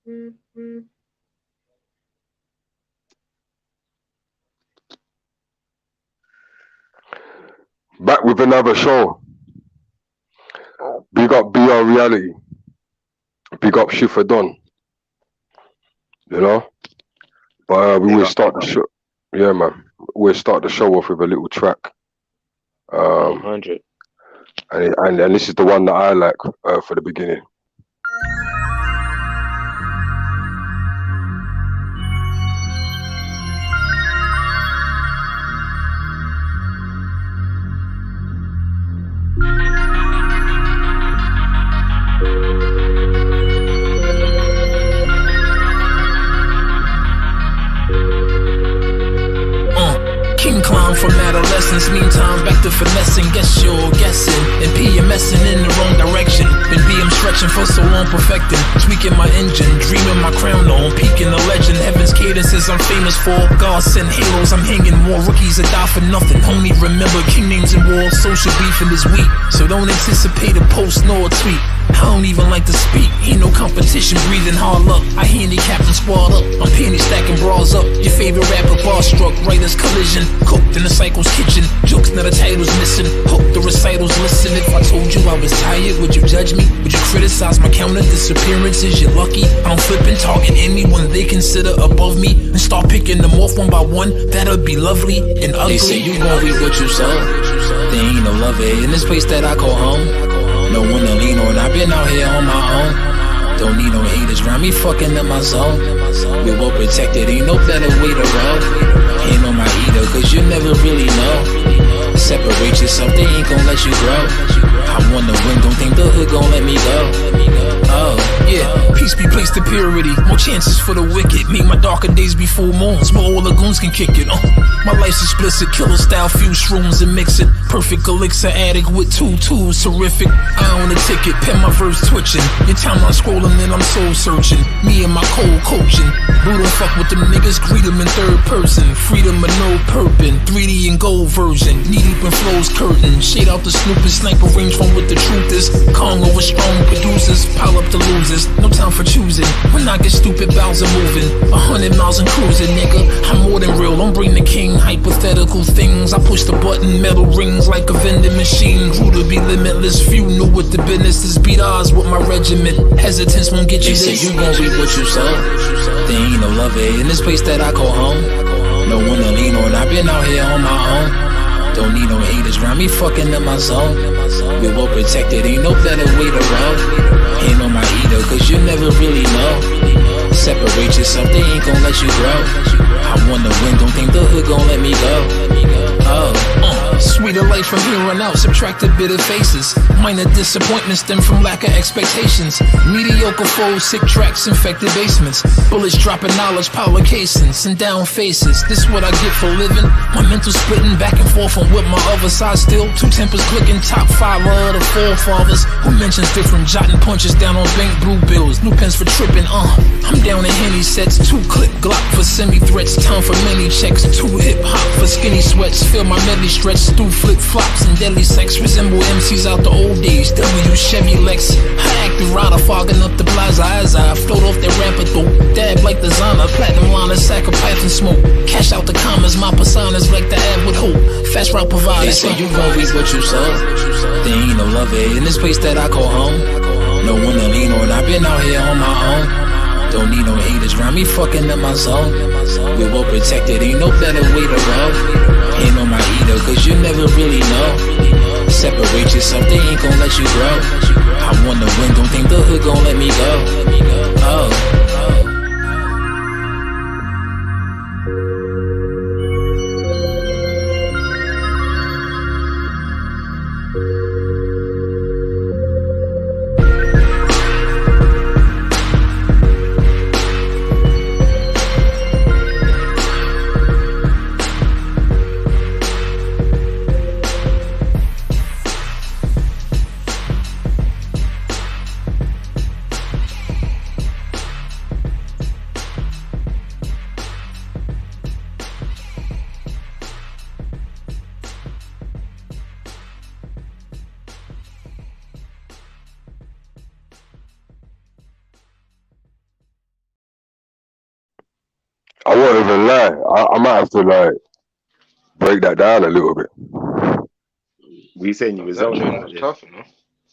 Back with another show. Big up BR Reality. Big up Schiffer Don. You know? But we will start the show. Yeah, man. We'll start the show off with a little track. 100. And this is the one that I like for the beginning. From adolescence, meantime back to finessing. Guess you're guessing and PMSing in the wrong direction. Been BM stretching for so long, perfecting, tweaking my engine, dreaming my crown on, peaking the legend. Heaven's cadences I'm famous for. God sent halos, I'm hanging more rookies that die for nothing. Only remember king names and war. Social beefing is weak, so don't anticipate a post nor a tweet. I don't even like to speak, ain't no competition, breathing hard luck. I handicap and squad up, I'm penny stacking bras up. Your favorite rapper bar struck, writer's collision. Cooked in the cycle's kitchen, jokes now the title's missing. Hooked the recitals, listen. If I told you I was tired, would you judge me? Would you criticize my counter disappearances? You're lucky, I don't flip and target anyone they consider above me. And start picking them off one by one, that'll be lovely and ugly. They say you gon' reap what you sow. There ain't no love here in this place that I call home. No one to lean on, I've been out here on my own. Don't need no haters around me fucking up my zone. We well protected, ain't no better way to roll. Ain't on my ego, cause you never really know. Separate yourself, they ain't gon' let you grow. I wanna win, don't think the hood gon' let me go. Oh, yeah, peace be placed to purity. More chances for the wicked. Make my darker days be full moons, where all lagoons can kick it. My life's explicit, killer style, fuse shrooms and mix it. Perfect elixir addict with 2 tools, terrific. I own a ticket, pen my verse twitching. Your time I'm scrolling and I'm soul searching. Me and my cold coaching. Boo don't fuck with them niggas, greet them in third person. Freedom of no purpin, 3D and gold version. Knee deep in flows curtain. Shade out the snooping, sniper range from what the truth is. Congo with strong producers, pile up the losers. No time for choosing. When I get stupid, bowels are moving. 100 miles and cruising, nigga. I'm more than real, don't bring the king. Hypothetical things, I push the button, metal rings like a vending machine. Grew to be limitless, few knew what the business is. Beat odds with my regiment. Hesitance won't get you they this. say you gon' reap what you sow. There ain't no love here in this place that I call home. No one to lean on, I've been out here on my own. Don't need no haters around me fucking up my zone. We well protected, ain't no better way to roll. Ain't on my ego, cause you never really know. Separate yourself, they ain't gon' let you grow. I wanna win, don't think the hood gon' let me go. Sweeter life from here on out, subtracted bitter faces. Minor disappointments stem from lack of expectations. Mediocre foes, sick tracks, infected basements. Bullets dropping knowledge, power casings, and down faces. This what I get for living. My mental splitting back and forth on what my other side still. 2 tempers clicking, top 5 of the forefathers. Who mentions different jotting punches down on bank blue bills. New pens for tripping, I'm down in Henny sets. 2 clip Glock for semi-threats. Time for many checks. 2 hip-hop for skinny sweats. Feel my medley stretch through flip-flops and deadly sex. Resemble MCs out the old days. W Chevy Lex. I acted rider fogging up the plaza as I float off that rampart though. Dab like the Zana. Platinum line of sack of pipe and smoke. Cash out the commas. My personas like the ad with hope. Fast route provider. They say you gon' reap what you sow. There ain't no love here in this place that I call home. No one to lean on, I've been out here on my own. Don't need no haters around me fucking up my zone. We well protected, ain't no better way to roll. Ain't on my ego, cause you never really know. Separate yourself, they ain't gon' let you grow. I wanna win, don't think the hood gon' let me go. Oh. I won't even lie. I might have to like break that down a little bit. We saying you was That zoning tune out was there. tough, you know.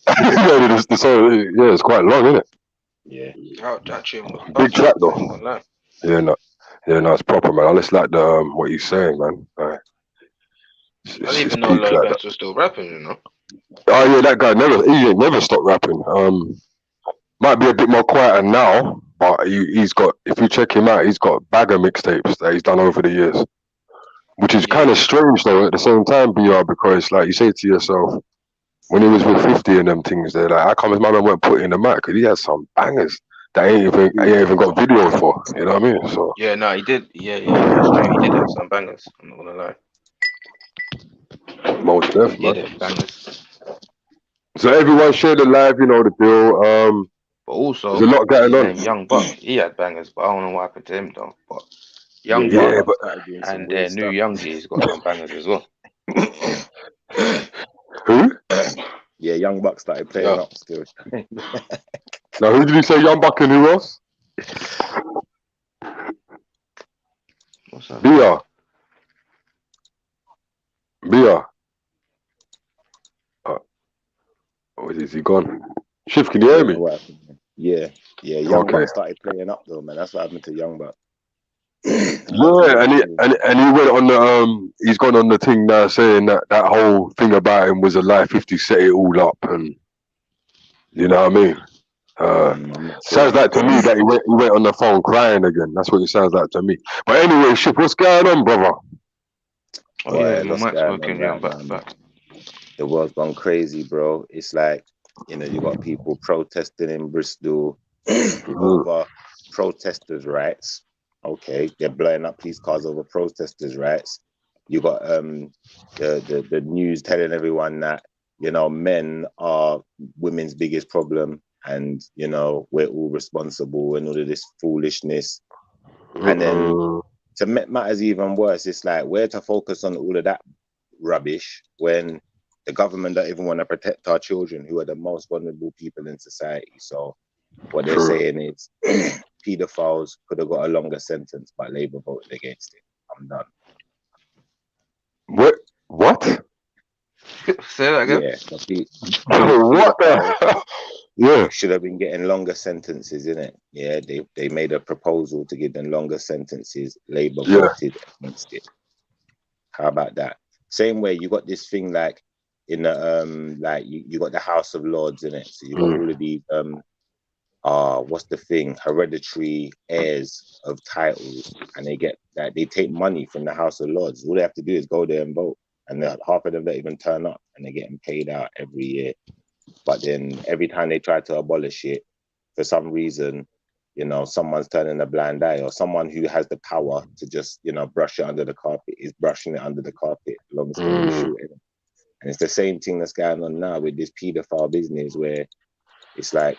The song, yeah, it's quite long, isn't it? Yeah. That tune was Big tough. track though. I ain't gonna lie. Yeah, no, it's proper, man. I just like the what he's saying, man. I didn't even know a peak lot of like that. guys were still rapping, you know. Oh yeah, that guy he ain't never stopped rapping. Might be a bit more quieter now, but he's got. If you check him out, he's got bagger mixtapes that he's done over the years, which is kind of strange though. At the same time, BR, because like you say to yourself, when he was with 50 and them things, they're like, how come his man weren't putting them out? Because he has some bangers that ain't even got videos for. You know what I mean? So Yeah, no, he did. Yeah, that's true. He did have some bangers. I'm not gonna lie. most He definitely. did have bangers. So everyone share the live, you know the deal. But also, There's a lot what's going his on. name? Young Buck. He had bangers, but I don't know what happened to him though. But Young Yeah, Buck but started doing some and weird New stuff. Young G's got some bangers as well. who? Yeah, Young Buck started playing up still. Now who did he say? Young Buck and who else? What's that? Bia. Where is he gone? Shift, can you hear me? Yeah. Young Buck started playing up though, man. That's what happened to Young Buck. Yeah, and he went on the he's gone on the thing now saying that whole thing about him was a lie. 50 set it all up, and you know what I mean. Sounds like to me that he went on the phone crying again. That's what it sounds like to me. But anyway, Shift, what's going on, brother? Oh yeah, my mic's working. Yeah, I'm back. The world's gone crazy, bro. It's like, you know, you got people protesting in Bristol over protesters' rights. Okay, they're blowing up police cars over protesters' rights. You got the news telling everyone that, you know, men are women's biggest problem, and you know we're all responsible and all of this foolishness. And then to make matters even worse, it's like where to focus on all of that rubbish when the government don't even want to protect our children, who are the most vulnerable people in society. So what they're saying is pedophiles could have got a longer sentence, but Labour voted against it. I'm done. What? Say that again. Yeah. What the? Yeah. Should have been getting longer sentences, innit? Yeah, they made a proposal to give them longer sentences. Labour voted against it. How about that? Same way you got this thing like in the like you got the House of Lords in it, so you got all of these what's the thing, hereditary heirs of titles, and they get that they take money from the House of Lords. All they have to do is go there and vote, and half of them don't even turn up, and they're getting paid out every year. But then every time they try to abolish it, for some reason, you know, someone's turning a blind eye, or someone who has the power to just, you know, brush it under the carpet is brushing it under the carpet, as long as they shoot it. And it's the same thing that's going on now with this paedophile business, where it's like,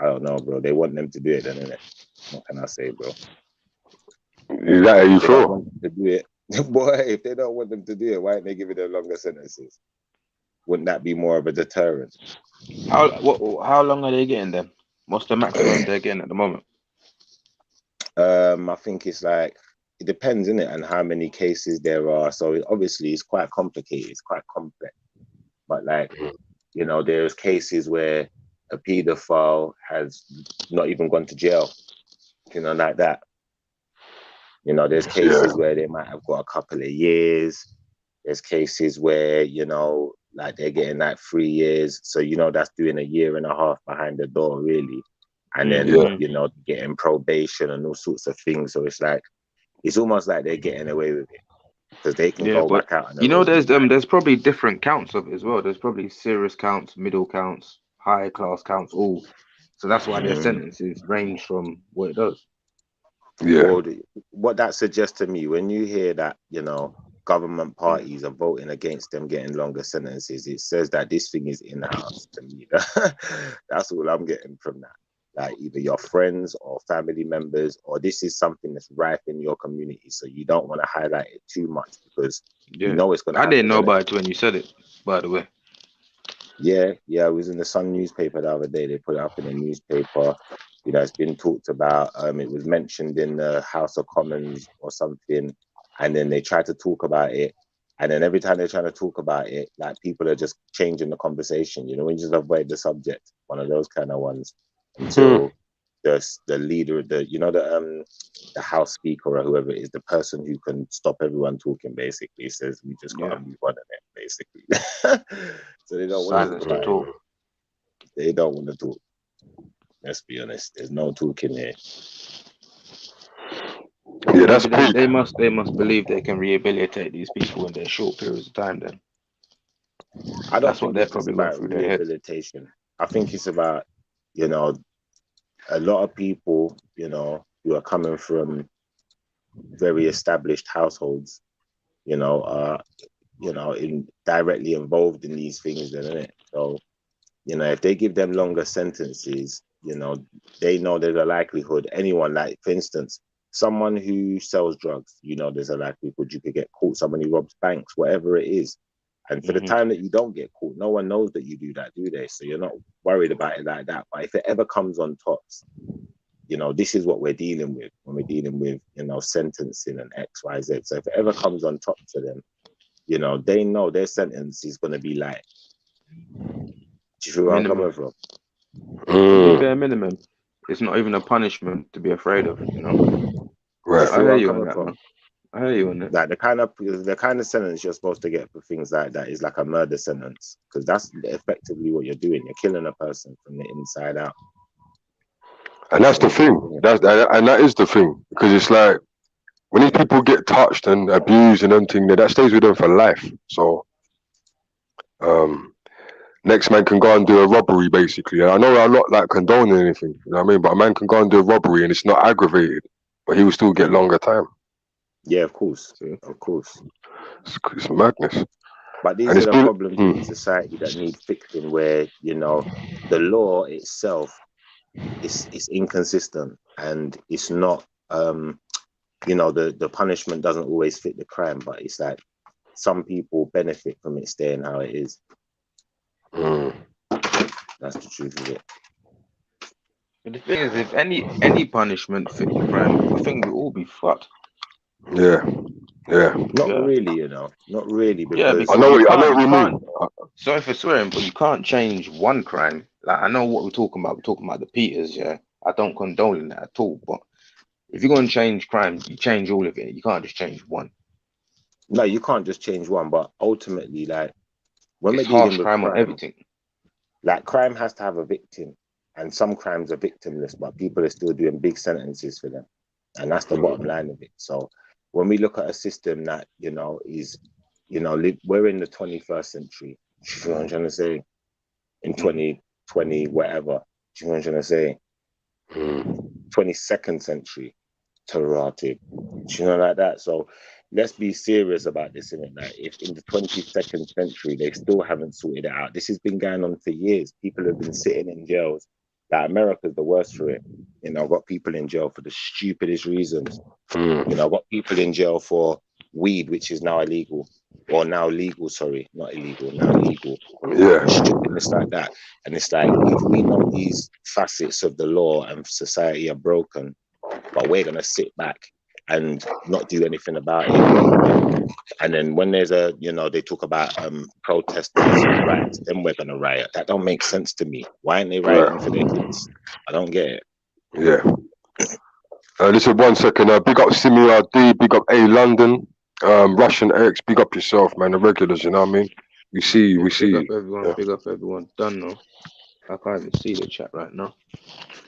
I don't know, bro. They want them to do it, then, innit? What can I say, bro? Is that how you feel? Want them to do it. Boy, if they don't want them to do it, why aren't they giving them longer sentences? Wouldn't that be more of a deterrent? How long are they getting them? What's the maximum they're getting at the moment? I think it's like, it depends, innit, on how many cases there are. So obviously it's quite complicated, it's quite complex. But like, you know, there's cases where a paedophile has not even gone to jail, you know, like that. You know, there's cases where they might have got a couple of years. There's cases where, you know, like they're getting like 3 years. So, you know, that's doing 1.5 years behind the door, really. And then, you know, getting probation and all sorts of things. So it's like, it's almost like they're getting away with it because they can go back out. You know, there's probably different counts of it as well. There's probably serious counts, middle counts, high class counts, all. So that's why their sentences range from what it does. Yeah. Well, what that suggests to me, when you hear that, you know, government parties are voting against them getting longer sentences, it says that this thing is in-house to me. That's all I'm getting from that. Like either your friends or family members, or this is something that's rife in your community, so you don't want to highlight it too much because you know it's going to happen. I didn't know about it when you said it, by the way. Yeah, it was in the Sun newspaper the other day. They put it up in the newspaper. You that's been talked about. It was mentioned in the House of Commons or something, and then they try to talk about it, and then every time they're trying to talk about it, like people are just changing the conversation. You know, when you just avoid the subject, one of those kind of ones, until the leader, the House Speaker or whoever it is, the person who can stop everyone talking, basically says we just gotta move on in it, basically. So they don't want to talk. They don't want to talk. Let's be honest. There's no talking here. Yeah, that's they must believe they can rehabilitate these people in their short periods of time. Then I don't think it's just about rehabilitation. I think it's about, you know, a lot of people, you know, who are coming from very established households, you know, are, you know, directly involved in these things, then, isn't it? So, you know, if they give them longer sentences, you know, they know there's a likelihood anyone, like, for instance, someone who sells drugs, you know, there's a likelihood you could get caught. Someone who robs banks, whatever it is. And for the time that you don't get caught, no one knows that you do that, do they? So you're not worried about it like that. But if it ever comes on tops, you know, this is what we're dealing with when we're dealing with, you know, sentencing and X, Y, Z. So if it ever comes on top to them, you know, they know their sentence is going to be like, do you feel where I'm coming from? The bare minimum. It's not even a punishment to be afraid of, you know? Right. I hear you on that, man. I hear you on that. Like the kind of sentence you're supposed to get for things like that is like a murder sentence, because that's effectively what you're doing. You're killing a person from the inside out. And that's the thing. That is the thing, because it's like when these people get touched and abused and everything, that stays with them for life. So, next man can go and do a robbery, basically. I know I'm not like condoning anything, you know what I mean? But a man can go and do a robbery and it's not aggravated, but he will still get longer time. Yeah, of course, of course. It's madness. But these are the problems in society that need fixing, where, you know, the law itself is inconsistent, and it's not, you know, the punishment doesn't always fit the crime, but it's like some people benefit from it staying how it is. That's the truth of it. But the thing is, if any punishment fit the crime, I think we'll all be fucked. Yeah. Not really, you know. Not really, because I know what you mean. Sorry for swearing, but you can't change one crime. Like, I know what we're talking about. We're talking about the Peters, yeah. I don't condone that at all. But if you're going to change crime, you change all of it. You can't just change one. No, you can't just change one. But ultimately, like, when it's we're dealing with crime on everything. Like, crime has to have a victim, and some crimes are victimless, but people are still doing big sentences for them, and that's the bottom line of it. So when we look at a system that, you know, is, you know, we're in the 21st century. You know what I'm trying to say? In 2020, whatever. You know what I'm trying to say? 22nd century, Tarati. You know, like that. So let's be serious about this, innit? Like, if in the 22nd century they still haven't sorted it out, this has been going on for years. People have been sitting in jails. Like, America's the worst for it. You know, I've got people in jail for the stupidest reasons. You know, I've got people in jail for weed, which is now illegal. Or now legal, sorry. Not illegal, now legal. Yeah. Stupidness like that. And it's like, if we know these facets of the law and society are broken, but we're going to sit back and not do anything about it. And then when there's a, you know, they talk about protesters and riots, then we're going to riot. That don't make sense to me. Why aren't they rioting for their kids? I don't get it. Yeah. Listen, 1 second. Big up Simi RD, big up A London, Russian X, big up yourself, man. The regulars, you know what I mean? We see. Big up everyone. Done now. I can't even see the chat right now.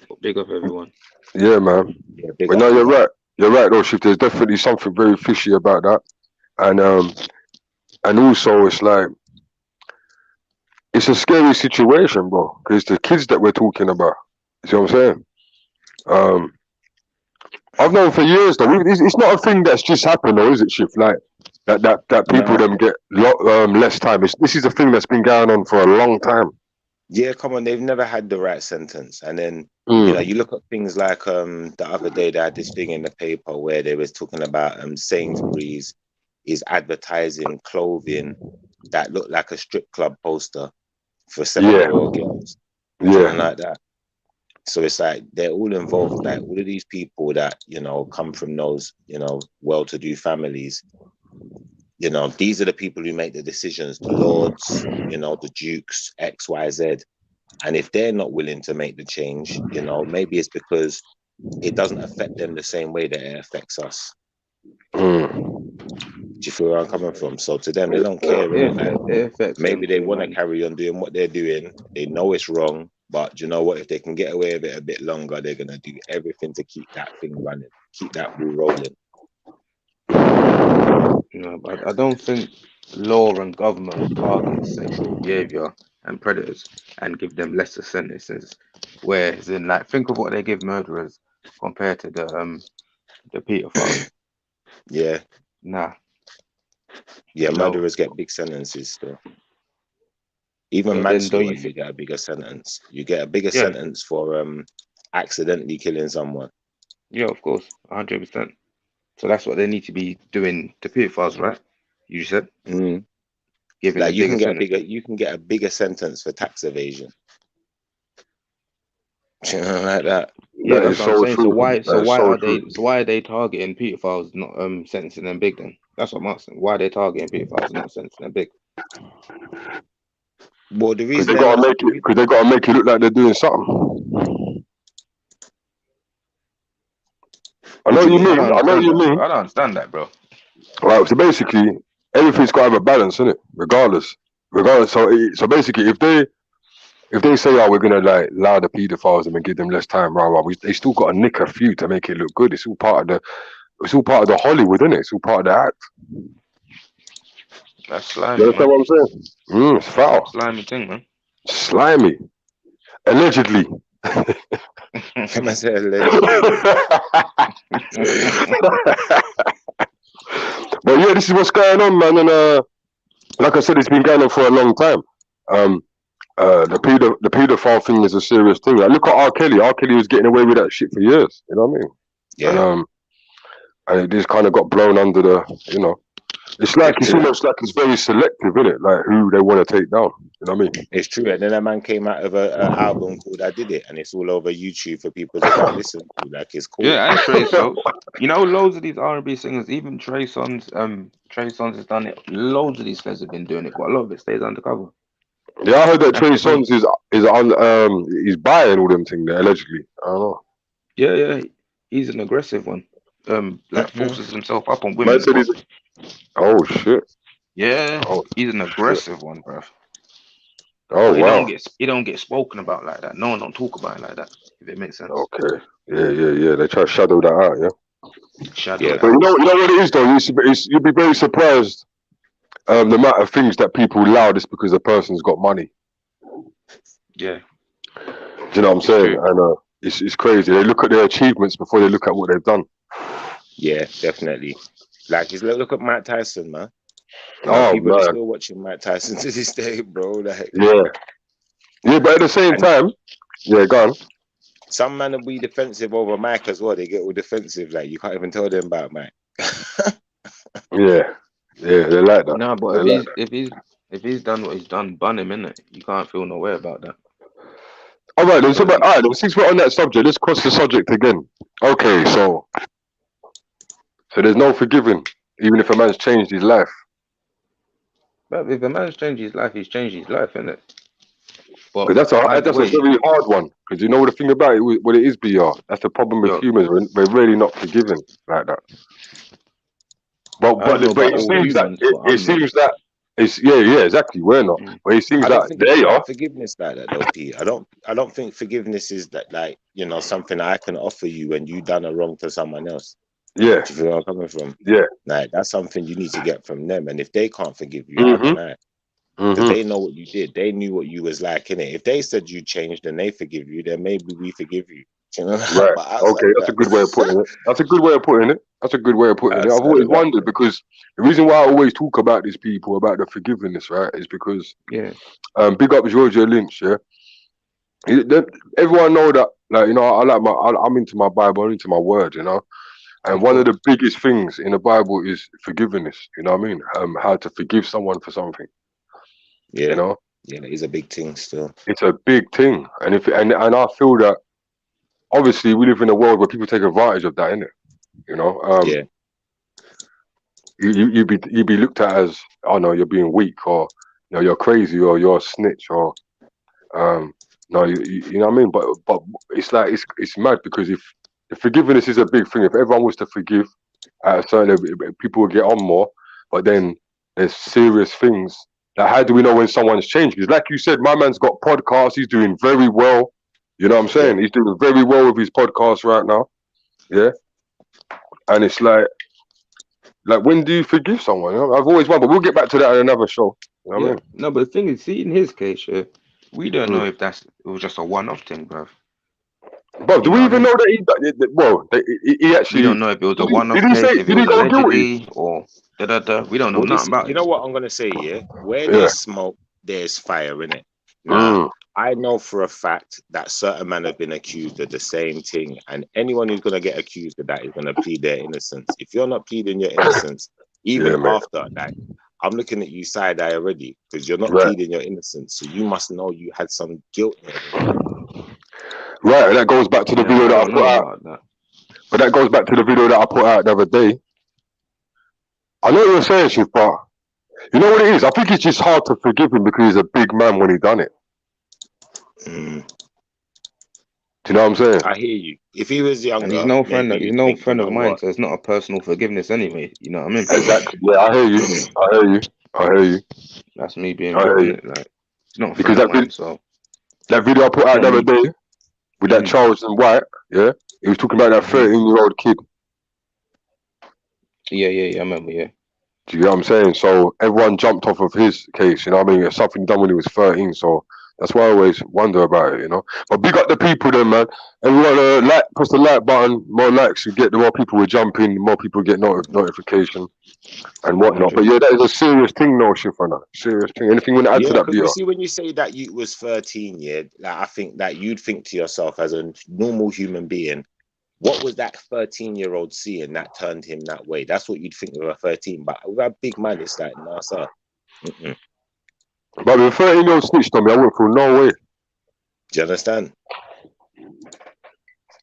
But big up everyone. Yeah, man. Yeah, but no, you're right. You're right, though, Shift. There's definitely something very fishy about that. And also it's like, it's a scary situation, bro, because the kids that we're talking about. You see what I'm saying? I've known for years though. It's not a thing that's just happened, though, is it, Shift? Like that people them get less time. This is a thing that's been going on for a long time. Yeah, come on, they've never had the right sentence. And then you know, you look at things like the other day they had this thing in the paper where they was talking about Sainsbury's is advertising clothing that looked like a strip club poster for 7-year-old girls. Something like that. So it's like they're all involved. Like all of these people that, you know, come from those, you know, well-to-do families. You know, these are the people who make the decisions, the lords, you know, the dukes, X, Y, Z. And if they're not willing to make the change, you know, maybe it's because it doesn't affect them the same way that it affects us. Do you feel where I'm coming from? So to them, they don't care. Maybe they want to carry on doing what they're doing. They know it's wrong, but you know what? If they can get away with it a bit longer, they're going to do everything to keep that thing running, keep that ball rolling. No, but I don't think law and government will target sexual behavior and predators and give them lesser sentences. Whereas in, like, think of what they give murderers compared to the pedophiles. Yeah. Nah. Yeah, murderers get big sentences still. Even manslaughter, you get a bigger sentence. You get a bigger sentence for accidentally killing someone. Yeah, of course, 100%. So that's what they need to be doing to pedophiles, right? You said. Like you can get a bigger sentence for tax evasion. You know, like that. Yeah, that's what I'm saying. So why are they targeting pedophiles, not sentencing them big then? That's what I'm asking. Why are they targeting pedophiles and not sentencing them big? Well, the reason they gotta make it look like they're doing something. I know what you mean. I know what you mean. I don't understand that, bro. Right. So basically, everything's got to have a balance, isn't it? Regardless. So basically, if they say, "Oh, we're gonna like allow the paedophiles and give them less time," they still got to nick a few to make it look good. It's all part of the Hollywood, isn't it? It's all part of the act. That's slimy. You understand what I'm saying? It's foul. Slimy thing, man. Slimy. Allegedly. I said allegedly. But yeah, this is what's going on, man. And like I said, it's been going on for a long time. The pedophile thing is a serious thing. Like, look at R. Kelly. R. Kelly was getting away with that shit for years. You know what I mean? Yeah. And it just kind of got blown under the, you know. It's almost like it's very selective, isn't it? Like who they want to take down. You know what I mean? It's true. And then a man came out of an album called "I Did It," and it's all over YouTube for people to go listen to. Like it's cool. Yeah, and Trey Songz. You know, loads of these R&B singers, even Trey Songz has done it. Loads of these guys have been doing it, but a lot of it stays undercover. Yeah, I heard that Trey Songz he's buying all them things there allegedly. I don't know. Yeah, he's an aggressive one. Like forces himself up on women. Oh shit. Yeah, he's an aggressive one, bro. Oh wow. He don't get spoken about like that. No one don't talk about it like that. If it makes sense. Okay. Yeah. They try to shadow that out. Yeah. Yeah. But you know what it is though. You'd be very surprised. The amount of things that people allow just because the person's got money. Yeah. Do you know what I'm saying? True. And it's crazy. They look at their achievements before they look at what they've done. Yeah, definitely. Like, look at Mike Tyson, man. People are still watching Mike Tyson to this day, bro. Like, yeah, but at the same time, go on. Some men will be defensive over Mike as well. They get all defensive, like you can't even tell them about Mike. Yeah, they like that. No, but if he's done what he's done, bun him, innit? You can't feel no way about that. All right, since we're on that subject, let's cross the subject again. Okay, so there's no forgiving, even if a man's changed his life. But if a man's changed his life, he's changed his life, innit? But that's a very hard one, because you know the thing about it, what it is, BR. That's the problem with humans. We're really not forgiving like that. But it seems that it's exactly. We're not. But it seems that they are. Forgiveness like that, though, P. I don't think forgiveness is that, like, you know, something I can offer you when you done a wrong to someone else. Yeah. Do you feel where I'm coming from? Yeah. Like, that's something you need to get from them. And if they can't forgive you, because they know what you did, they knew what you was like, innit? If they said you changed and they forgive you, then maybe we forgive you. You know? Right. Okay, that's a good way of putting it. I've always wondered, because the reason why I always talk about these people, about the forgiveness, right, is because big up Georgia Lynch, everyone know that, like, you know, I'm into my Bible, I'm into my word, you know. And one of the biggest things in the Bible is forgiveness. You know what I mean? How to forgive someone for something. Yeah. You know? Yeah, it is a big thing still. It's a big thing. And I feel that obviously we live in a world where people take advantage of that, innit? You know, Yeah. you'd be looked at as, oh no, you're being weak, or you know, you're crazy, or you're a snitch, or no, you know what I mean. But it's like it's mad, because if forgiveness is a big thing, if everyone was to forgive at a certain level, people would get on more. But then there's serious things. Like, how do we know when someone's changed? Because like you said, my man's got podcasts. He's doing very well. You know what I'm saying? He's doing very well with his podcast right now. Yeah. And it's like when do you forgive someone? You know? I've always wondered, but we'll get back to that in another show. You know what I mean? No, but the thing is, see, in his case, we don't know if it was just a one-off thing, bruv. But do we even know that he actually? We don't know if it was a one-off case, if it was allegedly, or da-da-da. We don't know nothing about it. You know what I'm gonna say, yeah? Where there's smoke, there's fire, in it. I know for a fact that certain men have been accused of the same thing, and anyone who's gonna get accused of that is gonna plead their innocence. If you're not pleading your innocence, even after that, I'm looking at you side eye already, because you're not pleading your innocence. So you must know you had some guilt there. Right, and that goes back to the video that I put out. But that goes back to the video that I put out the other day. I know what you're saying, Chief, but you know what it is? I think it's just hard to forgive him because he's a big man when he done it. Do you know what I'm saying? I hear you. If he was younger, and he's no friend of mine, so it's not a personal forgiveness anyway. You know what I mean? Exactly. Yeah, I hear you. That's me being real, like, it's not because that video I put out the other day with that Charles and White, he was talking about that 13-year-old kid. Yeah, I remember, Do you know what I'm saying? So everyone jumped off of his case, you know what I mean? It's something done when he was 13, so that's why I always wonder about it, you know? But big up the people then, man. Everyone press the like button, more likes you get, the more people will jump in, the more people get notification and whatnot. 100%. But yeah, that is a serious thing, no, Shifana. Serious thing. Anything you want to add to that video? You see, when you say that you was 13, like, I think that you'd think to yourself as a normal human being, what was that 13-year-old seeing that turned him that way? That's what you'd think of a 13. But with a big man, it's like, no, sir. But if a 13-year-old snitched on me, I went through no way. Do you understand?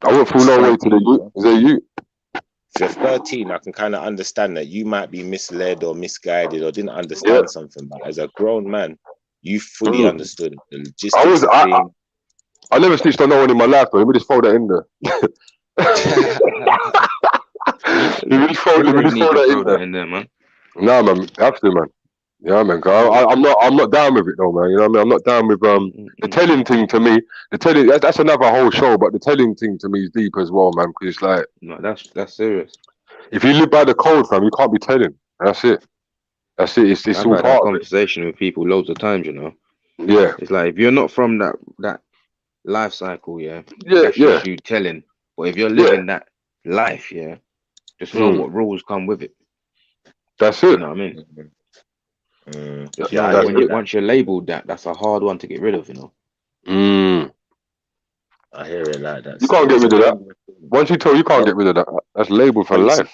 I went through no way to the youth. Is it you? If you're 13, I can kind of understand that you might be misled or misguided or didn't understand something. But as a grown man, you fully understood the logistics. I never snitched on no one in my life, though. Let me just throw that in there. Let me just throw that in there, man. Nah, man, have to, man. Yeah, man. I'm not down with it though, man. You know what I mean? I'm not down with the telling thing. To me, the telling that's another whole show. But the telling thing to me is deep as well, man. Because it's like, no, that's serious. If you live by the code, fam, you can't be telling. That's it. It's I've all had part that of conversation with people loads of times, you know. Yeah. It's like if you're not from that life cycle, that's just you telling. But if you're living that life, just know what rules come with it. That's it. You know what I mean? Once you're labelled that's a hard one to get rid of, you know. I hear it like that. You can't get rid of that. Once you tell you can't get rid of that. That's labelled for life.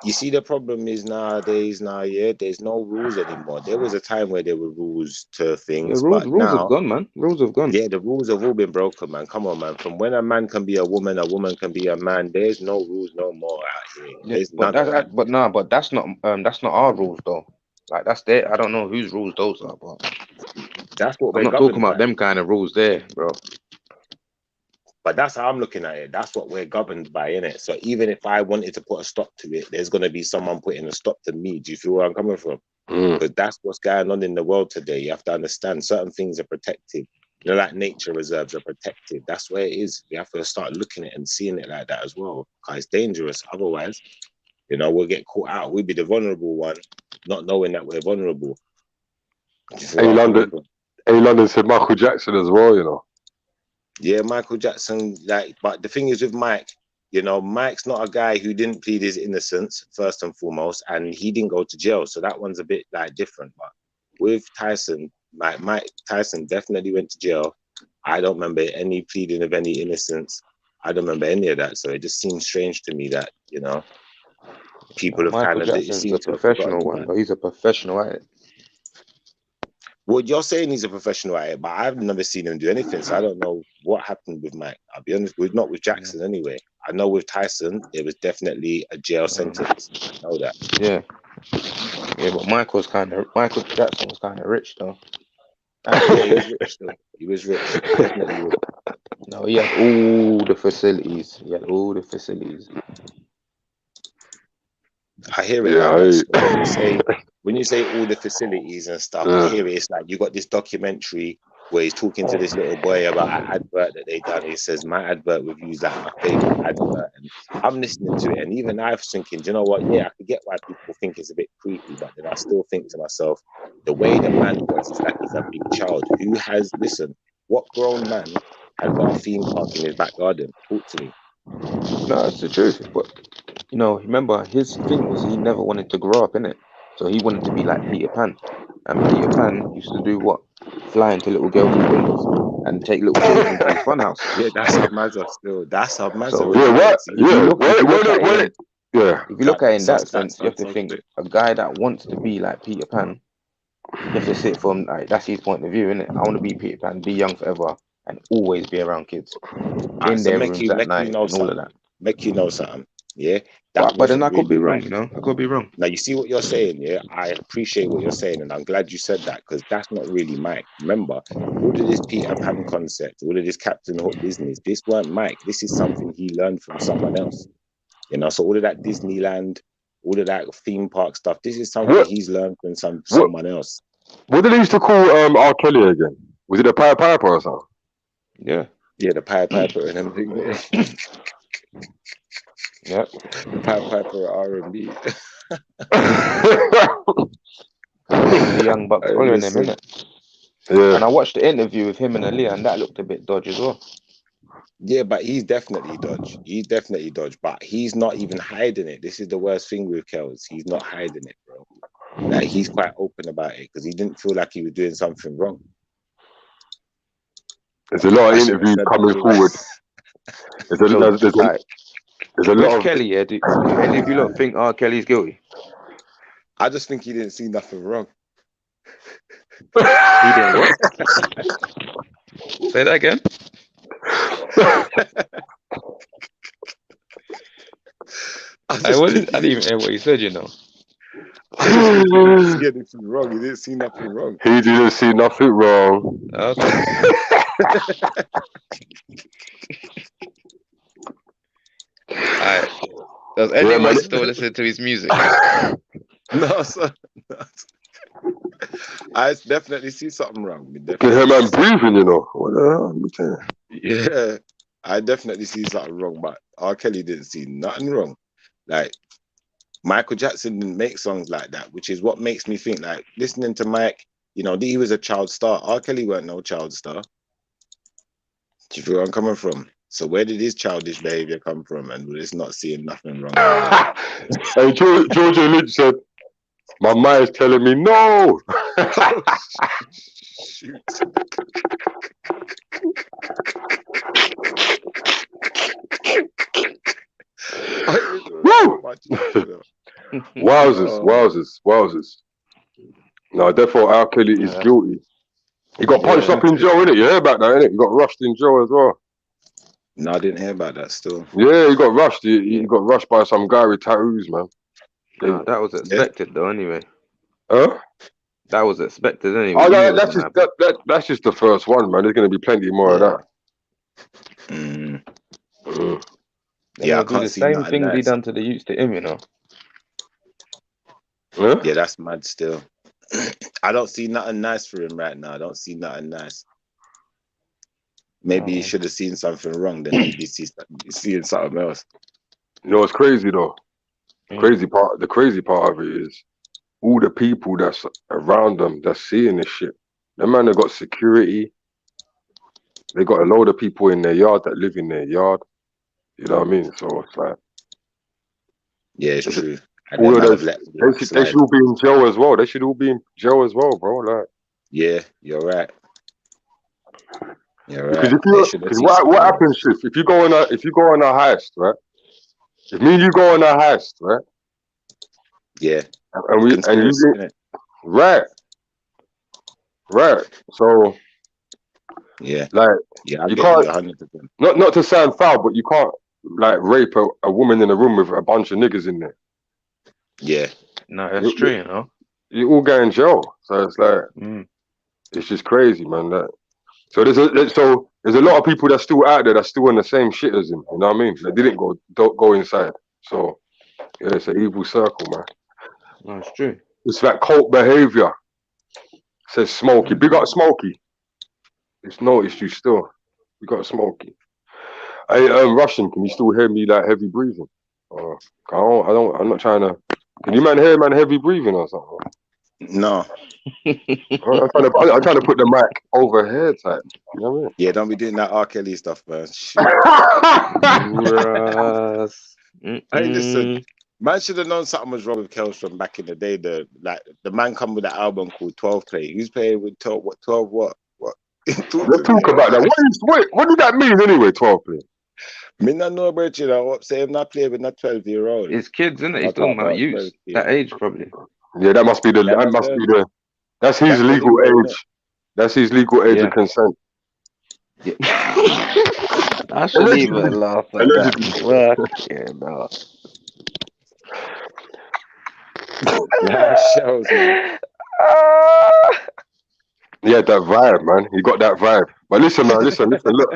You see, the problem is nowadays, there's no rules anymore. There was a time where there were rules to things, but rules have gone, man. Rules have gone. Yeah, the rules have all been broken, man. Come on, man. From when a man can be a woman can be a man. There's no rules no more out here. But that's not our rules though. Like that's their. I don't know whose rules those are, but that's what I'm not talking about them kind of rules there, bro. But that's how I'm looking at it. That's what we're governed by, innit? So even if I wanted to put a stop to it, there's going to be someone putting a stop to me. Do you feel where I'm coming from? Because that's what's going on in the world today. You have to understand certain things are protected. You know, like nature reserves are protected. That's where it is. We have to start looking at it and seeing it like that as well. Because it's dangerous. Otherwise, you know, we'll get caught out. We'll be the vulnerable one, not knowing that we're vulnerable. London said Michael Jackson as well, you know. Yeah, Michael Jackson, but the thing is with Mike, you know, Mike's not a guy who didn't plead his innocence, first and foremost, and he didn't go to jail. So that one's a bit different. But with Tyson, Mike Tyson definitely went to jail. I don't remember any pleading of any innocence. I don't remember any of that. So it just seems strange to me that, you know, people have Michael Jackson's a professional one, but he's a professional at it. Well, you're saying he's a professional at it, but I've never seen him do anything, so I don't know what happened with Mike. I'll be honest, not with Jackson anyway. I know with Tyson, it was definitely a jail sentence. I know that. Yeah, but Michael Jackson was kind of rich though. Yeah, he was rich though. He was rich, definitely rich. No, he had all the facilities. I hear it. Yeah, when you say all the facilities and stuff, I hear it. It's like you got this documentary where he's talking to this little boy about an advert that they done. He says, my advert with you is like my favorite advert. And I'm listening to it. And even I was thinking, do you know what? Yeah, I could get why people think it's a bit creepy, but then I still think to myself, the way the man was, it's like he's a big child who has, listen, what grown man has got a theme park in his back garden? Talk to me. No, that's the truth. But, you know, remember, his thing was he never wanted to grow up, innit? So he wanted to be like Peter Pan. And Peter Pan used to do what? Fly into little girls' windows and take little children to his funhouse. Yeah, that's a mazza still. That's a mazza. So, if you look at it in that sense, you have to think a guy that wants to be like Peter Pan, you have to sit from, like, that's his point of view, innit? I want to be Peter Pan, be young forever, and always be around kids. In their rooms at night and all of that. Make you know something, yeah? But then I could be wrong, you know? I could be wrong. Now, you see what you're saying, yeah? I appreciate what you're saying, and I'm glad you said that, because that's not really Mike. Remember, all of this Peter Pan concept, all of this Captain Hook business, this weren't Mike. This is something he learned from someone else. You know, so all of that Disneyland, all of that theme park stuff, this is something he's learned from someone else. What did they used to call R. Kelly again? Was it a Pied Piper or something? Yeah, the Pied Piper and everything. Yep. The Pied Piper R&B. The young bucks following him, innit? Yeah. And I watched the interview with him and Aaliyah, and that looked a bit dodgy as well. Yeah, but he's definitely dodge. But he's not even hiding it. This is the worst thing with Kels. He's not hiding it, bro. Like, he's quite open about it because he didn't feel like he was doing something wrong. There's a lot of interviews coming forward. There's a lot of Kelly, yeah. Do any of you lot think R. Kelly's guilty? I just think he didn't see nothing wrong. He didn't what? Say that again. I didn't even hear what he said, you know. He didn't see anything wrong. He didn't see nothing wrong. He didn't see nothing wrong. Okay. Alright. Does anyone still listen to his music? No, sir. I definitely see something wrong. Can hear man breathing, you know. What the hell? Yeah, I definitely see something wrong, but R. Kelly didn't see nothing wrong. Like, Michael Jackson didn't make songs like that, which is what makes me think, like, listening to Mike, you know, he was a child star. R. Kelly weren't no child star. Do you feel where I'm coming from? So where did his childish behavior come from? And we're just not seeing nothing wrong. Hey, Georgia Lynch said, my mind's telling me no. Shoot. Woo! Wowzers. No, therefore R. Kelly is guilty. He got punched up in jail, innit? You hear about that, innit? He got rushed in jail as well. No, I didn't hear about that still. Yeah, he got rushed. He got rushed by some guy with tattoos, man. No, that was expected though, anyway. Huh? That was expected anyway. Oh, no, that's just the first one, man. There's going to be plenty more of that. Yeah, I do can't the see same nothing thing nice. they done to the youths to him, you know. Huh? Yeah, that's mad still. I don't see nothing nice for him right now. I don't see nothing nice. Maybe he should have seen something wrong, then maybe he's seeing something else. You know what's crazy though? The crazy part of it is all the people that's around them that's seeing this shit. Them man, they got security. They got a load of people in their yard that live in their yard. You know what I mean? So it's like, yeah, it's true. All of those, they should all be in jail as well. They should all be in jail as well, bro. Like, yeah, you're right. You're right. Because what happens if you go on a heist, right? If me and you go on a heist, right? Yeah. Right. Right. So Yeah. like Yeah, I you get can't you 100%. not to sound foul, but you can't like rape a woman in a room with a bunch of niggas in there. Yeah. No, that's You, true, you know. you all go in jail. So it's like Mm. it's just crazy, man. So there's a lot of people that's still out there that's still on the same shit as him. You know what I mean? They didn't don't go inside. So yeah, it's an evil circle, man. No, it's true. It's like cult behavior. Says Smokey. Big up Smokey. It's noticed you still. We got Smokey. Hey, Russian, can you still hear me like heavy breathing? I'm not trying to. Can you hear heavy breathing or something? No. I'm trying to put the mic over here type. You know what I mean? Yeah, don't be doing that R. Kelly stuff, man. Shit. Russ. Hey, listen, man should have known something was wrong with Kelstrom back in the day. The man come with an album called 12 Play. Who's playing with 12? What 12? What? Let's talk about that. What did that mean anyway? 12 play. Me not know about you know. Say I'm not playing with not 12-year-old. It's kids, isn't it? He's talking about youth. That age, probably. Yeah, that must be that's his legal age. That's his legal age of consent. Yeah. I should even laugh at that. Yeah, no. That shows me. Yeah, that vibe, man. He got that vibe. But listen, man, listen, look.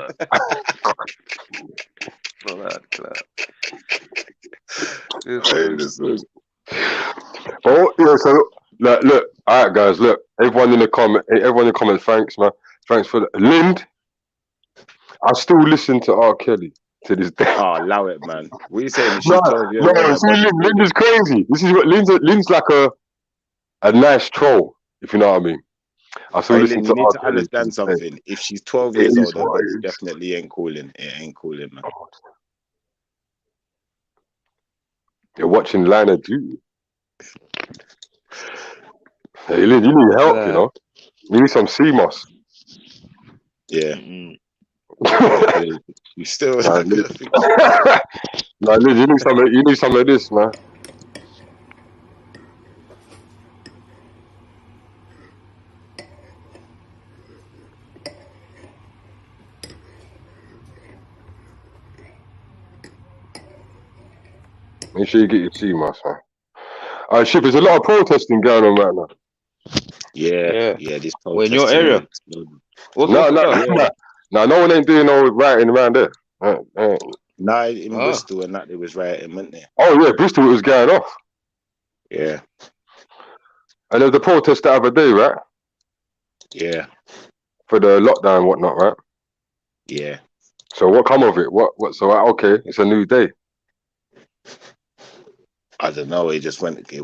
Oh, yeah, so look, all right, guys, look. Everyone in the comments, thanks, man. Thanks for that. Lind, I still listen to R. Kelly to this day. Oh, allow it, man. What are you saying? No, see, Lind is crazy. This is what Lind's like a nice troll, if you know what I mean. I still listen to you need R. to Kelly understand something. If she's 12 years old, it definitely ain't cooling. It ain't cooling, man. You're watching Line of Duty. Hey, Lind, you need help, you know. You need some CMOS. Yeah. You still Lind, you need some of this, man. Make sure you get your CMOS, man. Alright, Ship, there's a lot of protesting going on right now. Yeah. This well, in your area? No one ain't doing no rioting around there. Nah, in Bristol and that, it was rioting, weren't they? Oh, yeah, Bristol, it was going off. Yeah. And there was the protest the other day, right? Yeah. For the lockdown and whatnot, right? Yeah. So what come of it? So okay, it's a new day. I don't know. It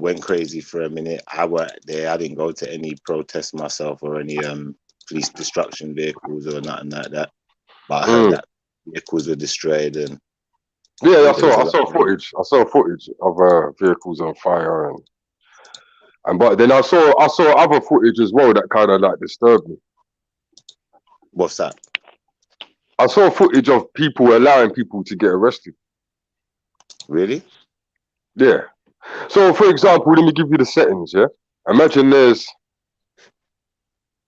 went crazy for a minute. I worked there. I didn't go to any protests myself or any police destruction vehicles or nothing like that. But I heard that vehicles were destroyed and I saw footage. I saw footage of vehicles on fire but then I saw other footage as well that kind of like disturbed me. What's that? I saw footage of people allowing people to get arrested. Really? Yeah. So, for example, let me give you the settings, yeah? Imagine there's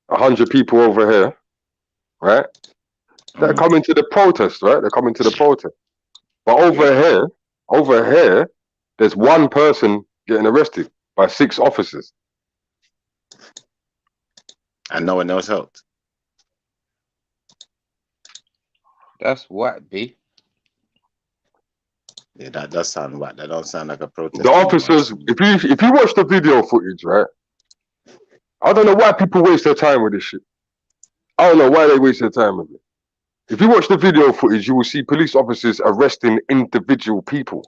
100 people over here, right? They're coming to the protest, right? They're coming to the protest. But over here, there's one person getting arrested by 6 officers. And no one else helped? That's what, B. Yeah, that does sound whack. That don't sound like a protest. The officers, if you watch the video footage, right? I don't know why people waste their time with this shit. I don't know why they waste their time with it. If you watch the video footage, you will see police officers arresting individual people.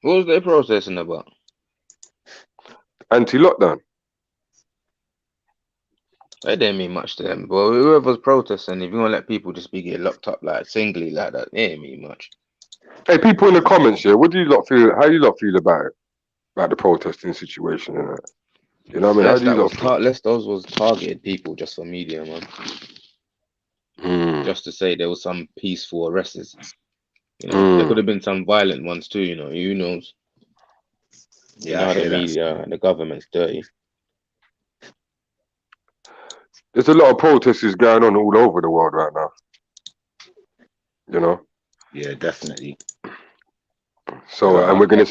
What was they protesting about? Anti-lockdown. That didn't mean much to them. But whoever's protesting, if you want to let people just be getting locked up like singly like that, it didn't mean much. Hey, people in the comments here, what do you lot feel? How do you lot feel about it? About the protesting situation and that? You know what I mean? Those was targeted people just for media, man. Just to say there was some peaceful arrests. You know, there could have been some violent ones too. You know, who knows? Yeah, the media and the government's dirty. there's a lot of protests going on all over the world right now. You know. Yeah, definitely. So, and we're gonna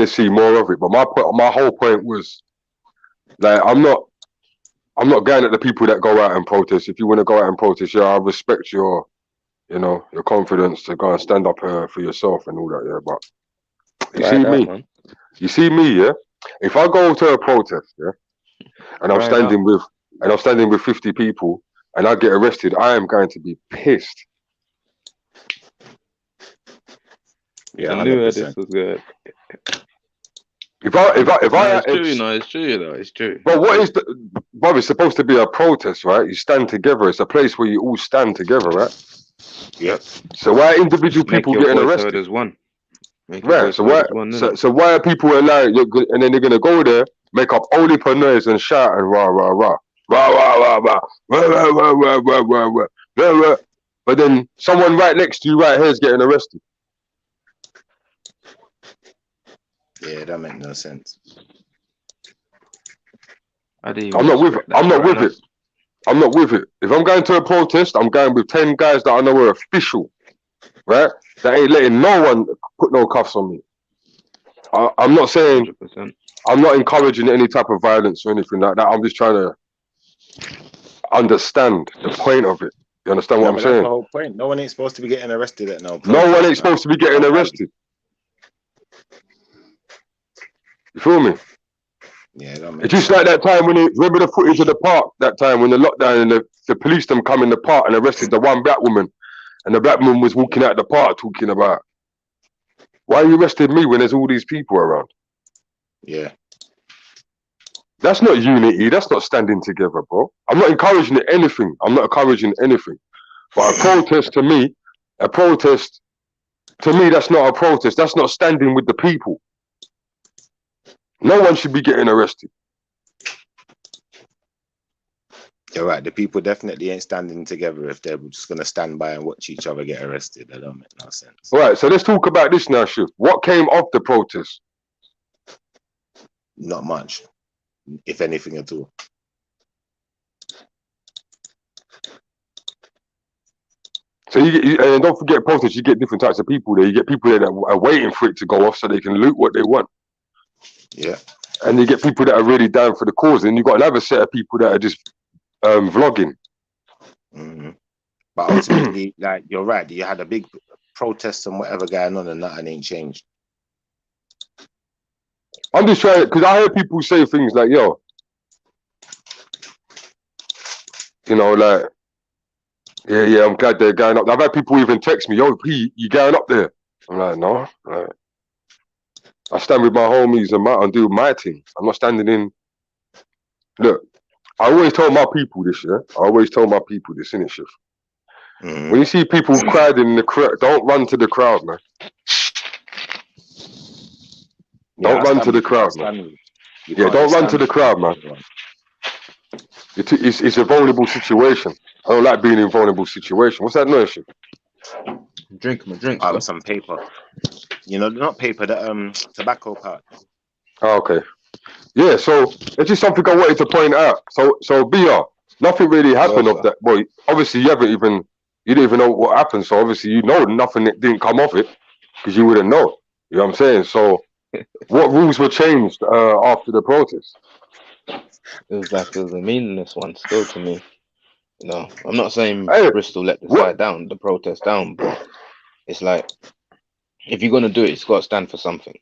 see more of it. But my whole point was, like, I'm not going at the people that go out and protest. If you want to go out and protest, yeah, I respect your, you know, your confidence to go and stand up for yourself and all that. Yeah, but you see me, yeah. If I go to a protest, yeah, and I'm standing with 50 people, and I get arrested, I am going to be pissed. Yeah, I knew this was good. It's true. But what is Bob? It's supposed to be a protest, right? You stand together. It's a place where you all stand together, right? Yep. So why are individual people getting arrested? As one. Right. So why are people allowing? And then they're gonna go there, make up only per noise and shout and rah rah rah rah rah rah rah rah rah rah rah rah rah rah rah. But then someone right next to you right here is getting arrested. Yeah, that makes no sense. I'm not with it. If I'm going to a protest, I'm going with 10 guys that I know are official, right? That ain't letting no one put no cuffs on me. I'm not saying 100%. I'm not encouraging any type of violence or anything like that. I'm just trying to understand the point of it. You understand what I'm saying? That's the whole point. No one ain't supposed to be getting arrested at no protest. No one ain't supposed to be getting arrested. You feel me? Yeah, it's just like that time when remember the footage of the park, that time when the lockdown and the police them come in the park and arrested the one black woman, and the black woman was walking out the park talking about, why you arrested me when there's all these people around? Yeah. That's not unity, that's not standing together, bro. I'm not encouraging anything. But a protest to me, that's not a protest. That's not standing with the people. No one should be getting arrested. You're right. The people definitely ain't standing together if they're just going to stand by and watch each other get arrested. That don't make no sense. All right, so let's talk about this now, Shiv. What came of the protest? Not much, if anything at all. So and don't forget protests, you get different types of people there. You get people there that are waiting for it to go off so they can loot what they want. Yeah. And you get people that are really down for the cause, and you've got another set of people that are just vlogging. Mm-hmm. But ultimately, like, you're right, you had a big protest and whatever going on, and nothing ain't changed. I'm just trying, because I hear people say things like, yo, you know, like, yeah, I'm glad they're going up. I've had people even text me, yo, P, you going up there? I'm like, no. Like, I stand with my homies and do my thing. I'm not standing in. Look, I always tell my people this, yeah? Innit, Shiv? Mm-hmm. When you see people crowding in the crowd, don't run to the crowd, man. Don't run to the crowd, man. Yeah, don't run to the crowd, man. It's a vulnerable situation. I don't like being in a vulnerable situation. What's that noise, Shiv? Drink my drink. Some paper. You know, not paper, the tobacco part. Oh, okay. Yeah, so it's just something I wanted to point out. So BR, nothing really happened of that. Well, obviously you didn't even know what happened. So obviously you know nothing that didn't come of it because you wouldn't know. You know what I'm saying? So what rules were changed after the protest? It was a meaningless one still to me. You know, I'm not saying Bristol let the side down, the protest down, but it's like, if you're gonna do it, it's got to stand for something.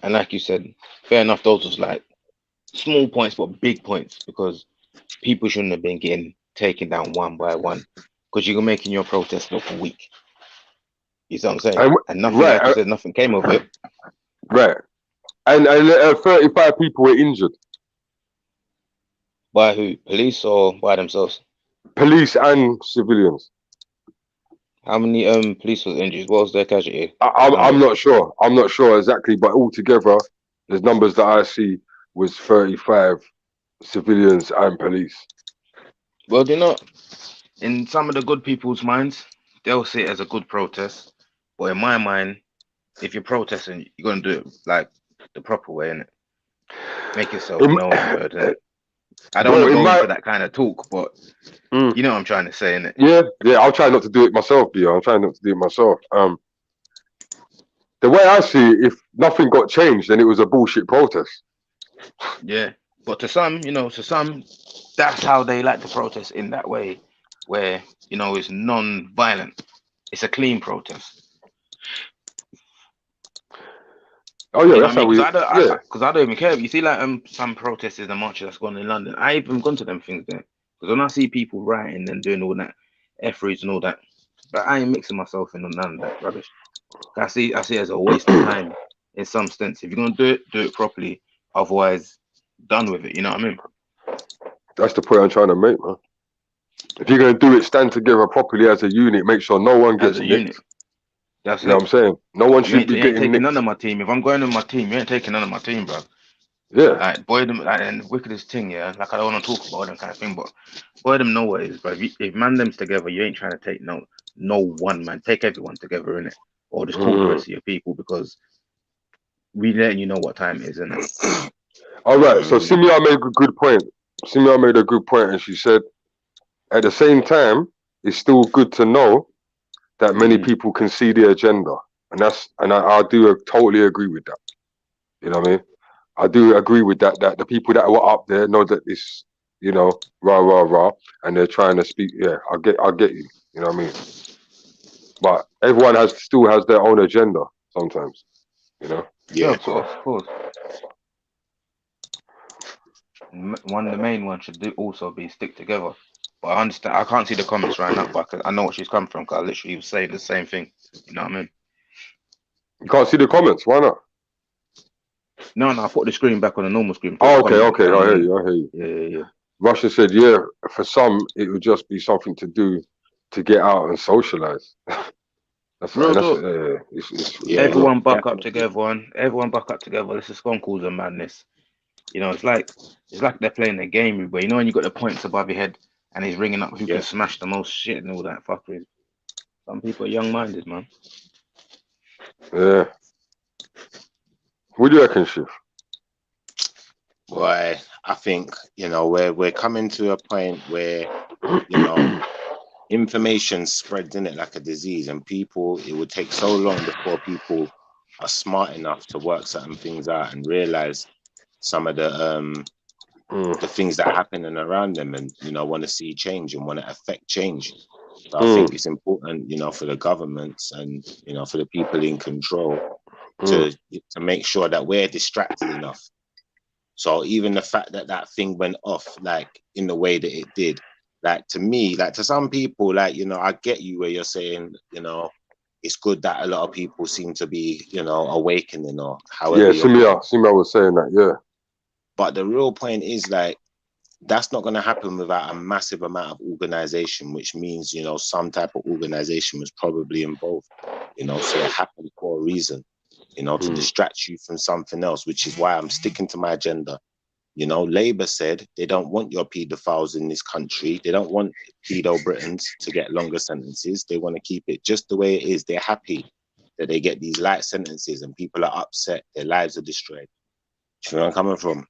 And like you said, fair enough, those was like small points but big points, because people shouldn't have been getting taken down one by one, because you're making your protest look weak. You see what I'm saying? And nothing, like you said, nothing came of it. Right. And 35 people were injured. By who? Police or by themselves? Police and civilians. How many police was injured? What was their casualty? I'm not sure. I'm not sure exactly, but altogether, the numbers that I see was 35 civilians and police. Well, you know, in some of the good people's minds, they'll see it as a good protest. But in my mind, if you're protesting, you're gonna do it like the proper way, innit? Make yourself known, innit? I don't Bro, want to in go my- into that kind of talk, but you know what I'm trying to say, innit? Yeah, I'll try not to do it myself, I'm trying not to do it myself. The way I see it, if nothing got changed, then it was a bullshit protest. Yeah, but to some, that's how they like to protest, in that way, where it's non-violent. It's a clean protest. Oh yeah, that's how we. Because I don't even care. You see, like some protesters and marches that's gone in London. I even gone to them things there, because when I see people writing and doing all that efforts and all that, but I ain't mixing myself in on none of that rubbish. I see it as a waste of time in some sense. If you're gonna do it properly. Otherwise, done with it. You know what I mean? That's the point I'm trying to make, man. If you're gonna do it, stand together properly as a unit. Make sure no one gets nicked. That's you know what I'm saying? No one should be getting taking nicked. none of my team. If I'm going on my team, you ain't taking none of my team, bro. Yeah. Like, boy, them, like, and wickedest thing, yeah. Like, I don't want to talk about them kind of thing, but boy, them know what it is, bro. If man them's together, you ain't trying to take no one man. Take everyone together, innit? Or just talk the rest of your people, because we letting you know what time it is, innit? All right. So Simia made a good point. Simia made a good point, and she said, at the same time, it's still good to know that many people can see the agenda, and I do totally agree with that. You know what I mean? I do agree with that. That the people that were up there know that it's, rah, and they're trying to speak. Yeah, I get you. You know what I mean? But everyone still has their own agenda sometimes. Yeah, of course. One of the main ones should also be stick together. But I understand. I can't see the comments right now, but I know what she's come from, because I literally was saying the same thing. You know what I mean? You can't see the comments. Why not? No, I put the screen back on the normal screen. Oh, okay. I hear you. Yeah. Russia said, yeah, for some, it would just be something to do to get out and socialize. Everyone buck up together. Everyone buck up together. Let's just go and cause a madness. It's like they're playing a game, but when you got the points above your head and he's ringing up who can smash the most shit and all that fuckery. Some people are young-minded, man. Yeah. What do you reckon, Shiv? Boy, I think, we're coming to a point where, information spreads in it like a disease, and it would take so long before people are smart enough to work certain things out and realize some of the things that are happening around them, and want to see change and want to affect change. So I think it's important, for the governments and for the people in control to make sure that we're distracted enough. So even the fact that thing went off like in the way that it did, like to me, like to some people, like I get you where you're saying, it's good that a lot of people seem to be, awakening or however. Yeah, Simia was saying that, yeah. But the real point is, like, that's not going to happen without a massive amount of organization, which means, some type of organization was probably involved, so it happened for a reason, to distract you from something else, which is why I'm sticking to my agenda. Labour said they don't want your paedophiles in this country. They don't want pedo Britons to get longer sentences. They want to keep it just the way it is. They're happy that they get these light sentences and people are upset. Their lives are destroyed. Do you know where I'm coming from?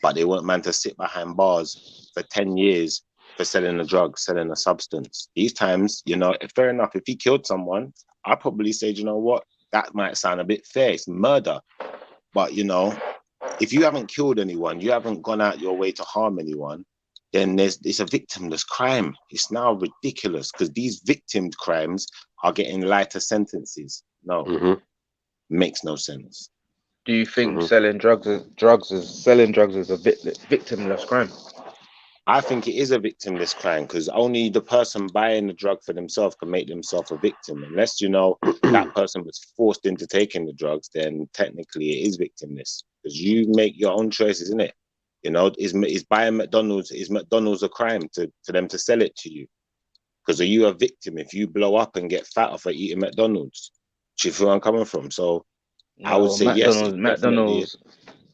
But they want man to sit behind bars for 10 years for selling a drug, selling a substance. These times, fair enough, if he killed someone, I'd probably say, you know what, that might sound a bit fair. It's murder. But, if you haven't killed anyone, you haven't gone out your way to harm anyone, then it's a victimless crime. It's now ridiculous because these victimed crimes are getting lighter sentences. No, makes no sense. Do you think selling drugs is a victimless crime? I think it is a victimless crime because only the person buying the drug for themselves can make themselves a victim. Unless, that person was forced into taking the drugs, then technically it is victimless because you make your own choices, isn't it? Is buying McDonald's, is McDonald's a crime to them to sell it to you? Because are you a victim if you blow up and get fatter for eating McDonald's? Do you feel where I'm coming from? So I would say McDonald's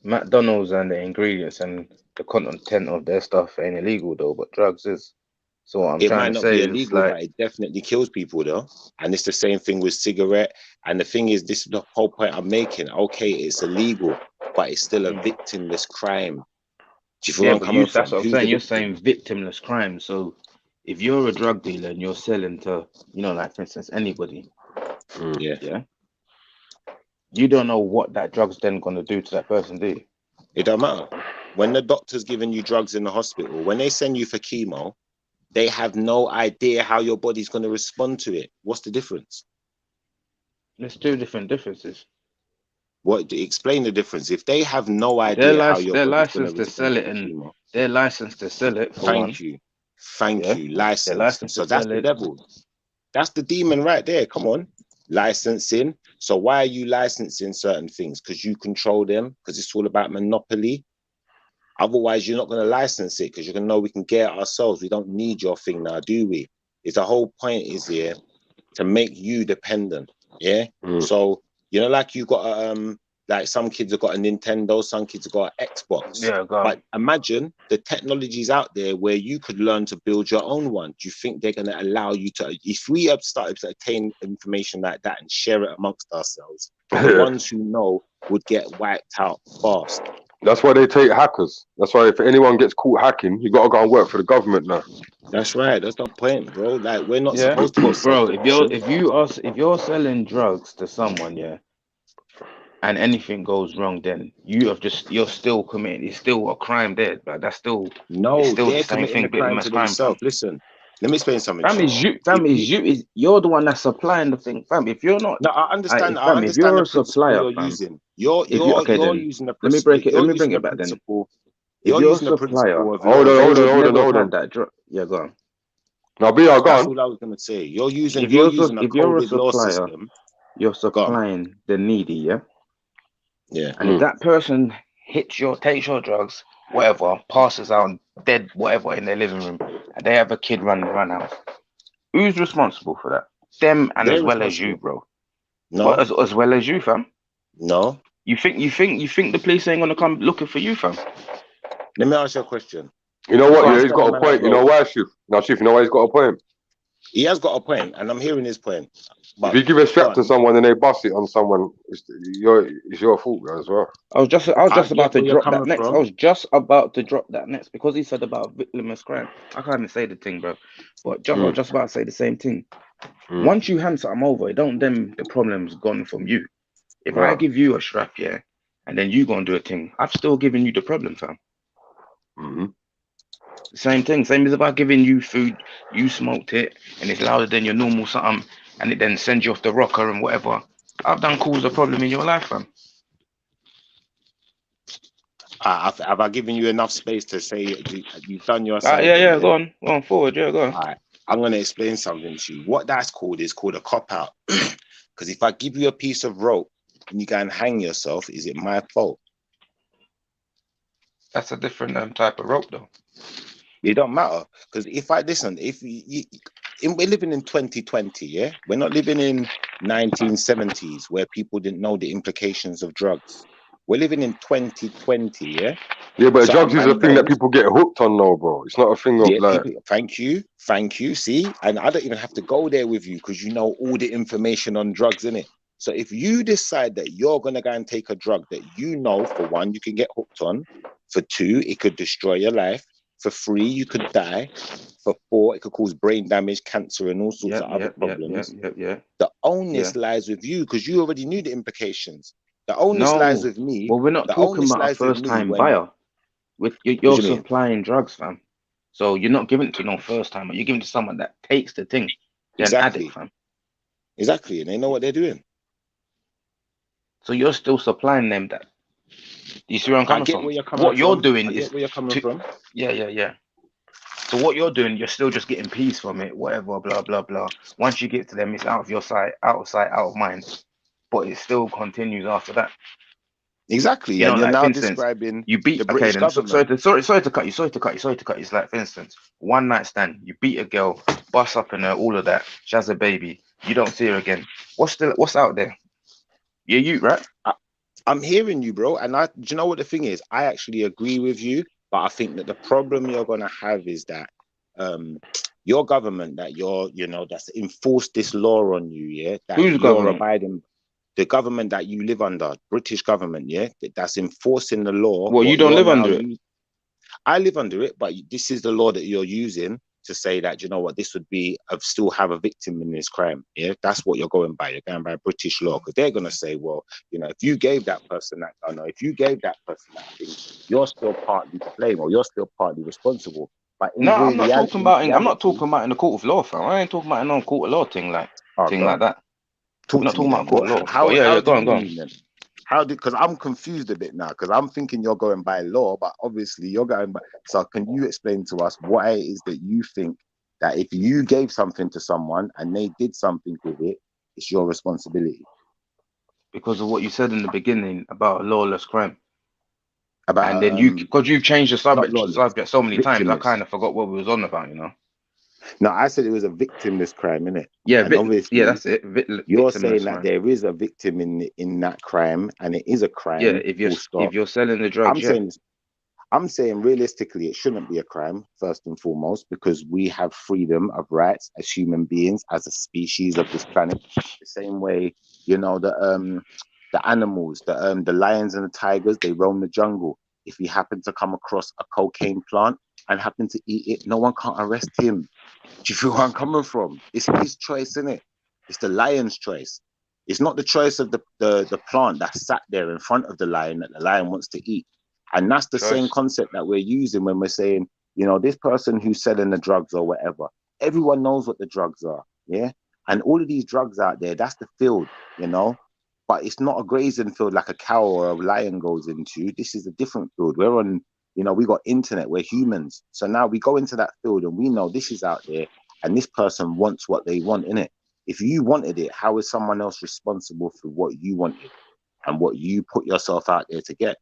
and the ingredients and the content of their stuff ain't illegal though, but drugs is. So what I'm trying to say is, it might not be illegal, but it definitely kills people though. And it's the same thing with cigarette. And the thing is, this is the whole point I'm making. Okay, it's illegal, but it's still a victimless crime. Do you feel where I'm coming from? That's what I'm saying. You're saying victimless crime. So if you're a drug dealer and you're selling to, like for instance, anybody, yeah, you don't know what that drug's then gonna do to that person, do you? It don't matter. When the doctor's giving you drugs in the hospital, when they send you for chemo, they have no idea how your body's going to respond to it. What's the difference? There's two different differences. What? Explain the difference. If they have no idea how your body's going to respond to chemo, they're licensed to sell it. Thank you. License. So that's the devil. That's the demon right there. Come on, licensing. So why are you licensing certain things? Because you control them. Because it's all about monopoly. Otherwise, you're not going to license it because you're going to know we can get it ourselves. We don't need your thing now, do we? It's the whole point is here to make you dependent. Yeah. So like you got like some kids have got a Nintendo, some kids have got an Xbox. Yeah, but imagine the technologies out there where you could learn to build your own one. Do you think they're going to allow you to? If we have started to attain information like that and share it amongst ourselves, the ones who know would get wiped out fast. That's why they take hackers. That's why if anyone gets caught hacking, you got to go and work for the government now. That's right. That's the point, bro. Like we're not supposed to. Bro, if you're selling drugs to someone, and anything goes wrong, then you're still committing. It's still a crime there, but that's still they're committing the crime to themselves. Listen, let me explain something. You're the one that's supplying the thing, fam. If you're not, no, I understand. If you're a supplier, you're using, you're using the principle. Let me break it back then. You're using the principle. Hold on. Yeah, go on. Now, go on. That's all I was gonna say. You're using. If you're a supplier, you're supplying the needy, yeah. Yeah. And if that person takes your drugs, whatever, passes out dead, whatever, in their living room, and they have a kid run out, who's responsible for that? Them, and as well as you, bro. No. But as well as you, fam. No. You think the police ain't gonna come looking for you, fam? Let me ask you a question. You know what? Yeah, he's got a point. You know why, Chief? Now, Chief, you know why he's got a point? He has got a point, and I'm hearing his point. But if you give a strap to someone and they bust it on someone, it's your fault as well. I was just about to drop that next. I was just about to drop that next because he said about victimless crime. I can't even say the thing, bro. But I was just about to say the same thing. Once you hand something over, the problem's gone from you. If I give you a strap, and then you go and do a thing, I've still given you the problem, fam. Same thing. Same as about giving you food, you smoked it, and it's louder than your normal something, and it then sends you off the rocker and whatever. I've done caused a problem in your life, fam. Have I given you enough space to say you've done your side? Yeah, go on forward, go on. All right, I'm going to explain something to you. What that's called is called a cop-out. Because if I give you a piece of rope and you go and hang yourself, is it my fault? That's a different type of rope, though. It don't matter, because we're living in 2020, yeah? We're not living in 1970s where people didn't know the implications of drugs. We're living in 2020, yeah? Yeah, but drugs is a thing that people get hooked on now, bro. It's not a thing of like... Thank you, see? And I don't even have to go there with you because you know all the information on drugs, innit? So if you decide that you're going to go and take a drug that you know, for one, you can get hooked on, for two, it could destroy your life, for three, you could die, for four, it could cause brain damage, cancer, and all sorts of other problems. The onus lies with you because you already knew the implications. The onus lies with me. Well, we're not talking about a first-time buyer. You're supplying drugs, fam. So you're not giving it to no first-timer. You're giving it to someone that takes the thing. Exactly. Fam. Exactly, and they know what they're doing. So you're still supplying them that. You see where I'm coming from? What you're doing is where you're coming from. Yeah. So what you're doing, you're still just getting peace from it, whatever, blah blah blah. Once you get to them, it's out of your sight, out of mind. But it still continues after that. Exactly. You know, and you're like, now instance, describing you beat the British government. Sorry to cut you. It's like, for instance, one night stand, you beat a girl, bust up in her, all of that. She has a baby. You don't see her again. What's out there? Yeah, you right? I'm hearing you, bro. And do you know what the thing is? I actually agree with you, but I think that the problem you're gonna have is that your government that's enforced this law on you, yeah. That Who's government? Abiding, the government that you live under, British government, yeah, that's enforcing the law. Well, you don't live under it. I live under it, but this is the law that you're using to say that, you know what, this would be still have a victim in this crime. Yeah, that's what you're going by. You're going by British law, because they're going to say, well, you know, if you gave that person that gun, or if you gave that person that thing, you're still partly to blame, or you're still partly responsible. But in No, I'm not talking about. I'm not reality, talking about in the court of law, fam. I ain't talking about no court of law thing like go like on. that. Talk I'm not to me talking then. about court of law. How But yeah, do go on, you go on. mean then? Because I'm confused a bit now, because I'm thinking you're going by law, but obviously you're going by. So can you explain to us why it is that you think that if you gave something to someone and they did something with it, it's your responsibility? Because of what you said in the beginning about a lawless crime. About And then because you've changed the subject so many times, I victimless. kind of forgot what we was on about, you know. No, I said it was a victimless crime, innit? Yeah, and obviously, yeah, that's it. You're saying that crime. there is a victim in that crime, and it is a crime. Yeah, if you're selling the drugs, I'm saying realistically, it shouldn't be a crime, first and foremost, because we have freedom of rights as human beings, as a species of this planet. The same way, you know, the animals, the lions and the tigers, they roam the jungle. If he happened to come across a cocaine plant and happen to eat it, no one can't arrest him. Do you feel where I'm coming from? It's his choice, isn't it? It's the lion's choice. It's not the choice of the plant that sat there in front of the lion that the lion wants to eat. And that's the same concept that we're using when we're saying, you know, this person who's selling the drugs or whatever, everyone knows what the drugs are, yeah? And all of these drugs out there, that's the field, you know? But it's not a grazing field like a cow or a lion goes into. This is a different field. We're on, you know, we got internet, we're humans. So now we go into that field and we know this is out there and this person wants what they want, innit? If you wanted it, how is someone else responsible for what you wanted and what you put yourself out there to get?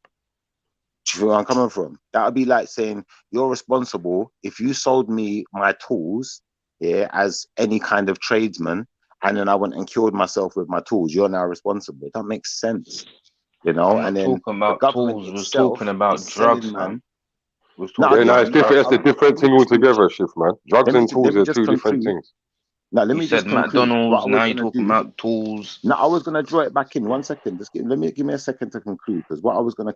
Do you feel where I'm coming from? That would be like saying you're responsible if you sold me my tools, yeah, as any kind of tradesman, and then I went and killed myself with my tools. You're now responsible. That makes sense, you know. I'm and not then talking about the government tools. Was itself talking about is drugs, man. No, it's different. It's a different thing altogether, Shift, man. Drugs and tools are two different things. Now, let me just conclude. McDonald's, now you're talking about tools. No, I was going to draw it back in 1 second. Just give me a second to conclude, because what I was going to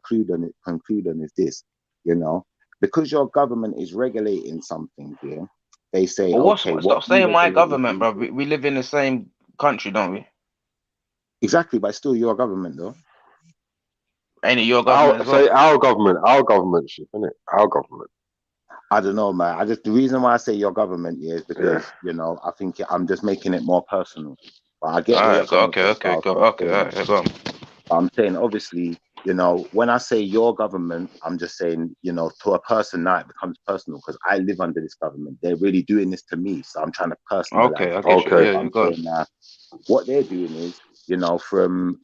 conclude on is this, you know, because your government is regulating something here, they say, well, okay, stop saying my government, bro. We live in the same country, don't we? Exactly, but still your government, though. Ain't it your government as well? Say our government, Shift, isn't it? Our government. I don't know, man. The reason why I say your government is because, you know, I think I'm just making it more personal. But I get where you're coming from. Go on. I'm saying, obviously, you know, when I say your government, I'm just saying, you know, to a person now it becomes personal, because I live under this government. They're really doing this to me, so I'm trying to personalize. Okay. I'm saying, what they're doing is, you know, from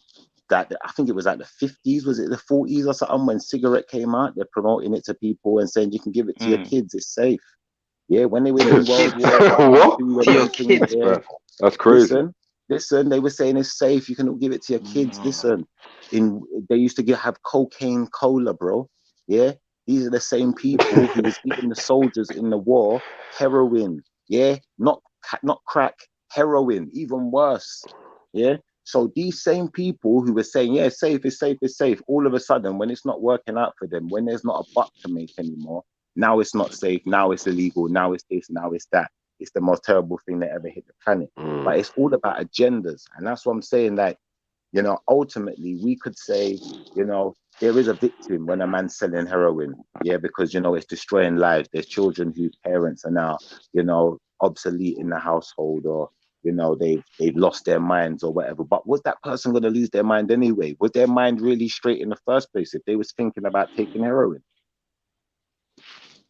that, I think it was like the 50s, was it the 40s or something, when cigarette came out, they're promoting it to people and saying you can give it to your kids, it's safe. Yeah, when they were in World War What? To your kids, bro. That's crazy. Listen, they were saying it's safe, you can give it to your kids. Listen, they used to have cocaine cola, bro. Yeah, these are the same people who was giving the soldiers in the war heroin. Yeah, not crack, heroin, even worse. Yeah. So these same people who were saying, yeah, it's safe, all of a sudden, when it's not working out for them, when there's not a buck to make anymore, now it's not safe, now it's illegal, now it's this, now it's that. It's the most terrible thing that ever hit the planet. But it's all about agendas. And that's what I'm saying, like, you know, ultimately, we could say, you know, there is a victim when a man's selling heroin. Yeah, because, you know, it's destroying lives. There's children whose parents are now, you know, obsolete in the household, or, you know, they've lost their minds or whatever. But was that person going to lose their mind anyway? Was their mind really straight in the first place if they was thinking about taking heroin?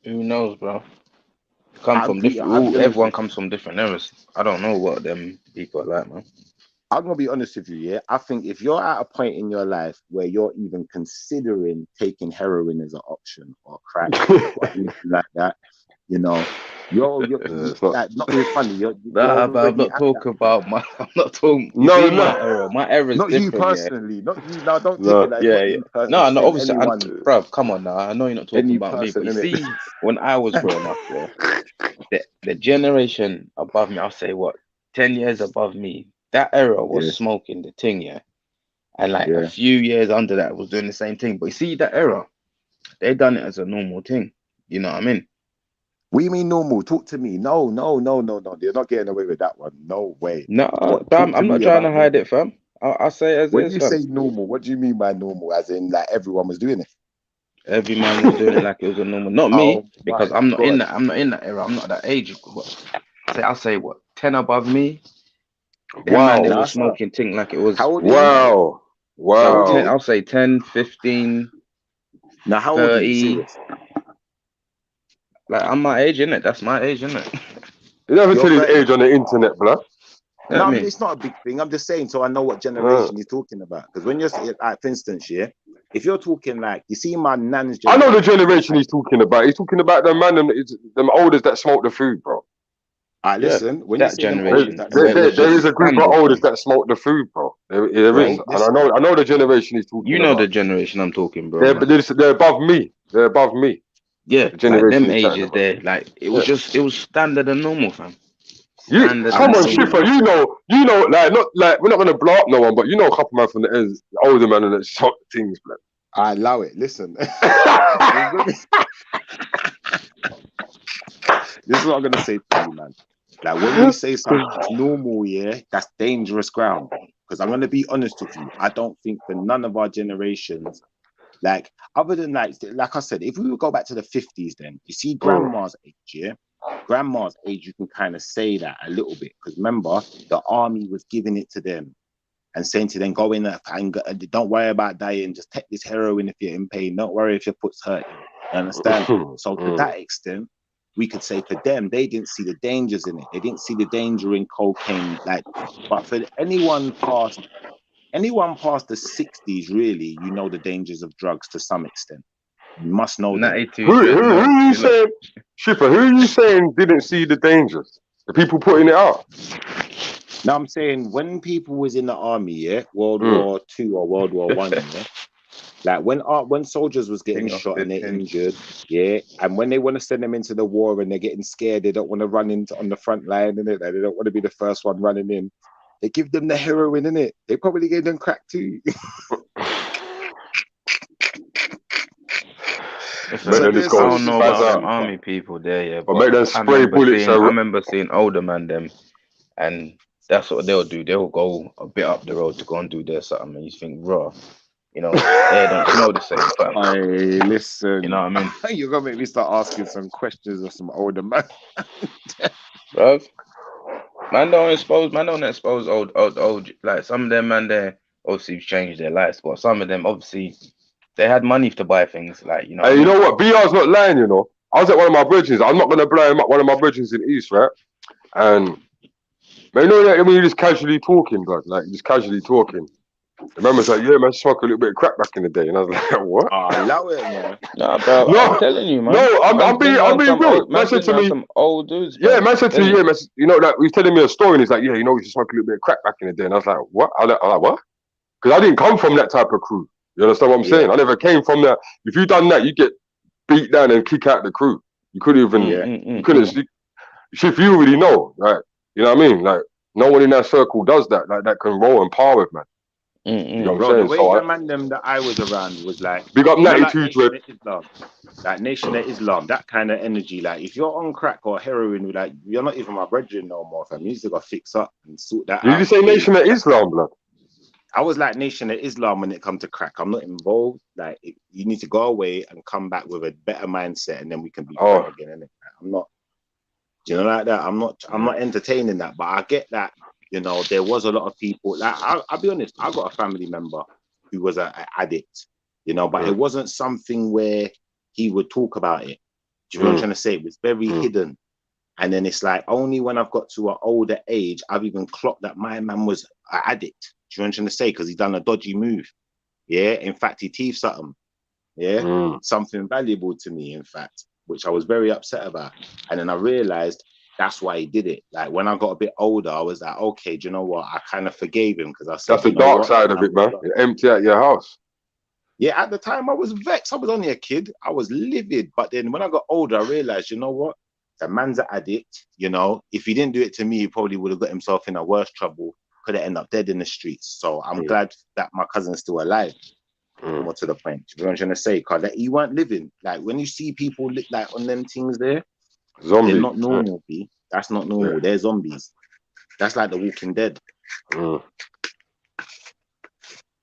Who knows, bro? Everyone comes from different eras. I don't know what them people are like, man. I'm going to be honest with you, yeah? I think if you're at a point in your life where you're even considering taking heroin as an option, or crack, or anything like that, you know, you're like, not being funny. I'm not talking about my. I'm not talking. My era. My era is not different. You personally, not you. Now, don't take it like you personally. No. Obviously, bro. Come on now. I know you're not talking about me, but you see, when I was growing up, yeah, the generation above me, I'll say 10 years above me. That era was smoking the thing, yeah, and like a few years under that was doing the same thing. But you see, that era, they done it as a normal thing. You know what I mean? What do you mean normal? Talk to me. No. They're not getting away with that one. No way. No, What? fam, Talk to I'm not me trying to about hide normal. it, fam. I'll say it as it When is, you fam. say normal, what do you mean by normal? As in, like everyone was doing it? Every man was doing it like it was a normal. Not me, Oh because my I'm not in God. that. I'm not in that era. I'm not that age. I'll say what 10 above me. Them man, they Wow. were Nah, sir. smoking thing like it was. How old are you? Wow. How old are Wow. you? I'll say 10, 15, Now, how old are you? 30. Serious? Like I'm my age, innit? That's my age, innit? You never You're tell his 30. age on the internet, blood. You know what I No, mean? it's not a big thing. I'm just saying, so I know what Uh, generation he's talking about. Because when you're, like, for instance, yeah, if you're talking like, you see my nan's I know the generation. generation he's talking about. He's talking about them man, them olders that smoke the food, bro. Yeah, Listen, when you that say them olders generation that where smoke it the was There food, is just a group of standard, olders fam. that smoke the food, bro. There is, bro, and listen. I know the generation he's talking You know the about. generation I'm talking, bro, man. They're above me. They're above me. Yeah, The like generation them he's chatting ages about. there, like it Yeah. was standard and normal, fam. You Standard I'm come and on, normal. saying, Shiffer. You know, like not like we're not gonna blow up no one, but you know a couple man from the ends, the older man and that shot things, man. I allow it. Listen, this is what I'm gonna say to you, man. Like when we say something's normal, yeah, that's dangerous ground. Because I'm gonna be honest with you, I don't think for none of our generations, like other than like I said, if we would go back to the 50s, then you see grandma's age, yeah, grandma's age, you can kind of say that a little bit because remember the army was giving it to them and saying to them, go in and don't worry about dying, just take this heroin if you're in pain, don't worry if your foot's hurting. You understand? So to that extent, we could say for them, they didn't see the dangers in it. They didn't see the danger in cocaine. Like, but for anyone past the 60s, really, you know the dangers of drugs to some extent. You must know them. 92 Who should know. you You look, saying, Shipper? Who are you saying didn't see the dangers? The people putting it out. Now I'm saying when people was in the army, yeah, World War II or World War I, yeah, like when soldiers was getting thing off shot the and they're tin. injured, yeah, and when they want to send them into the war and they're getting scared, they don't want to run into on the front line, innit? They don't want to be the first one running in. They give them the heroin, innit? They probably gave them crack too. Listen, Make them just go I don't know spaz about out. them army people there, yeah, But make them I spray bullets. I remember seeing older man them, and that's what they'll do. They'll go a bit up the road to go and do their something, and you think, raw, you know, they don't smell the same, fam. Hey, listen, You know what I mean? you're gonna make me start asking some questions of some older man. Bruv, man don't expose old, like some of them man there obviously changed their lives, but some of them obviously they had money to buy things, like, you know what I Hey, you mean? know what? BR's not lying, you know. I was at one of my bridges. I'm not gonna blow him up. One of my bridges in East, right? And man, you know that when you're just casually talking, blood, like just casually talking. The man was like, "Yeah, man, I smoked a little bit of crack back in the day," and I was like, "What?" Allow it, man. Nah, bro, I'm No, telling you, man. no, I'm being real. Man Man's said been to around me, some old dudes, "Yeah," bro. man said to me, Telling "Yeah, you. man, you know that he's telling me a story." And he's like, "Yeah, you know, we used to smoke a little bit of crack back in the day," and I was like, "What?" I'm like, "What?" Because I didn't come from that type of crew. You understand what I'm saying? I never came from that. If you done that, you get beat down and kick out the crew. You couldn't even, you couldn't sleep. If you already know, like, you know what I mean? Like, no one in that circle does that, like, that can roll and par with, man. You know what Bro, I'm the saying? way So, the man them that I was around was like, big up you know, like 92 Nation Dread. of Islam. Like Nation of Islam, that kind of energy. Like if you're on crack or heroin, like you're not even my brethren no more, fam. You need to go fix up and sort that Did you out. say Nation of Islam, blood? I was like Nation of Islam when it comes to crack. I'm not involved. Like you need to go away and come back with a better mindset, and then we can be friends again. Innit? I'm not, you know, like that. I'm not entertaining that. But I get that. You know, there was a lot of people. Like I'll be honest. I got a family member who was an addict. You know, but it wasn't something where he would talk about it. Do you know what I'm trying to say? It was very hidden. And then it's like only when I've got to an older age, I've even clocked that my man was an addict. Do you know what I'm trying to say? Because he done a dodgy move. Yeah. In fact, he thieved something. Yeah. Something valuable to me, in fact, which I was very upset about. And then I realized that's why he did it. Like when I got a bit older, I was like, okay, do you know what? I kind of forgave him because I said, That's the dark side of it, man. You empty out your house. Yeah, at the time I was vexed. I was only a kid. I was livid. But then when I got older, I realized, you know what? The man's an addict. You know, if he didn't do it to me, he probably would have got himself in a worse trouble. Could have ended up dead in the streets. So I'm glad that my cousin's still alive. More to the point. You know what I'm trying to say? Because you weren't living. Like when you see people like on them things there, Zombie. they're not normal, B. That's not normal. Yeah. They're zombies. That's like The Walking Dead.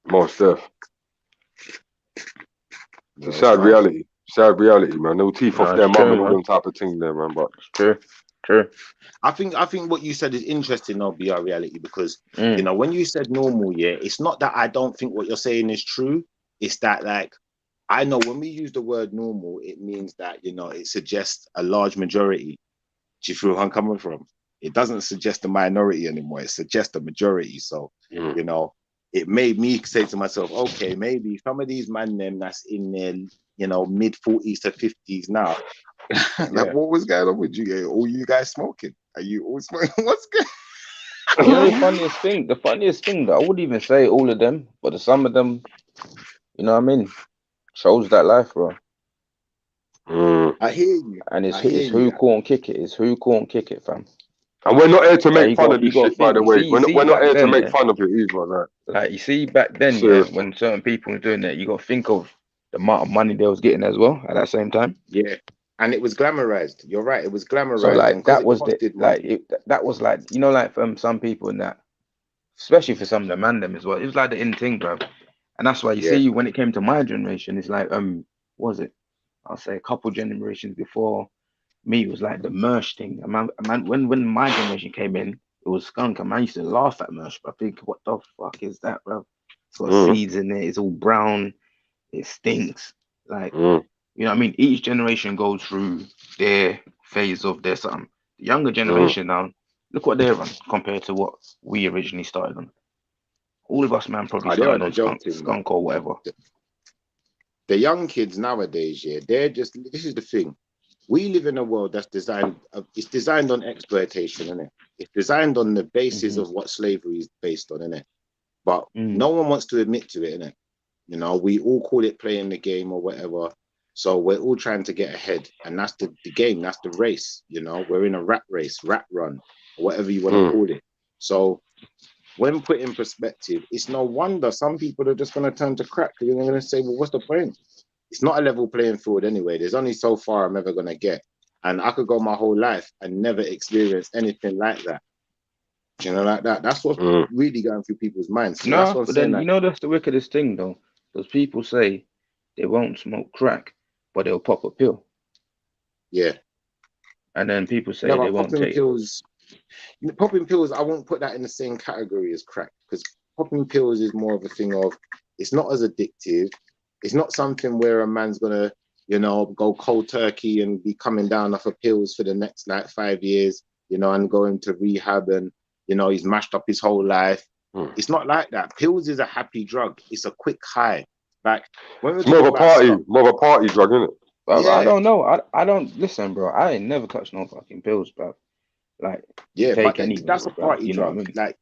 Most def. It's a sad reality. Sad reality, man. No teeth off their mum and all them type of things there, man. But true. I think what you said is interesting, though, BR reality, because you know, when you said normal, yeah, it's not that I don't think what you're saying is true. It's that, like, I know when we use the word normal, it means that, you know, it suggests a large majority. Do you feel where I'm coming from? It doesn't suggest a minority anymore. It suggests a majority. So, you know, it made me say to myself, okay, maybe some of these man them that's in their, you know, mid 40s to 50s now. Like, what was going on with you? All you guys smoking? Are you all smoking? What's good? You know, the funniest thing that I wouldn't even say all of them, but some of them, you know what I mean, chose that life, bro. I hear you. And it's who can't kick it. It's who can't kick it, fam. And we're not here to make fun of this shit, by the way. We're not here to make fun of it either. Like, you see, back then, when certain people were doing that, you got to think of the amount of money they was getting as well at that same time. Yeah. And it was glamorized. You're right. It was glamorized. So, like, that was that was like, you know, like from some people in that, especially for some of the man them as well. It was like the in thing, bro. And that's why you see when it came to my generation, it's like, what was it? I'll say a couple generations before me, it was like the merch thing. Man, when my generation came in, it was skunk. And man used to laugh at merch, but I think, what the fuck is that, bro? It's got seeds in it. It's all brown. It stinks. Like, you know what I mean? Each generation goes through their phase of their something. The younger generation now, look what they're on compared to what we originally started on. All of us, man, probably started on skunk or whatever. The young kids nowadays, they're just, this is the thing. We live in a world that's designed, it's designed on exploitation, isn't it? It's designed on the basis of what slavery is based on, isn't it? But no one wants to admit to it, innit? You know, we all call it playing the game or whatever. So we're all trying to get ahead. And that's the game, that's the race, you know? We're in a rat race, rat run, or whatever you want to call it. So when put in perspective, it's no wonder some people are just going to turn to crack. Because they're going to say, well, what's the point? It's not a level playing field anyway. There's only so far I'm ever going to get. And I could go my whole life and never experience anything like that. You know, like that. That's what's really going through people's minds. So no, but then, you know, that's the wickedest thing, though. Because people say they won't smoke crack, but they'll pop a pill. Yeah. And then people say they won't take pills. Popping pills, I won't put that in the same category as crack, because popping pills is more of a thing of, it's not as addictive. It's not something where a man's gonna, you know, go cold turkey and be coming down off of pills for the next like 5 years, you know, and going to rehab and, you know, he's mashed up his whole life. It's not like that. Pills is a happy drug. It's a quick high. Like when it's more of a party drug, isn't it? But I don't know. I don't listen, bro. I ain't never touched no fucking pills, bro. Like, but that's a party drug. You know what I mean? Like,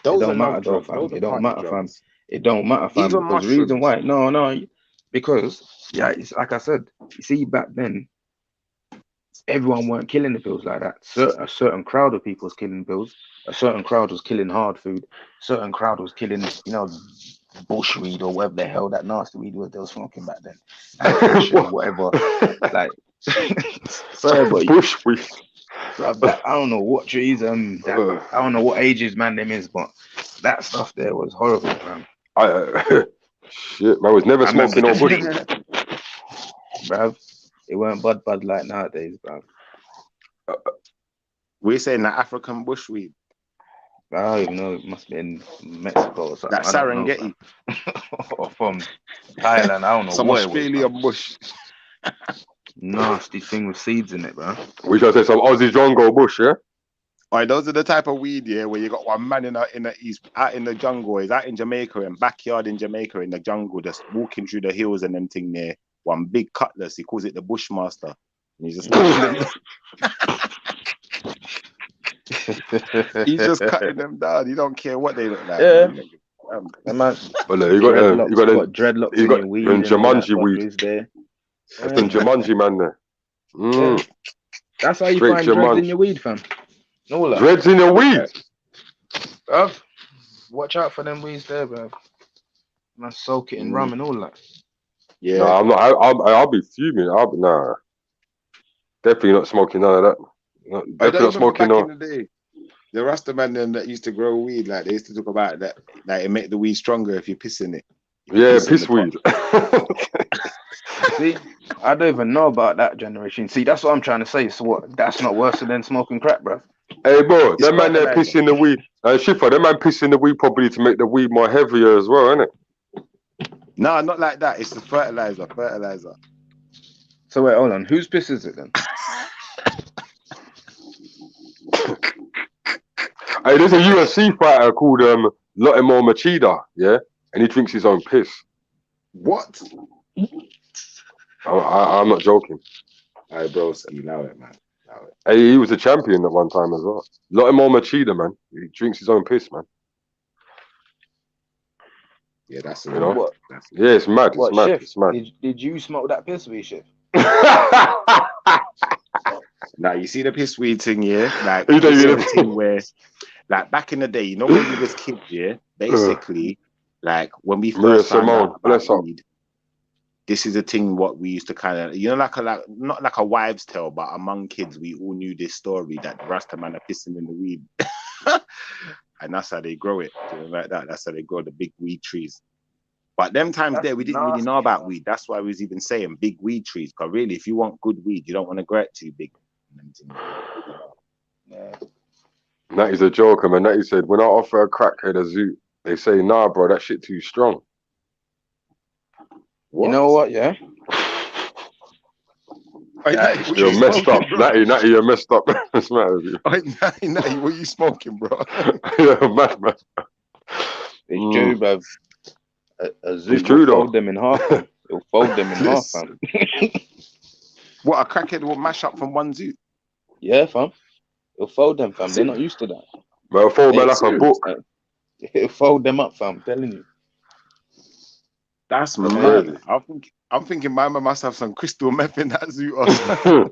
those don't matter, though, fam. It don't matter, fam. It don't matter, fam. Because the reason why, no, because it's like I said. You see, back then, everyone weren't killing the pills like that. A certain crowd of people was killing pills. A certain crowd was killing hard food. A certain crowd was killing, you know, bushweed or whatever the hell that nasty weed was they was smoking back then. And whatever. Like, sorry, but bushweed. I don't know what trees I don't know what ages man them is, but that stuff there was horrible, man. Shit, man, was never smoking no bush. Bruv, it weren't bud like nowadays, bruv. We're saying that African bushweed. I don't even know, it must be in Mexico or something. That Serengeti. Or from Thailand, I don't know. Some Australian bush. Nasty thing with seeds in it, bro. We gotta say some Aussie jungle bush, yeah? Alright, those are the type of weed, where you got one man in the east, out in the jungle, he's out in Jamaica, in backyard in Jamaica, in the jungle, just walking through the hills and them thing there. One big cutlass, he calls it the Bushmaster. And he's just he's just cutting them down. He don't care what they look like. Yeah. Man. But look, you got dreadlocks. You got in weed and Jumanji weed. There. That's the Jumanji man there. Yeah. That's how you find dreads in your weed, fam. No, like. Dreads in your weed. Bruv, watch out for them weeds there, bruv. Man, soak it in rum and all that. Yeah. No, I'm not. I'll be fuming. Nah, definitely not smoking none of that. Definitely not smoking back in the day. The Rasta man them that used to grow weed, like they used to talk about that, like it make the weed stronger if you piss in it. Yeah, piss weed. See, I don't even know about that generation. See, that's what I'm trying to say. So what? That's not worse than smoking crack, bro. Hey, bro, that man there pissing the weed. Schiffer, that man pissing the weed probably to make the weed more heavier as well, isn't it? No, not like that. It's the fertilizer. So wait, hold on. Whose piss is it then? Hey, there's a UFC fighter called Lotimo Machida, yeah, and he drinks his own piss. What? I'm not joking. Hey, bro, you know it, man. Hey, he was a champion at one time as well. Lotimo Machida, man. He drinks his own piss, man. Yeah, that's you know. What? Yeah, it's mad. It's What, mad. Chef? It's mad. Did you smoke that piss weed, Chef? Now you see the piss weed thing, yeah. Like You know, this you is a thing where, like back in the day, you know, when we was kids, yeah. Basically, like when we first found out about weed, this is a thing what we used to kind of, you know, like not like a wives' tale, but among kids, we all knew this story that the Rasta man are pissing in the weed, and that's how they grow it, you know, like that. That's how they grow the big weed trees. But them times there, we didn't really know about weed. That's why we was even saying big weed trees. Because really, if you want good weed, you don't want to grow it too big. Yeah. Natty's a joker, man. Natty said, when I offer a crackhead a zoot, they say, nah, bro, that shit too strong. What? You know what, yeah? You're messed up. Natty, you're messed up. What's the matter with you? Natty, what are you smoking, bro? Yeah, mad, man. It's true, bruv. A zoot will fold them in half. It'll fold them in half, fam. What, a crackhead will mash up from one zoot? Yeah, fam. It'll fold them, fam. They're not used to that. Well, fold them like a book. It'll fold them up, fam. I'm telling you. That's mad. I'm thinking my man must have some crystal meth in that zoot or something.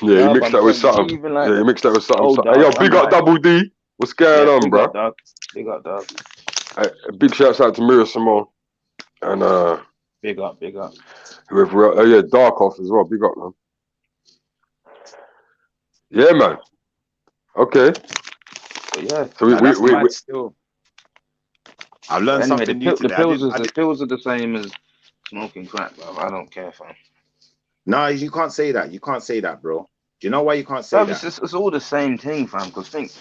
Yeah, he mixed that with something. Yeah, he mixed that with something. Hey, yo, big up Double D. What's going on, bro? Big up, dog. Big shouts out to Mira Simone. And big up. Whoever, yeah, Dark Off as well. Big up, man. Yeah, man. Okay. But yeah. So we still. I've learned something new today. The pills are the same as smoking crack, bro. I don't care, fam. No, you can't say that. You can't say that, bro. Do you know why you can't say that? It's all the same thing, fam. Because think,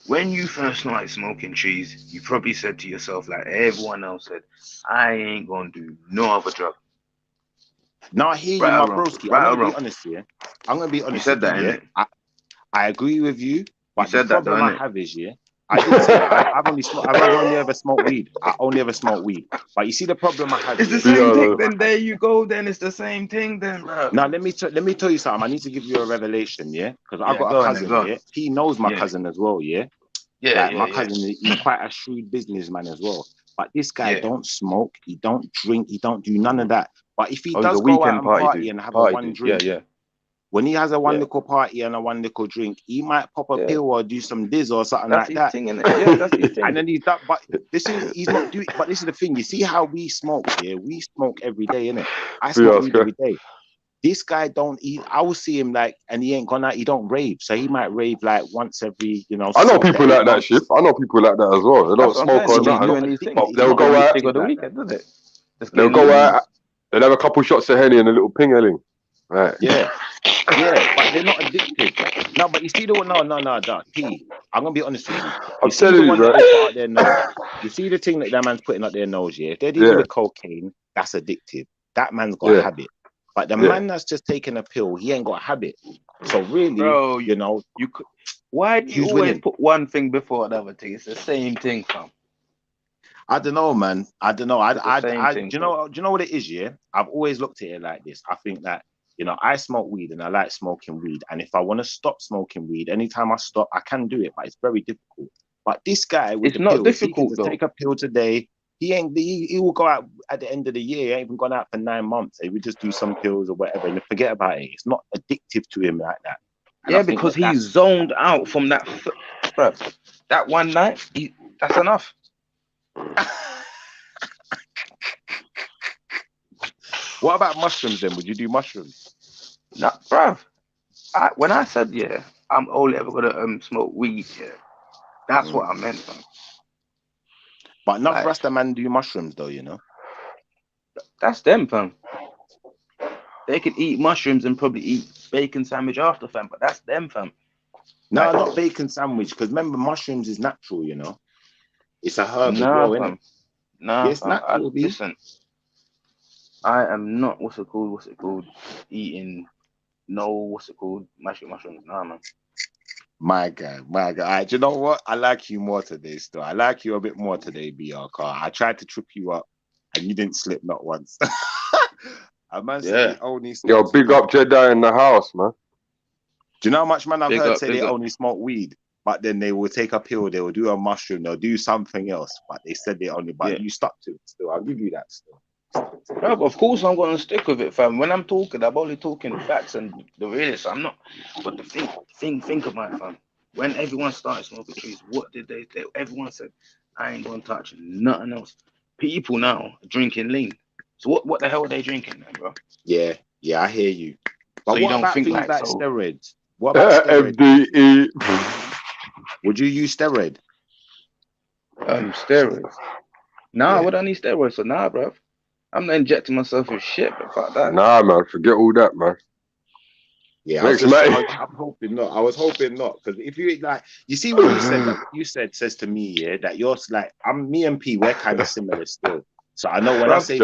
when you first started smoking trees, you probably said to yourself, like everyone else said, I ain't gonna do no other drug. No, I hear you, my broski. I'm gonna be honest here. I'm gonna be honest. You said that, innit? I agree with you, but the problem I have is, yeah, I didn't say that. I've only ever smoked weed. I only ever smoked weed. But you see the problem I have. It's the same thing. Then there you go. Then it's the same thing. Then, bro. Now let me tell you something. I need to give you a revelation, yeah, because I've got a cousin. Yeah, he knows my cousin as well. Yeah. My cousin, he's quite a shrewd businessman as well. But this guy don't smoke, he don't drink, he don't do none of that. But if he does go out and party and have a one drink, when he has a one little party and a one little drink, he might pop a pill or do some diz or something like that. That's his thing. And then he's that. But he's not doing. But this is the thing. You see how we smoke here? We smoke every day, innit? I smoke weed every day. This guy don't eat. I will see him like, and he ain't gonna. He don't rave, so he might rave like once every, you know. I know people like that shit. I know people like that as well. They don't smoke or nothing. They'll go out. They'll go out. They'll have a couple shots of Henny and a little ping-a-ling. Right. Yeah, but they're not addicted. No, but you see the one. No, P. I'm gonna be honest with you. I'm telling you, right? You see the thing that man's putting up their nose. Yeah, if they're dealing with cocaine, that's addictive. That man's got a habit. But the man that's just taking a pill, he ain't got a habit. So really, bro, you know, you could. Why do you always put one thing before another thing? It's the same thing, fam. I don't know, man. I don't know. Do you know what it is? Yeah, I've always looked at it like this. I think that, you know, I smoke weed and I like smoking weed. And if I want to stop smoking weed, anytime I stop, I can do it, but it's very difficult. But this guy with the pills, he can just take a pill today. He will go out at the end of the year. He ain't even gone out for 9 months. He would just do some pills or whatever and forget about it. It's not addictive to him like that. And because he's zoned out from that, bro. That one night, that's enough. What about mushrooms then? Would you do mushrooms? Nah, bruv. When I said I'm only ever gonna smoke weed. That's what I meant, fam. But enough Rasta man do mushrooms though, you know. That's them, fam. They could eat mushrooms and probably eat bacon sandwich after, fam. But that's them, fam. No, not bacon sandwich. Because remember, mushrooms is natural, you know. It's a herb as well, isn't it? Nah, it's natural. Listen, I am not what's it called? Eating mushrooms. Nah, man. My God. All right, do you know what? I like you more today, still. I like you a bit more today, BR Car. I tried to trip you up, and you didn't slip not once. I must say, only yo, big up Jedi in the house, man. Do you know how much, man, I've heard say they only smoke weed, but then they will take a pill, they will do a mushroom, they'll do something else, but they said they only, but you stuck to it still. I'll give you that still. No, of course I'm going to stick with it, fam. When I'm talking, I'm only talking facts and the realest. I'm not. But the think about it, fam. When everyone started smoking trees, what did they do? Everyone said, I ain't going to touch nothing else. People now are drinking lean. So what the hell are they drinking then, bro? Yeah, I hear you. But so you don't think like so? Steroids? What about steroids? MDE. Would you use steroid? Steroids. Nah, I don't need steroids. So nah, bro. I'm not injecting myself with shit, but fuck that. Nah, man, forget all that, man. Yeah, I'm hoping not. I was hoping not, because if you like, you see what you said. That what you says to me, that you're like, me and P, we're kind of similar still. So I know when I say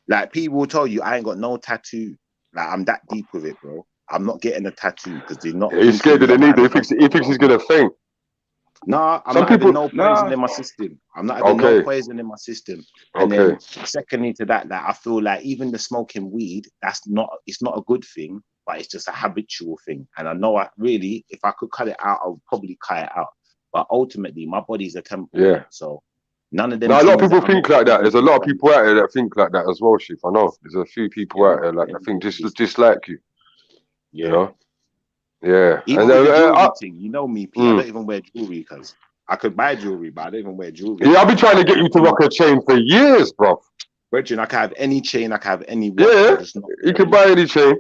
like people will tell you I ain't got no tattoo. Like I'm that deep with it, bro. I'm not getting a tattoo because they're not. He's scared of the needle. He thinks he's gonna faint. No, I'm not having no poison in my system. I'm not having no poison in my system. And then secondly to that, I feel like even the smoking weed, it's not a good thing, but it's just a habitual thing. And I know if I could cut it out, I would probably cut it out. But ultimately, my body's a temple. Yeah. So none of them. No, a lot of people think like that. There's a lot of people out there that think like that as well, Chief. I know. There's a few people out there like that think just like you. Yeah. You know? Yeah. Even with the jewelry thing, you know me, P. I don't even wear jewelry because I could buy jewelry, but I don't even wear jewelry. Yeah, I've been trying to get you to rock a chain for years, bro. Virgin, I can have any chain, I can have any watch. Yeah, you can buy any chain.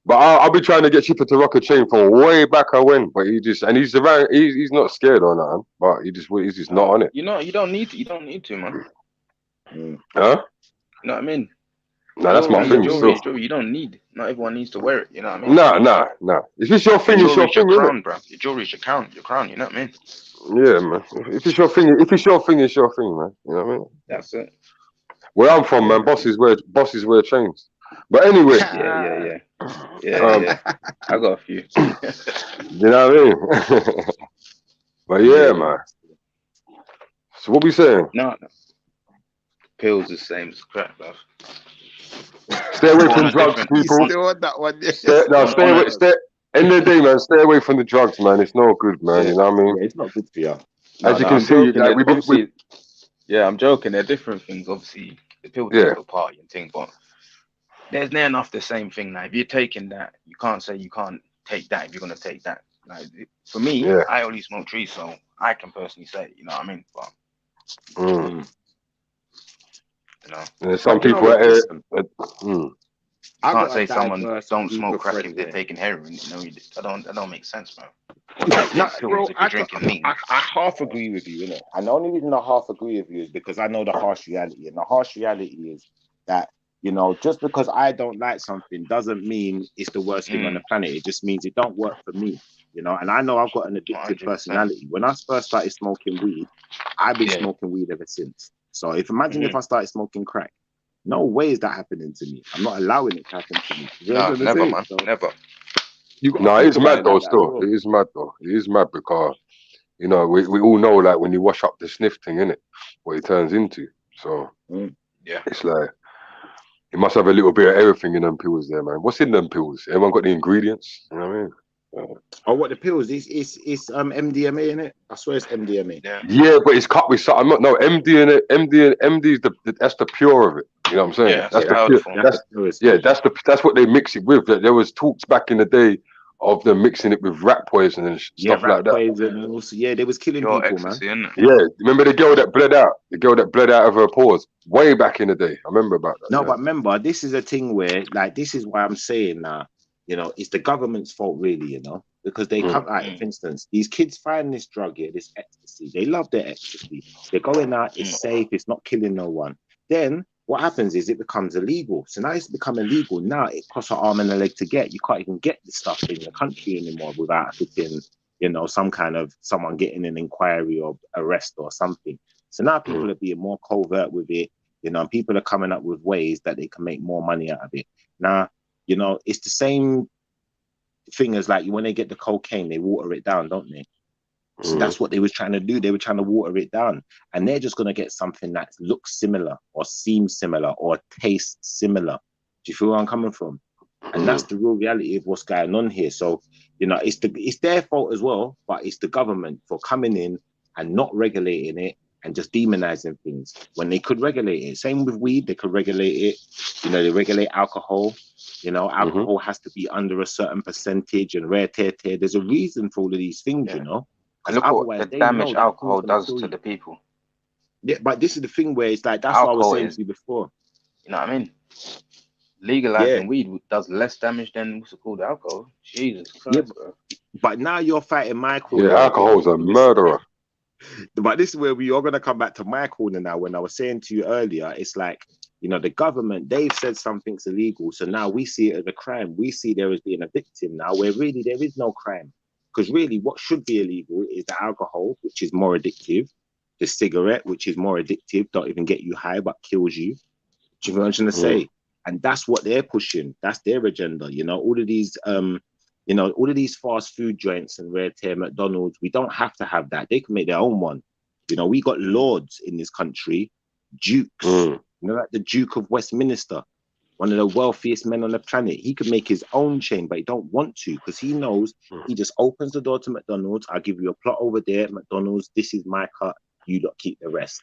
But I'll be trying to get Chipper to rock a chain from way back when. But he's around. He's not scared or nothing. But he's just not on it. You know, you don't need to, man. Huh? You know what I mean? No, that's my thing. Jewelry, you don't need. Not everyone needs to wear it. You know what I mean? Nah. If it's your thing, it's your thing, crown, bro. Your jewelry's your crown. You know what I mean? Yeah, man. If it's your thing, it's your thing, man. You know what I mean? That's it. Where I'm from, man, bosses wear chains. But anyway. Yeah. I got a few. You know what I mean? But yeah, man. So what we saying? No. Pills the same as crack, bro. Stay away from drugs, people. Still on that one, stay away. End of the day, man. Stay away from the drugs, man. It's not good, man. You know what I mean? Yeah, it's not good for you. As you can see, like I'm joking. They're different things. Obviously, the pill takes a party and thing, but there's near enough the same thing. Now, if you're taking that, you can't say you can't take that if you're gonna take that. Like for me, I only smoke trees, so I can personally say, you know what I mean? But you know, there's some people out here. I can't say someone don't smoke crack if they're taking heroin. You know, that don't make sense, man. Bro, I half agree with you, innit? And the only reason I half agree with you is because I know the harsh reality, and the harsh reality is that, you know, just because I don't like something doesn't mean it's the worst thing on the planet. It just means it don't work for me, you know. And I know I've got an addictive personality. When I first started smoking weed, I've been smoking weed ever since. So imagine if I started smoking crack. No way is that happening to me. I'm not allowing it to happen to me. No, never, man. So, never. No, it's mad though. Still, it is mad though. It is mad because, you know, we all know, like, when you wash up the sniff thing, innit, what it turns into. So it's like it must have a little bit of everything in them pills there, man. What's in them pills? Everyone got the ingredients. You know what I mean? Oh, what the pills? It's MDMA in it. I swear it's MDMA. Yeah, but it's cut with something. No, MD is that's the pure of it. You know what I'm saying? Yeah, that's what they mix it with. There was talks back in the day of them mixing it with rat poison and stuff like that. Poison and also, they was killing people, ecstasy, man. Yeah, remember the girl that bled out? The girl that bled out of her pores. way back in the day. I remember about that. No, yeah. but remember, this is a thing where, like, this is why I'm saying that, you know, it's the government's fault, really, you know, because they come, like, for instance, these kids find this drug here, this ecstasy. They love their ecstasy. They're going out, it's safe, it's not killing no one. Then what happens is it becomes illegal. So now it's become illegal. Now it costs an arm and a leg to get. You can't even get this stuff in the country anymore without hitting, you know, someone getting an inquiry or arrest or something. So now people are being more covert with it. You know, people are coming up with ways that they can make more money out of it. Now, you know, it's the same thing as like when they get the cocaine, they water it down, don't they? So that's what they was trying to do. They were trying to water it down. And they're just going to get something that looks similar or seems similar or tastes similar. Do you feel where I'm coming from? And that's the real reality of what's going on here. So, you know, it's their fault as well, but it's the government for coming in and not regulating it and just demonizing things when they could regulate it. Same with weed, they could regulate it. You know, they regulate alcohol. You know, alcohol has to be under a certain percentage and rare tear. There's a reason for all of these things, you know. And look what the damage alcohol does to the people. Yeah, but this is the thing where it's like, that's what I was saying to you before. You know what I mean? Legalizing weed does less damage than what's it called, alcohol. Jesus Christ, bro. But now you're fighting my corner. Yeah, alcohol's a murderer. But this is where we are going to come back to my corner now. When I was saying to you earlier, it's like, you know, the government, they've said something's illegal. So now we see it as a crime. We see there as being a victim now, where really there is no crime. Because really what should be illegal is the alcohol, which is more addictive. The cigarette, which is more addictive, don't even get you high, but kills you. Do you know what I'm trying to say? And that's what they're pushing. That's their agenda. You know, all of these, you know, all of these fast food joints and rare tear McDonald's, we don't have to have that. They can make their own one. You know, we got lords in this country, dukes, you know, like the Duke of Westminster, one of the wealthiest men on the planet. He could make his own chain, but he don't want to because he knows he just opens the door to McDonald's. I'll give you a plot over there at McDonald's. This is my cut. You lot keep the rest.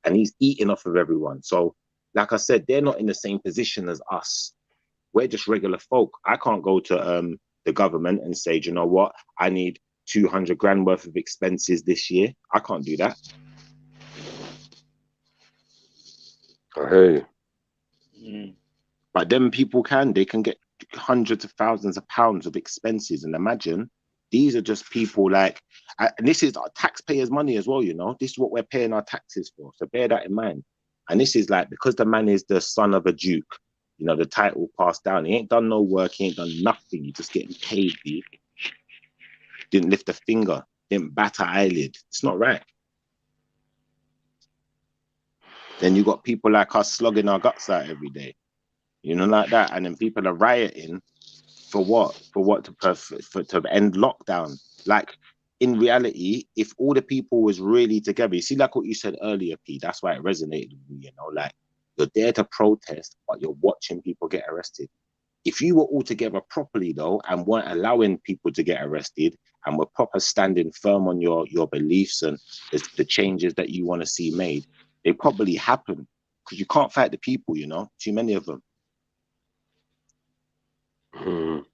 And he's eating off of everyone. So, like I said, they're not in the same position as us. We're just regular folk. I can't go to the government and say, do you know what? I need 200 grand worth of expenses this year. I can't do that. I hear you. But then people can. They can get hundreds of thousands of pounds of expenses. And imagine, these are just people like, and this is our taxpayers' money as well, you know. This is what we're paying our taxes for. So bear that in mind. And this is like, because the man is the son of a duke, you know, the title passed down. He ain't done no work. He ain't done nothing. He's just getting paid. He didn't lift a finger. Didn't bat an eyelid. It's not right. Then you got people like us slugging our guts out every day. You know, like that. And then people are rioting for what? For what? To end lockdown. Like, in reality, if all the people was really together, you see, like what you said earlier, P, that's why it resonated with me, you know, like, you're there to protest, but you're watching people get arrested. If you were all together properly, though, and weren't allowing people to get arrested, and were proper standing firm on your beliefs and the changes that you want to see made, they probably happen. Because you can't fight the people, you know, too many of them. You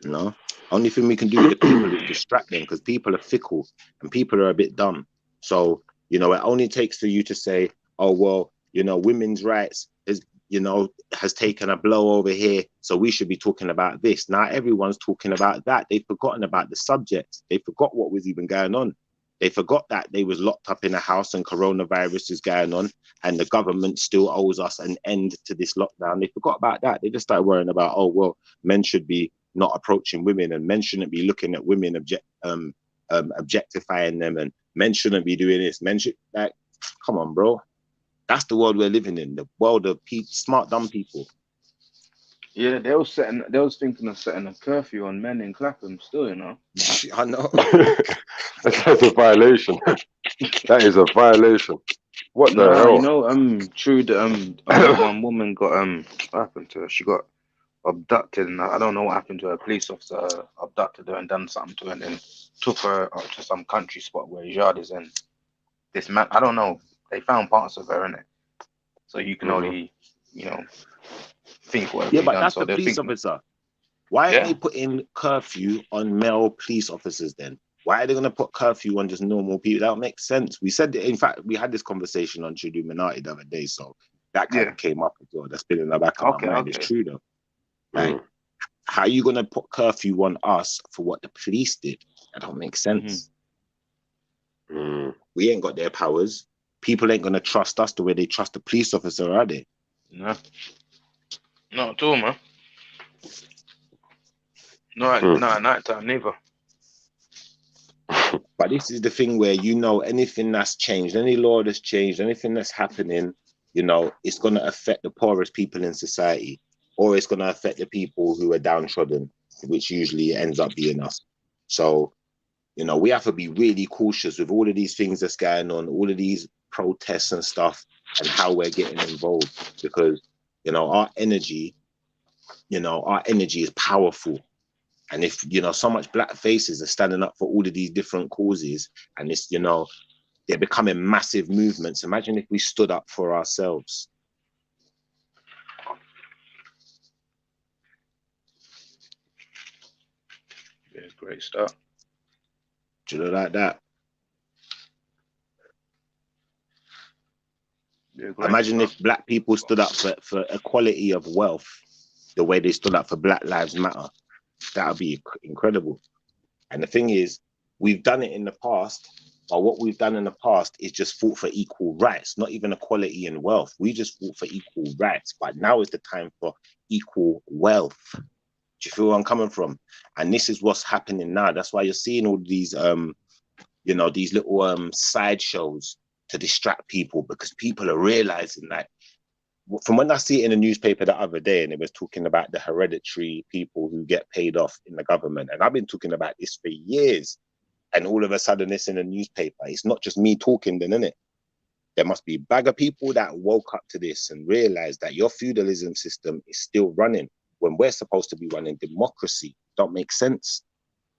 know, only thing we can do with the people is distract them, because people are fickle and people are a bit dumb. So, you know, it only takes for you to say, oh, well, you know, women's rights is, you know, has taken a blow over here, so we should be talking about this. Now everyone's talking about that. They've forgotten about the subject. They forgot what was even going on. They forgot that they was locked up in a house and coronavirus is going on and the government still owes us an end to this lockdown. They forgot about that. They just started worrying about, oh, well, men should be not approaching women and men shouldn't be looking at women objectifying them, and men shouldn't be doing this. Men should, like, come on, bro. That's the world we're living in, the world of smart, dumb people. Yeah, they was thinking of setting a curfew on men in Clapham still, you know. I know. That's a violation. That is a violation. What the hell? You know, true that one woman got what happened to her? She got abducted, and I don't know what happened to her. A police officer abducted her and done something to her, and then took her up to some country spot where his yard is in. This man, I don't know. They found parts of her in it, so you can only, you know, think whatever. Yeah, but that's the police officer. Why are they putting curfew on male police officers then? Why are they going to put curfew on just normal people? That don't make sense. We said, in fact, we had this conversation on Illuminati the other day, so that kind of came up as well. That's been in the back of my mind. It's true though. Like, how are you going to put curfew on us for what the police did? That don't make sense. We ain't got their powers. People ain't going to trust us the way they trust the police officer, are they? No. Not at all, man. No, at night time neither. But this is the thing where, you know, anything that's changed, any law that's changed, anything that's happening, you know, it's going to affect the poorest people in society, or it's going to affect the people who are downtrodden, which usually ends up being us. So, you know, we have to be really cautious with all of these things that's going on, all of these protests and stuff, and how we're getting involved, because, you know, our energy is powerful. And if, you know, so much black faces are standing up for all of these different causes, and it's, you know, they're becoming massive movements. Imagine if we stood up for ourselves. Yeah, great stuff. Do you know, like that? Yeah, imagine if black people stood up for equality of wealth the way they stood up for Black Lives Matter. That would be incredible. And the thing is, we've done it in the past, but what we've done in the past is just fought for equal rights, not even equality in wealth. We just fought for equal rights, but now is the time for equal wealth. Do you feel where I'm coming from? And this is what's happening now. That's why you're seeing all these, you know, these little sideshows to distract people, because people are realizing that. From when I see it in the newspaper the other day, and it was talking about the hereditary people who get paid off in the government, and I've been talking about this for years, and all of a sudden it's in the newspaper. It's not just me talking then, innit? There must be a bag of people that woke up to this and realized that your feudalism system is still running when we're supposed to be running democracy. Don't make sense.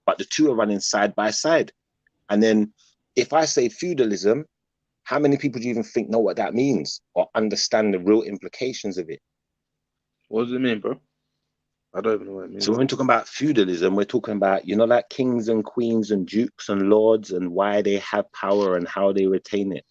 But the two are running side by side. And then if I say feudalism, how many people do you even think know what that means or understand the real implications of it? What does it mean, bro? I don't even know what it means. So when we're talking about feudalism, we're talking about, you know, like kings and queens and dukes and lords and why they have power and how they retain it.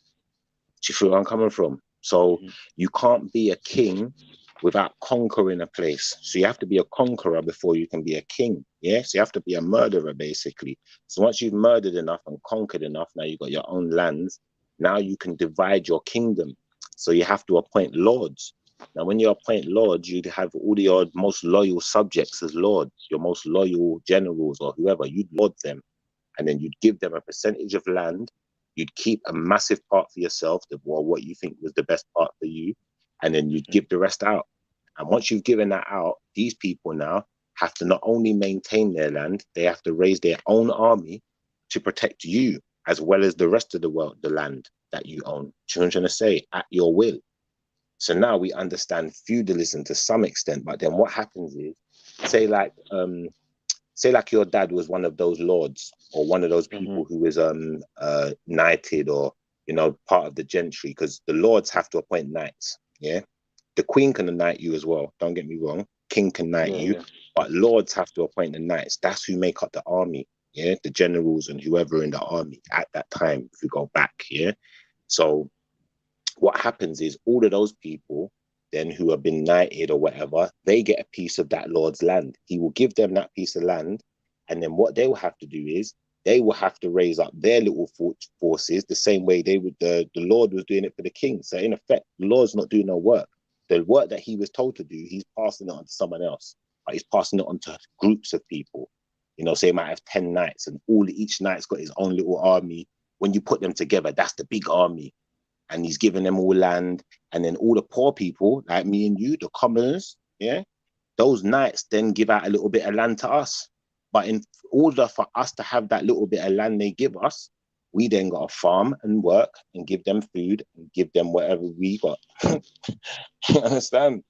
Do you feel where I'm coming from? So you can't be a king without conquering a place. So you have to be a conqueror before you can be a king. Yeah. So you have to be a murderer, basically. So once you've murdered enough and conquered enough, now you've got your own lands. Now you can divide your kingdom. So you have to appoint lords. Now, when you appoint lords, you'd have all your most loyal subjects as lords, your most loyal generals or whoever. You'd lord them, and then you'd give them a percentage of land. You'd keep a massive part for yourself, what you think was the best part for you, and then you'd give the rest out. And once you've given that out, these people now have to not only maintain their land, they have to raise their own army to protect you, as well as the rest of the world, the land that you own. Do you know what I'm trying to say? At your will. So now we understand feudalism to some extent, but then what happens is, say like your dad was one of those lords or one of those people who was knighted or, you know, part of the gentry, because the lords have to appoint knights. Yeah. The queen can knight you as well. Don't get me wrong. King can knight you, but lords have to appoint the knights. That's who make up the army. Yeah, the generals and whoever in the army at that time, if you go back, yeah. So what happens is all of those people then who have been knighted or whatever, they get a piece of that lord's land. He will give them that piece of land, and then what they will have to do is they will have to raise up their little forces the same way they would. The Lord was doing it for the king. So in effect, the Lord's not doing no work. The work that he was told to do, he's passing it on to someone else. But he's passing it on to groups of people. You know, say he might have 10 knights, and each knight's got his own little army. When you put them together, that's the big army. And he's giving them all land. And then all the poor people, like me and you, the commoners, yeah, those knights then give out a little bit of land to us. But in order for us to have that little bit of land they give us, we then got to farm and work and give them food and give them whatever we got. You understand?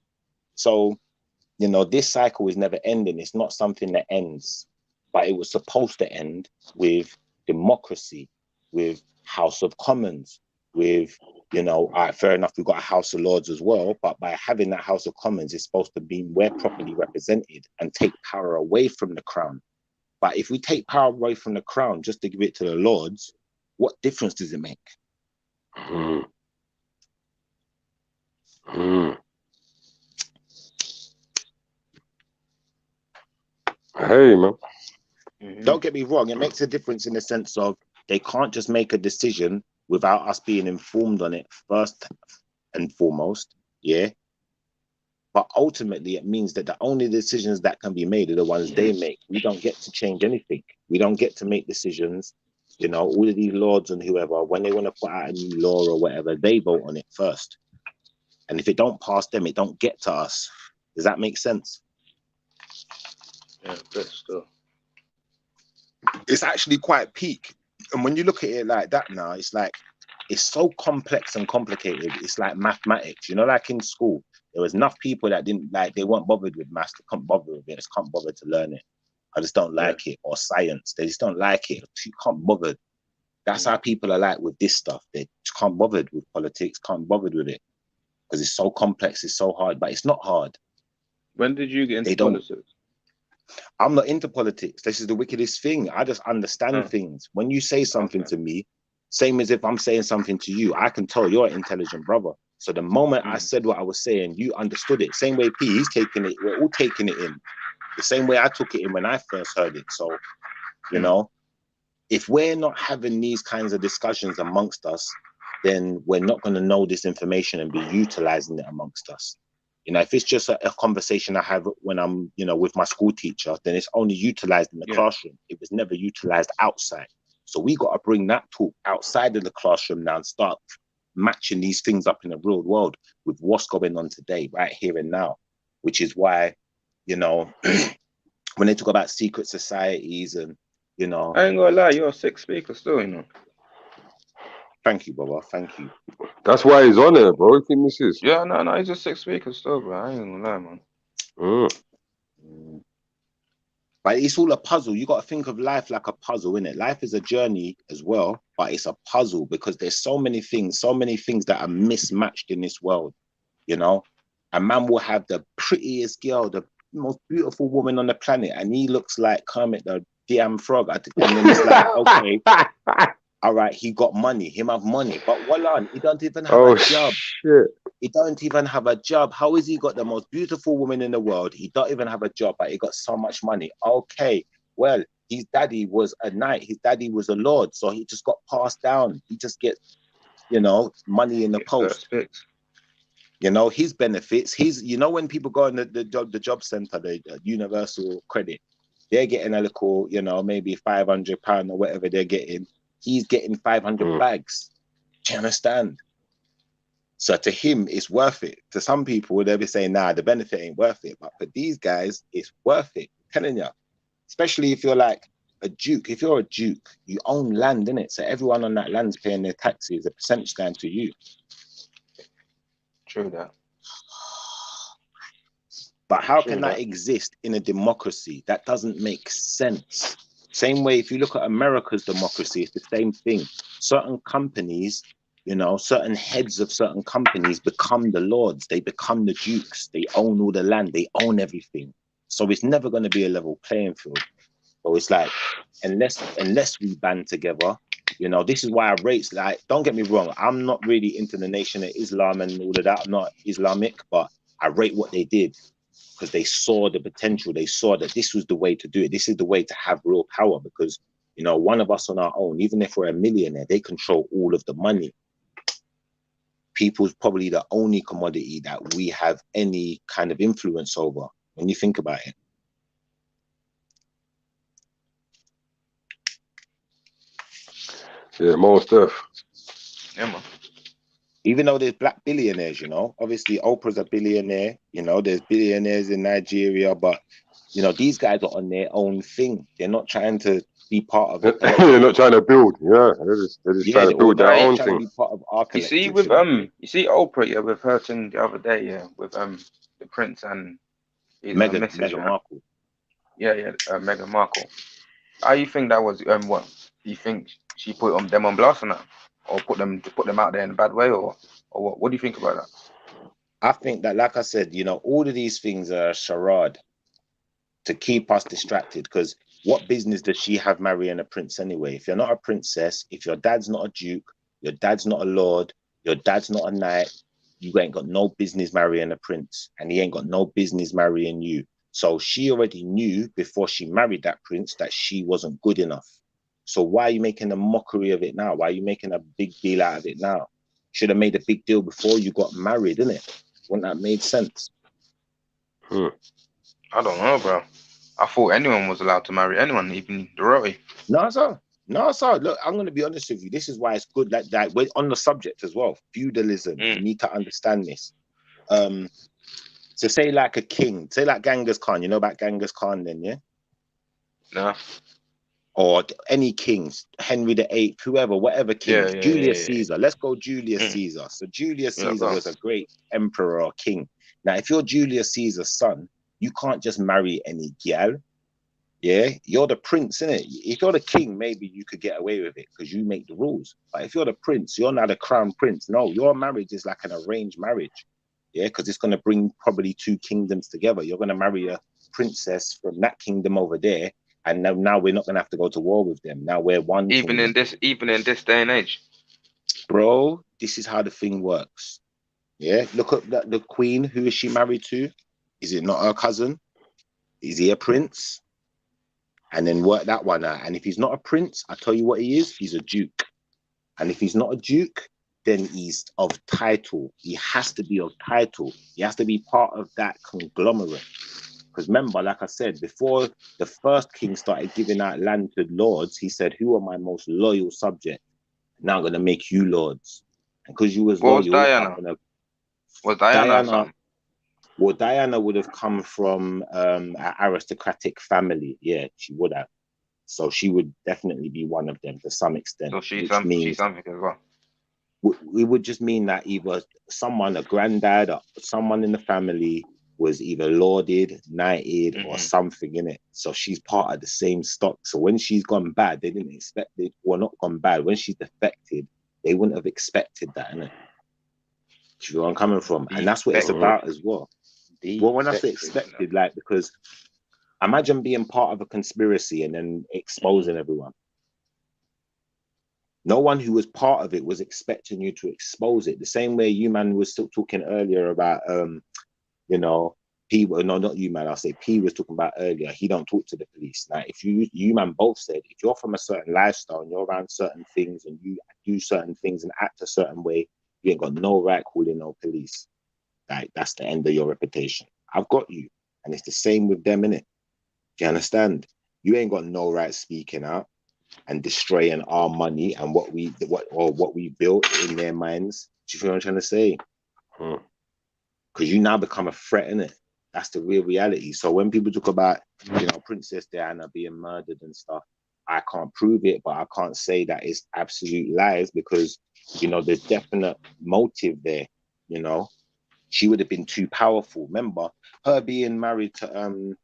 So, you know, this cycle is never ending. It's not something that ends. But it was supposed to end with democracy, with House of Commons, with, you know, all right, fair enough, we've got a House of Lords as well, but by having that House of Commons, it's supposed to be we're properly represented and take power away from the crown. But if we take power away from the crown just to give it to the lords, what difference does it make? Hey, man. Don't get me wrong, it makes a difference in the sense of they can't just make a decision without us being informed on it first and foremost, yeah? But ultimately, it means that the only decisions that can be made are the ones they make. We don't get to change anything. We don't get to make decisions. You know, all of these lords and whoever, when they want to put out a new law or whatever, they vote on it first. And if it don't pass them, it don't get to us. Does that make sense? Yeah, but still. It's actually quite peak. And when you look at it like that now, it's like, it's so complex and complicated. It's like mathematics, you know, like in school, there was enough people that didn't like, they weren't bothered with maths, they can't bother with it, just can't bother to learn it. I just don't like it. Or science, they just don't like it. You can't bother. That's how people are like with this stuff. They just can't bother with politics, can't bother with it. Because it's so complex, it's so hard, but it's not hard. When did you get into politics? I'm not into politics. This is the wickedest thing. I just understand things. When you say something to me, same as if I'm saying something to you, I can tell you're an intelligent brother. So the moment I said what I was saying, you understood it. Same way P, he's taking it. We're all taking it in. The same way I took it in when I first heard it. So, you know, if we're not having these kinds of discussions amongst us, then we're not going to know this information and be utilizing it amongst us. You know, if it's just a conversation I have when I'm, you know, with my school teacher, then it's only utilized in the classroom. It was never utilized outside. So we got to bring that talk outside of the classroom now and start matching these things up in the real world with what's going on today, right here and now, which is why, you know, when they talk about secret societies and, you know. I ain't gonna lie, you're a sick speaker still, you know. Thank you, brother. Thank you. That's why he's on there, bro. You think this is? Yeah, no, he's a sick speaker still, bro. I ain't gonna lie, man. But it's all a puzzle. You got to think of life like a puzzle, innit? Life is a journey as well, but it's a puzzle because there's so many things that are mismatched in this world, you know? A man will have the prettiest girl, the most beautiful woman on the planet, and he looks like Kermit the damn frog. And then it's like, okay, all right, he got money, him have money, but hold on, he don't even have a job. Shit. He don't even have a job. How is he got the most beautiful woman in the world? He don't even have a job, but he got so much money. Okay, well, his daddy was a knight. His daddy was a lord, so he just got passed down. He just gets, you know, money in the post. You know, his benefits. You know, when people go in the job center, the universal credit, they're getting a little, you know, maybe £500 or whatever they're getting. He's getting 500 bags. Do you understand? So to him, it's worth it. To some people, they'll be saying, nah, the benefit ain't worth it. But for these guys, it's worth it. I'm telling you. Especially if you're like a duke. If you're a duke, you own land, innit? So everyone on that land's paying their taxes, a percentage down to you. True that. But how can that exist in a democracy? That doesn't make sense. Same way, if you look at America's democracy, it's the same thing. Certain companies, you know, certain heads of certain companies become the lords. They become the dukes. They own all the land. They own everything. So it's never going to be a level playing field. So it's like, unless we band together, you know, this is why I rate, like, don't get me wrong, I'm not really into the Nation of Islam and all of that. I'm not Islamic, but I rate what they did. Because they saw the potential, they saw that this was the way to do it. This is the way to have real power because, you know, one of us on our own, even if we're a millionaire, they control all of the money. People's probably the only commodity that we have any kind of influence over when you think about it. Yeah, most def. Yeah, man. Even though there's black billionaires, you know, obviously Oprah's a billionaire, you know, there's billionaires in Nigeria, but, you know, these guys are on their own thing. They're not trying to be part of it. They're not trying to build. Yeah, they're just trying to build their own thing. Be part of our you see, with you see Oprah, yeah, with her thing the other day, yeah, with the Prince and his Meghan Markle. Yeah, Meghan Markle. How you think that was? What you think she put them on blast or not? Or put them out there in a bad way, or what? What do you think about that? I think that, like I said, you know, all of these things are a charade to keep us distracted. Because what business does she have marrying a prince anyway? If you're not a princess, if your dad's not a duke, your dad's not a lord, your dad's not a knight, you ain't got no business marrying a prince, and he ain't got no business marrying you. So she already knew before she married that prince that she wasn't good enough. So why are you making a mockery of it now? Why are you making a big deal out of it now? Should have made a big deal before you got married, innit? Wouldn't that made sense? I don't know, bro. I thought anyone was allowed to marry anyone, even the royalty. No, sir. No, sir. Look, I'm going to be honest with you. This is why it's good that we're on the subject as well. Feudalism. You need to understand this. So say like a king, say like Genghis Khan. You know about Genghis Khan then, yeah? Nah. Or any kings, Henry VIII, whoever, whatever kings. Julius Caesar. Let's go Julius Caesar. So Julius Caesar was a great emperor or king. Now, if you're Julius Caesar's son, you can't just marry any gal. Yeah, you're the prince, innit? If you're the king, maybe you could get away with it because you make the rules. But if you're the prince, you're not a crown prince. No, your marriage is like an arranged marriage. Yeah, because it's going to bring probably two kingdoms together. You're going to marry a princess from that kingdom over there, and now we're not going to have to go to war with them. Now we're one. Even in this day and age, bro, this is how the thing works. Yeah, look at the queen. Who is she married to? Is it not her cousin? Is he a prince? And then work that one out. And if he's not a prince, I tell you what he is. He's a duke. And if he's not a duke, then he's of title. He has to be of title. He has to be part of that conglomerate. Because remember, like I said, before the first king started giving out land to lords, he said, who are my most loyal subjects? Now I'm going to make you lords. And because you was loyal... Was Diana? Was Diana? Well, Diana would have come from an aristocratic family. Yeah, she would have. So she would definitely be one of them to some extent. So she's something as well. It would just mean that either someone, a granddad, or someone in the family was either lauded, knighted, or something in it. So she's part of the same stock. So when she's gone bad, they didn't expect it, or not gone bad. When she's defected, they wouldn't have expected that, innit? Do you know where I'm coming from? And that's what it's about as well. Well, when I say expected, like, because imagine being part of a conspiracy and then exposing everyone. No one who was part of it was expecting you to expose it. The same way you, man, was still talking earlier about, you know, P, no, not you, man, I'll say P was talking about earlier, he don't talk to the police. Now, if you, man, both said, if you're from a certain lifestyle and you're around certain things and you do certain things and act a certain way, you ain't got no right calling no police. Like, that's the end of your reputation. I've got you. And it's the same with them, innit? Do you understand? You ain't got no right speaking out and destroying our money and what we built in their minds. Do you feel what I'm trying to say? Because you now become a threat, innit? That's the real reality. So when people talk about, you know, Princess Diana being murdered and stuff, I can't prove it, but I can't say that it's absolute lies because, you know, there's definite motive there, you know? She would have been too powerful. Remember, her being married to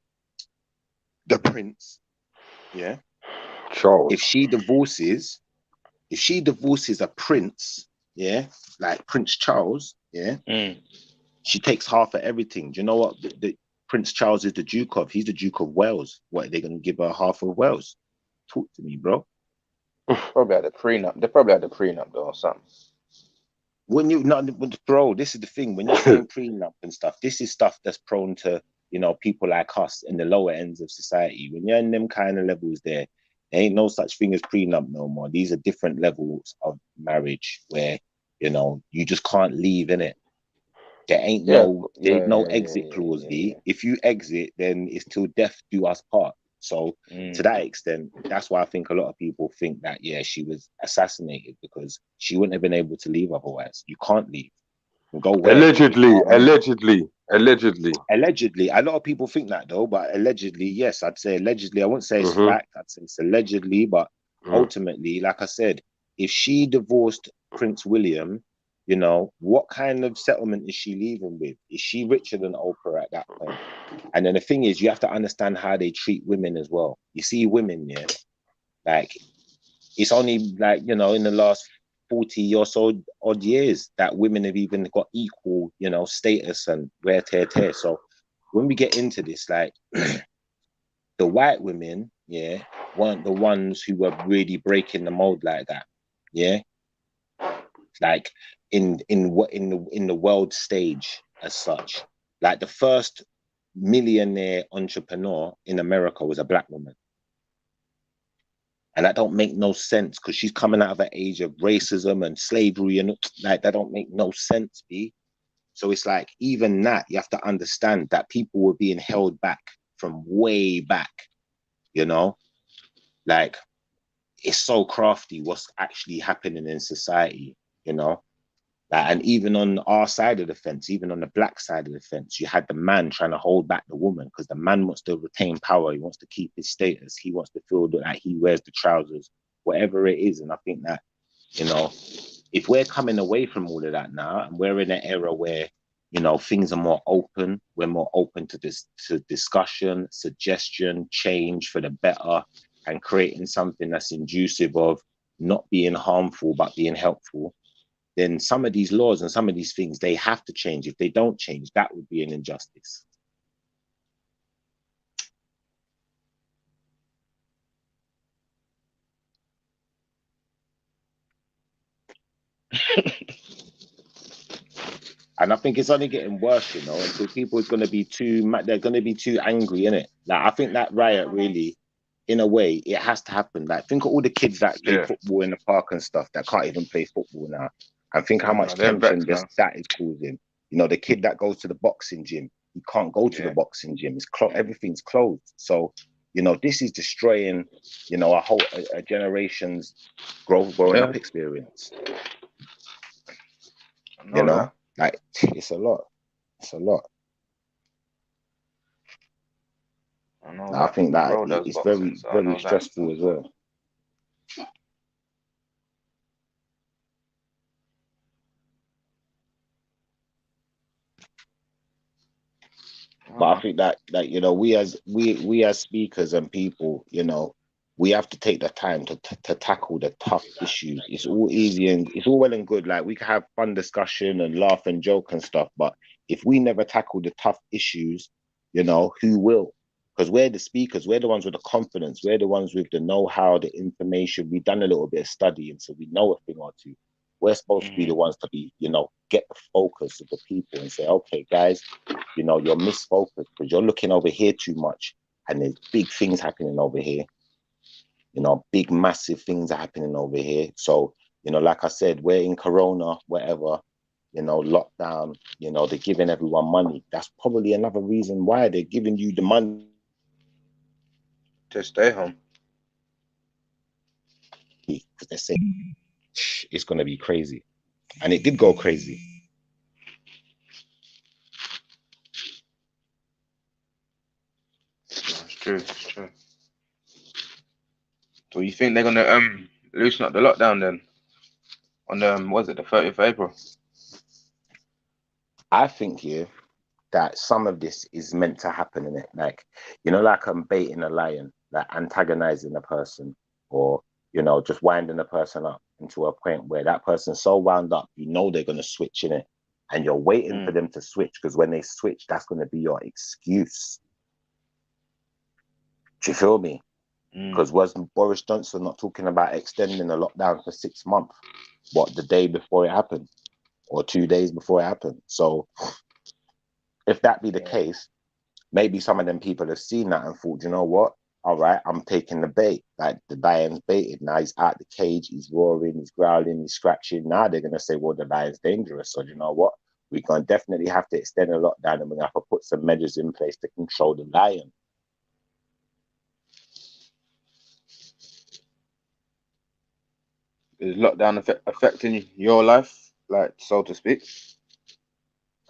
the prince, yeah? Charles. If she divorces a prince, yeah, like Prince Charles, yeah, she takes half of everything. Do you know what the Prince Charles is the Duke of? He's the Duke of Wales. What, are they going to give her half of Wales? Talk to me, bro. Probably had a prenup. They probably had a prenup though or something. When you not, bro, this is the thing. When you're saying prenup and stuff, this is stuff that's prone to, you know, people like us in the lower ends of society. When you're in them kind of levels there ain't no such thing as prenup no more. These are different levels of marriage where, you know, you just can't leave, innit? There ain't no exit clause. If you exit, then it's till death do us part. So to that extent, that's why I think a lot of people think that, yeah, she was assassinated because she wouldn't have been able to leave otherwise. You can't leave. You go allegedly. A lot of people think that though, but allegedly, yes, I'd say allegedly. I wouldn't say it's fact. I'd say it's allegedly, but ultimately, like I said, if she divorced Prince William, you know, what kind of settlement is she leaving with? Is she richer than Oprah at that point? And then the thing is, you have to understand how they treat women as well. You see women, yeah, like, it's only like, you know, in the last 40 or so odd years that women have even got equal, you know, status and rare tear. So when we get into this, like, the white women, yeah, weren't the ones who were really breaking the mold like that. Yeah, like in the world stage as such. Like the first millionaire entrepreneur in America was a black woman. And that don't make no sense because she's coming out of an age of racism and slavery, and like that don't make no sense, B. So it's like even that you have to understand that people were being held back from way back, you know, like it's so crafty what's actually happening in society, you know. And even on our side of the fence, even on the black side of the fence, you had the man trying to hold back the woman because the man wants to retain power. He wants to keep his status. He wants to feel that he wears the trousers, whatever it is. And I think that, you know, if we're coming away from all of that now and we're in an era where, you know, things are more open, we're more open to this, to discussion, suggestion, change for the better, and creating something that's inducive of not being harmful, but being helpful, then some of these laws and some of these things, they have to change. If they don't change, that would be an injustice. And I think it's only getting worse, you know, until people are going to be they're going to be too angry, innit? Like, I think that riot really, in a way, it has to happen. Like, think of all the kids that play football in the park and stuff that can't even play football now. And think how much tension that is causing. You know, the kid that goes to the boxing gym, he can't go to the boxing gym. It's everything's closed. So, you know, this is destroying, you know, a generation's growing up experience. You know, like it's a lot. It's a lot. I think that it's very stressful as well. But I think that you know, we as speakers and people, you know, we have to take the time to tackle the tough issues. It's all easy and it's all well and good. Like we can have fun discussion and laugh and joke and stuff, but if we never tackle the tough issues, you know, who will? Because we're the speakers, we're the ones with the confidence, we're the ones with the know-how, the information. We've done a little bit of studying, so we know a thing or two. We're supposed to be the ones to be, you know, get the focus of the people and say, okay, guys, you know, you're misfocused because you're looking over here too much and there's big things happening over here. You know, big, massive things are happening over here. So, you know, like I said, we're in Corona, whatever, you know, lockdown, you know, they're giving everyone money. That's probably another reason why they're giving you the money to stay home. Because they're saying it's going to be crazy. And it did go crazy. It's true, it's true. So you think they're going to loosen up the lockdown then? On the, was it the 30th of April? I think, yeah, that some of this is meant to happen in it. Like, you know, like I'm baiting a lion, like antagonizing a person, or, you know, just winding a person up into a point where that person's so wound up, you know, they're going to switch in it. And you're waiting for them to switch, because when they switch, that's going to be your excuse. Do you feel me? Because was Boris Johnson not talking about extending the lockdown for 6 months? What, the day before it happened? Or 2 days before it happened? So if that be the case, maybe some of them people have seen that and thought, you know what? All right, I'm taking the bait. Like the lion's baited. Now he's out the cage, he's roaring, he's growling, he's scratching. Now they're going to say, well, the lion's dangerous. So you know what? We're going to definitely have to extend the lockdown and we're going to have to put some measures in place to control the lion. Is lockdown affecting your life, like, so to speak?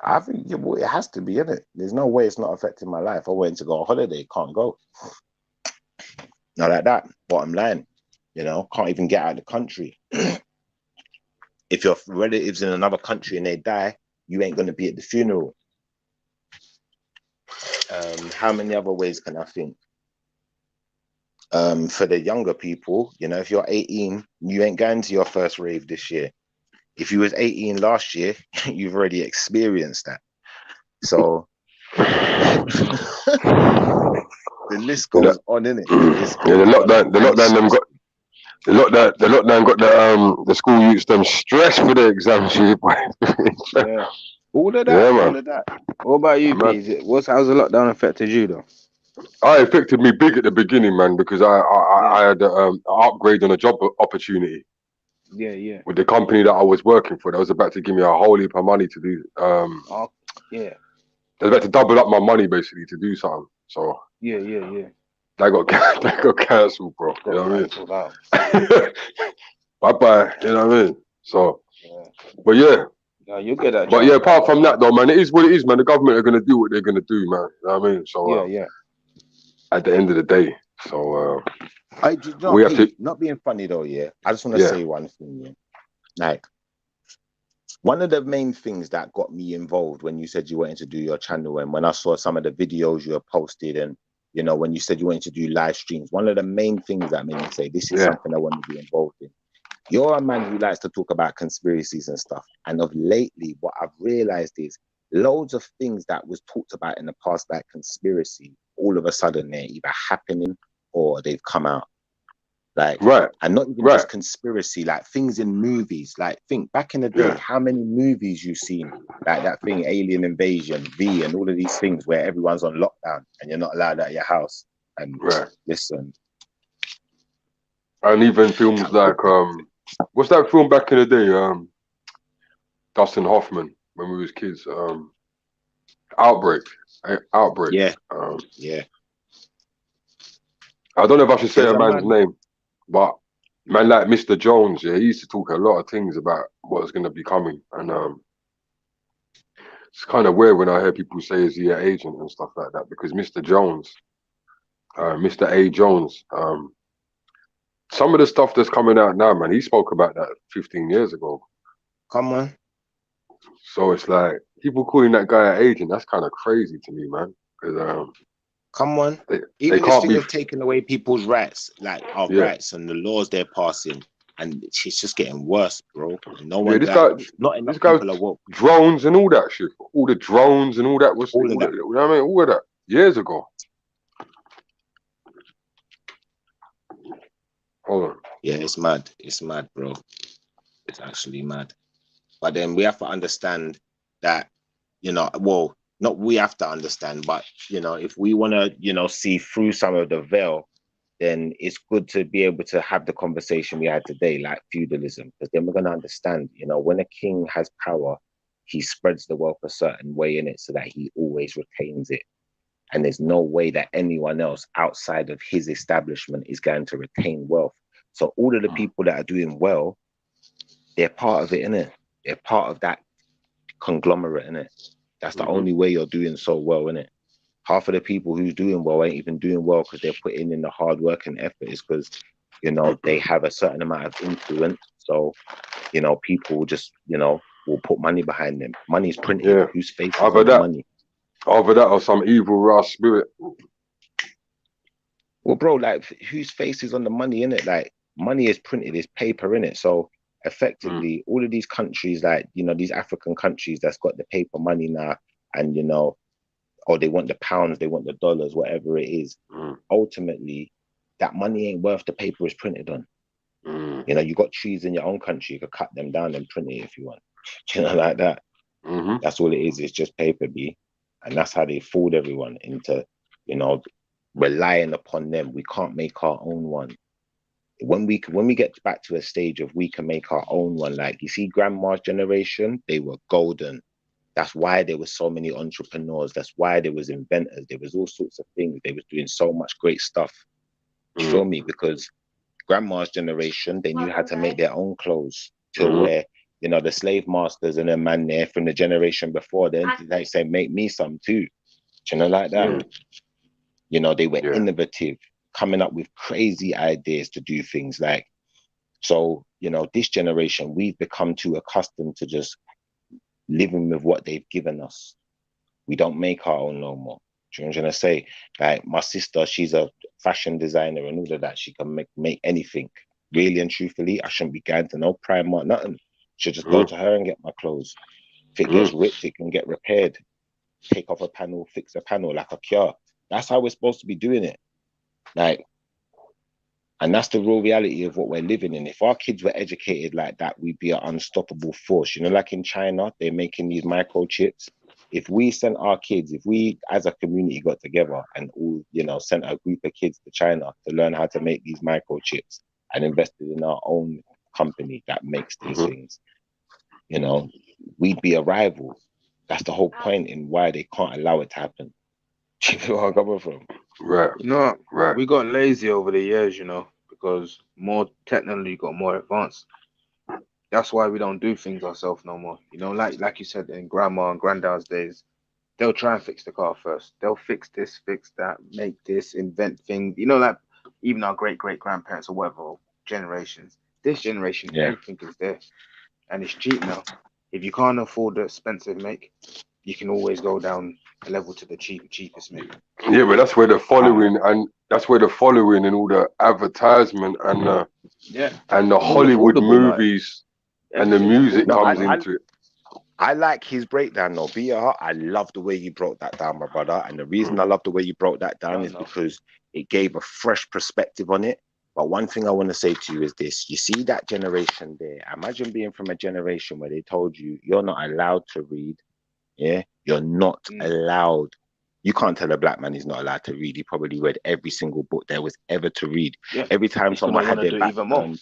I think it has to be, innit? There's no way it's not affecting my life. I went to go on holiday, can't go. Not like that, bottom line. You know, can't even get out of the country. If your relatives in another country and they die, you ain't going to be at the funeral. How many other ways can I think? For the younger people, you know, if you're 18, you ain't going to your first rave this year. If you was 18 last year, you've already experienced that. So The list goes on, innit? The lockdown got the school youths them stressed for the exams. Yeah. All of that. Yeah, man. All of that. What about you, Man. P? How's the lockdown affected you though? It affected me big at the beginning, man, because I had an upgrade on a job opportunity. Yeah. With the company that I was working for, they was about to give me a whole heap of money to do. Yeah. They was about to double up my money basically to do something. So Yeah. That got cancelled, bro. You know what I mean? Bye. You know what I mean? So, but yeah. No, you'll get that. But yeah, apart from that though, man, it is what it is, man. The government are gonna do what they're gonna do, man. You know what I mean? So yeah. At the end of the day, so we have to. Not being funny though, yeah. I just want to say one thing, yeah. Like, one of the main things that got me involved when you said you wanted to do your channel, and when I saw some of the videos you have posted, and you know when you said you wanted to do live streams, one of the main things that made me say this is something I want to be involved in. You're a man who likes to talk about conspiracies and stuff, and of lately, what I've realized is loads of things that was talked about in the past, like conspiracy, all of a sudden they're either happening or they've come out. Like, and not even just conspiracy, like things in movies. Like, think back in the day, how many movies you've seen, like that thing, Alien Invasion, V, and all of these things where everyone's on lockdown and you're not allowed out of your house. And listen. And even films like, what's that film back in the day? Dustin Hoffman, when we was kids. Outbreak. Yeah. I don't know if I should say a man's name, but man like Mr. Jones, he used to talk a lot of things about what's going to be coming, and it's kind of weird when I hear people say is he an agent and stuff like that, because Mr. Jones, Mr. A. Jones, some of the stuff that's coming out now, man, he spoke about that 15 years ago. Come on. So it's like people calling that guy an agent. That's kind of crazy to me, man. Because come on, even this thing of taking away people's rights, like our rights and the laws they're passing, and it's just getting worse, bro. No one, not enough people are woke. Drones and all that shit, all the drones and all that was all of that. You know what I mean? All of that years ago. Hold on. Yeah, it's mad. It's mad, bro. It's actually mad. But then we have to understand that, you know, well, not we have to understand, but, you know, if we want to, you know, see through some of the veil, then it's good to be able to have the conversation we had today, like feudalism, because then we're going to understand, you know, when a king has power, he spreads the wealth a certain way in it so that he always retains it. And there's no way that anyone else outside of his establishment is going to retain wealth. So all of the people that are doing well, they're part of it, innit? They're part of that conglomerate, innit? That's the only way you're doing so well, innit? Half of the people who's doing well ain't even doing well because they're putting in the hard work and effort. Is because, you know, they have a certain amount of influence. So, you know, people just, you know, will put money behind them. Money's printed. Yeah. Whose face is on the money? Either that or some evil rash spirit. Well, bro, like, whose face is on the money, innit? Like, money is printed, it's paper, innit? So effectively, all of these countries, like, you know, these African countries that's got the paper money now, and, you know, or they want the pounds, they want the dollars, whatever it is, ultimately, that money ain't worth the paper it's printed on. You know, you got trees in your own country, you could cut them down and print it if you want. You know, like that. That's all it is. It's just paper, B. And that's how they fooled everyone into, you know, relying upon them. We can't make our own one. When we get back to a stage of we can make our own one, like, you see grandma's generation, they were golden. That's why there were so many entrepreneurs. That's why there was inventors. There was all sorts of things. They was doing so much great stuff. You feel me? Because grandma's generation, they knew how to make their own clothes to where, you know, the slave masters and a man there from the generation before, then they say, make me some too. You know, like that. You know, they were innovative, coming up with crazy ideas to do things like. So, you know, this generation, we've become too accustomed to just living with what they've given us. We don't make our own no more. Do you know what I'm trying to say? Like, my sister, she's a fashion designer and all of that. She can make anything. Really and truthfully, I shouldn't be going to no Primark, nothing. Should just go to her and get my clothes. If it gets ripped, it can get repaired. Take off a panel, fix a panel like a cure. That's how we're supposed to be doing it. Like, and that's the real reality of what we're living in. If our kids were educated like that, we'd be an unstoppable force. You know, like in China, they're making these microchips. If we sent our kids, if we as a community got together and all, you know, sent a group of kids to China to learn how to make these microchips and invested in our own company that makes these things, you know, we'd be a rival. That's the whole point in why they can't allow it to happen. Do you know where I'm coming from? Right. You know, Right. we got lazy over the years, you know, because more technology got more advanced. That's why we don't do things ourselves no more. You know, like you said, in grandma and granddad's days, they'll try and fix the car first. They'll fix this, fix that, make this, invent things. You know, like even our great grandparents or whatever generations. This generation, everything is there, and it's cheap now. If you can't afford the expensive make, you can always go down a level to the cheapest make. Yeah, but that's where the following and all the advertisement and the Hollywood movies and the music comes into it. I like his breakdown though. BR, I love the way you broke that down, my brother. And the reason I love the way you broke that down is because it gave a fresh perspective on it. But one thing I want to say to you is this. You see that generation there. Imagine being from a generation where they told you you're not allowed to read. Yeah, you're not allowed. You can't tell a black man he's not allowed to read. He probably read every single book there was ever to read. Yeah. Every time someone had their back turned,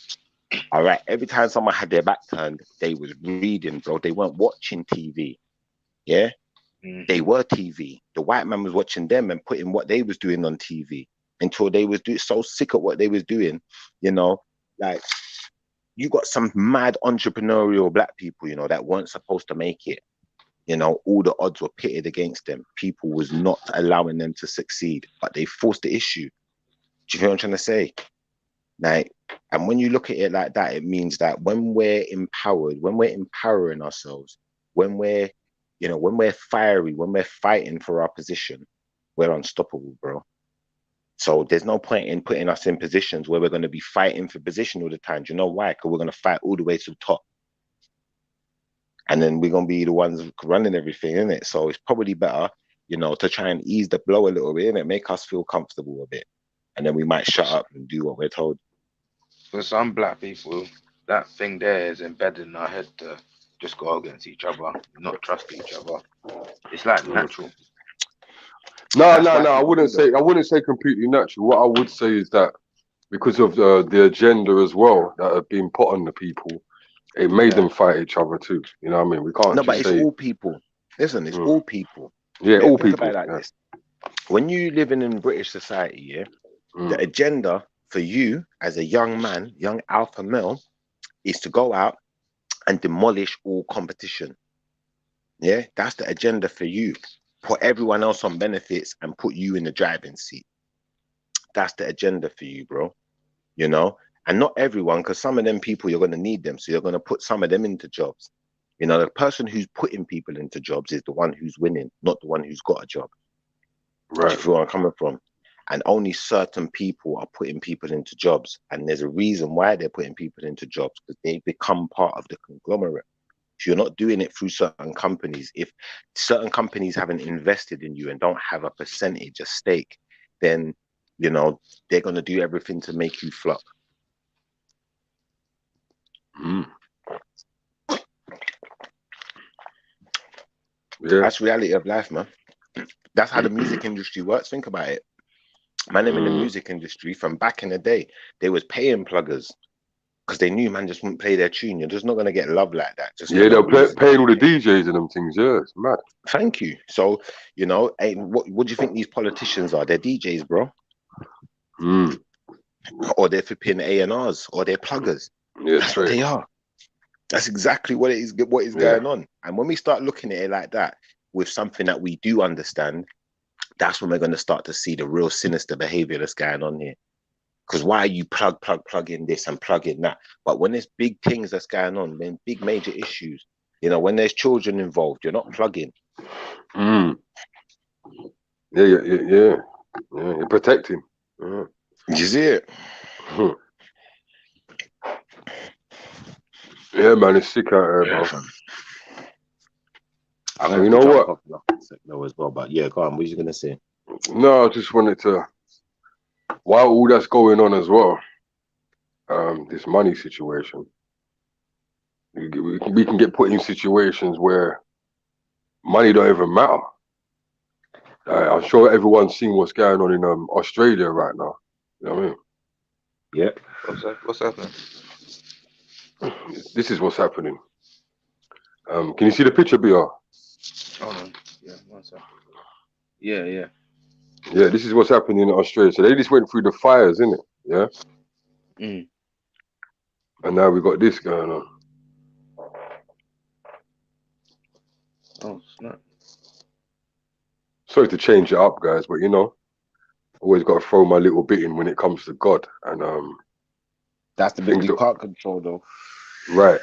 all right, every time someone had their back turned, they was reading, bro. They weren't watching TV. Yeah, they were TV. The white man was watching them and putting what they was doing on TV until they was so sick of what they was doing. You know, like you got some mad entrepreneurial black people, you know, that weren't supposed to make it. You know, all the odds were pitted against them. People was not allowing them to succeed, but they forced the issue. Do you feel what I'm trying to say? Like, and when you look at it like that, it means that when we're empowered, when we're empowering ourselves, when we're, you know, when we're fiery, when we're fighting for our position, we're unstoppable, bro. So there's no point in putting us in positions where we're going to be fighting for position all the time. Do you know why? Because we're going to fight all the way to the top. And then we're going to be the ones running everything, isn't it? So it's probably better, you know, to try and ease the blow a little bit, innit? Make us feel comfortable a bit. And then we might shut up and do what we're told. For some black people, that thing there is embedded in our head to just go against each other, not trust each other. It's like natural. No, I wouldn't say completely natural. What I would say is that because of the agenda as well that have been put on the people, it made them fight each other too. You know what I mean? We can't. No, but it's all people. Listen, it's all people. Yeah, all people. Think about it like this. When you living in British society, the agenda for you as a young man, young alpha male, is to go out and demolish all competition. Yeah, that's the agenda for you. Put everyone else on benefits and put you in the driving seat. That's the agenda for you, bro. You know? And not everyone, because some of them people, you're going to need them. So you're going to put some of them into jobs. You know, the person who's putting people into jobs is the one who's winning, not the one who's got a job. Right. Do you feel where I'm coming from? And only certain people are putting people into jobs. And there's a reason why they're putting people into jobs, because they become part of the conglomerate. If you're not doing it through certain companies, if certain companies haven't invested in you and don't have a percentage, a stake, then, you know, they're going to do everything to make you flop. Yeah. That's reality of life, man. That's how the music industry works. Think about it. Man, in the music industry from back in the day, they was paying pluggers because they knew man just wouldn't play their tune. You're just not gonna get love like that. Just they'll paying all the DJs and them things. Yeah, it's mad. Thank you. So you know, what do you think these politicians are? They're DJs, bro. Or they're flipping A&Rs, or they're pluggers. Yeah, that's what they are. That's exactly what it is. What is going on? And when we start looking at it like that, with something that we do understand, that's when we're going to start to see the real sinister behavior that's going on here. Because why are you plug in this and plug in that? But when there's big things that's going on, then big major issues, you know, when there's children involved, you're not plugging. Yeah, you're protecting. You see it? Yeah, man, it's sick out here, bro. You know what? As well, but yeah, go on. What are you gonna say? No, I just wanted to, while all that's going on as well, this money situation, we can get put in situations where money don't even matter. I'm sure everyone's seen what's going on in Australia right now. You know what I mean? Yeah. What's happening? This is what's happening. Can you see the picture, BR? Hold on. Yeah, 1 second. Yeah. Yeah, this is what's happening in Australia. So they just went through the fires, innit? Yeah. And now we got this going on. Oh, snap. Sorry to change it up, guys, but you know, always got to throw my little bit in when it comes to God. And that's the bit you can't control, though. Right.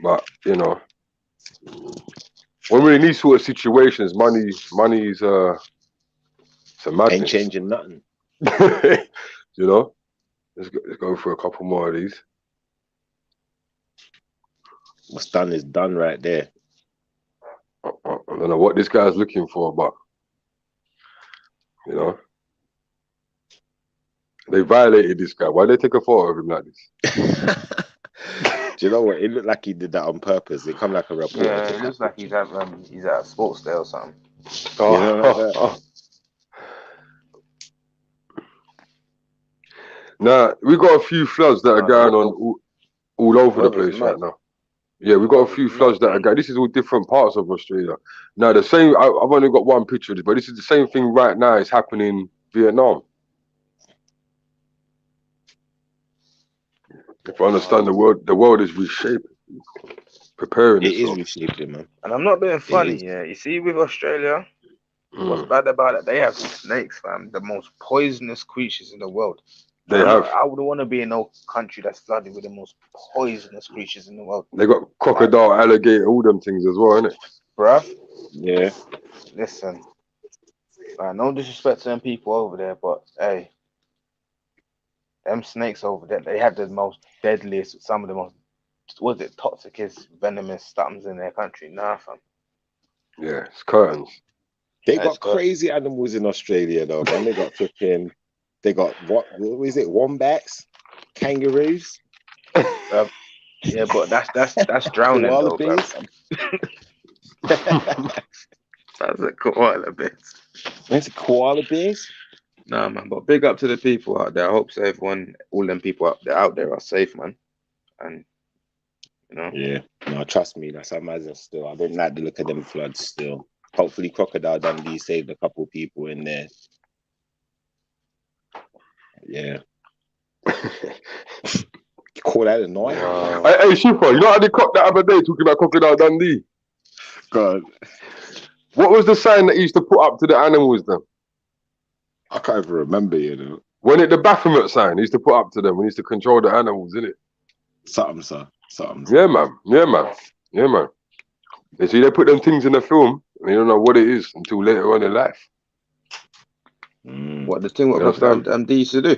But you know, when we're in these sort of situations, money's it's a madness. Ain't changing nothing. You know, let's go for a couple more of these. What's done is done right there. I don't know what this guy's looking for, but you know, they violated this guy. Why they take a photo of him like this? Do you know what? It looked like he did that on purpose. It come like a reporter. Yeah, it looks like he's at a sports day or something. Nah, we got a few floods that are going on all over the place right now. Yeah, we got a few floods that are going. This is all different parts of Australia. Now, the same. I've only got one picture of this, but this is the same thing right now. It's happening in Vietnam. If I understand the world is reshaping, preparing. It is reshaping, man. And I'm not being funny. Yeah, you see, with Australia, what's bad about it? They have snakes, fam. The most poisonous creatures in the world. They have. I wouldn't want to be in no country that's flooded with the most poisonous creatures in the world. They got crocodile, alligator, all them things as well, innit? Bruh. Yeah. Listen, no disrespect to them people over there, but hey, them snakes over there, they have the most deadliest, some of the most, toxicest, venomous stuffs in their country. Nah, fam. Yeah, it's curtains. They got crazy animals in Australia, though, man. They got flipping. They got what is it? Wombats, kangaroos. Yeah, but that's drowning though, bro. That's a koala bear. That's a koala bears. Nah, man. But big up to the people out there. I hope so everyone, all them people out there are safe, man. And you know. Yeah. No, trust me. That's amazing. Still, I don't like the look of them floods. Still, hopefully, Crocodile Dundee saved a couple people in there. Yeah. Call that a noise. Hey, Shifa, you know how they caught that other day talking about Crocodile Dundee? God. What was the sign that he used to put up to the animals then? I can't even remember, you know. When the Baphomet sign he used to put up to them, when he used to control the animals, innit? Something, sir. Something. Yeah, man. You see, they put them things in the film, and you don't know what it is until later on in life. What the thing? What they used to do?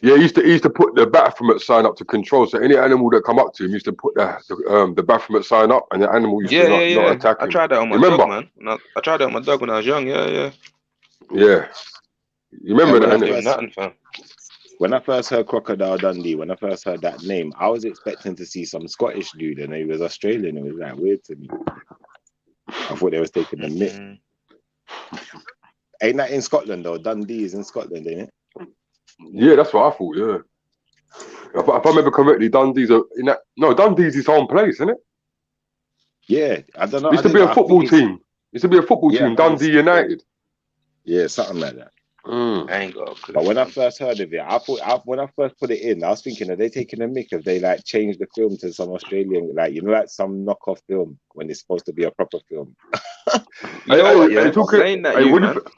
Yeah, he used to put the Baphomet sign up to control. So any animal that come up to him used to put the Baphomet sign up, and the animal used to not attack him. I tried that on my dog, man. I tried that on my dog when I was young. Yeah. Yeah. You remember that? Nothing, fam. When I first heard Crocodile Dundee, when I first heard that name, I was expecting to see some Scottish dude, and he was Australian. It was like weird to me. I thought they was taking the mick. Ain't that in Scotland though? Dundee is in Scotland, ain't it? Yeah, that's what I thought. Yeah, if I remember correctly, Dundee's Dundee's his own place, isn't it? Yeah, I don't know. Used to be a football team. Dundee United. Yeah, something like that. I ain't got a clue. But when I first heard of it, when I first put it in, I was thinking, are they taking a mick if they like changed the film to some Australian, like like some knockoff film when it's supposed to be a proper film? You know what? Yeah, saying that,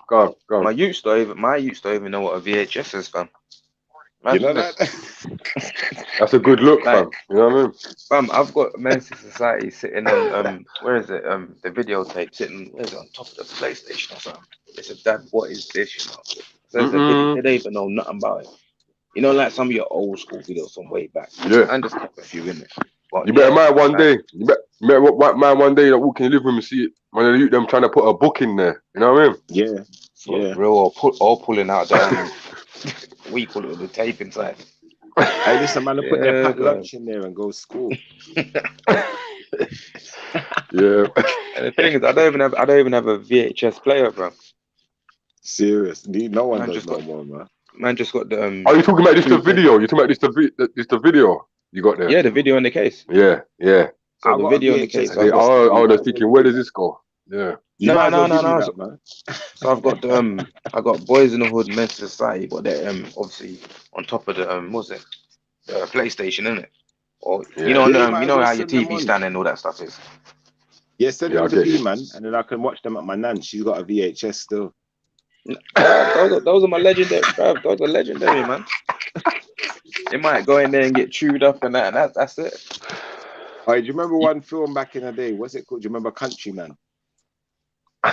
go on. My youths don't even know what a VHS is, fam. You know that? That's a good look, fam. You know what I mean? Fam, I've got Men's Society sitting on where is it? The videotape sitting on top of the PlayStation or something. They said, Dad, what is this? You know? So they don't even know nothing about it. You know, like some of your old school videos from way back. Yeah. And just kept a few in it. But you better mind one day. Met what white man one day that walk in the living room and see one of the youth them trying to put a book in there. You know what I mean? Yeah. Yeah. Real or pulling out the we call it the tape inside. Hey, listen, man, put their packed bro. lunch in there and go school. Yeah. And the thing is, I don't even have a VHS player, bro. Serious. No one Man does just no got- more, man. Man just got the Are you talking about this the video? You talking about this the video you got there? yeah, the video in the case. Yeah, yeah. So I the got video a in the VHS case. and I've got, I was thinking, where does this go? Yeah. You No, might as well no, give me no. that, man. So I've got I got Boys in the Hood, Men's Society, but they're obviously on top of the what's it? PlayStation, isn't it? Or Yeah. you know, Yeah, you might you as know well how your send them TV on. stand and all that stuff is. Yeah, send Yeah, them I to get B, you. man, and then I can watch them at my nan. She's got a VHS still. Those are my legendary, bruv. Those are legendary, man. They might go in there and get chewed up and that's it. Oh, do you remember one film back in the day? What's it called? Do you remember Countryman?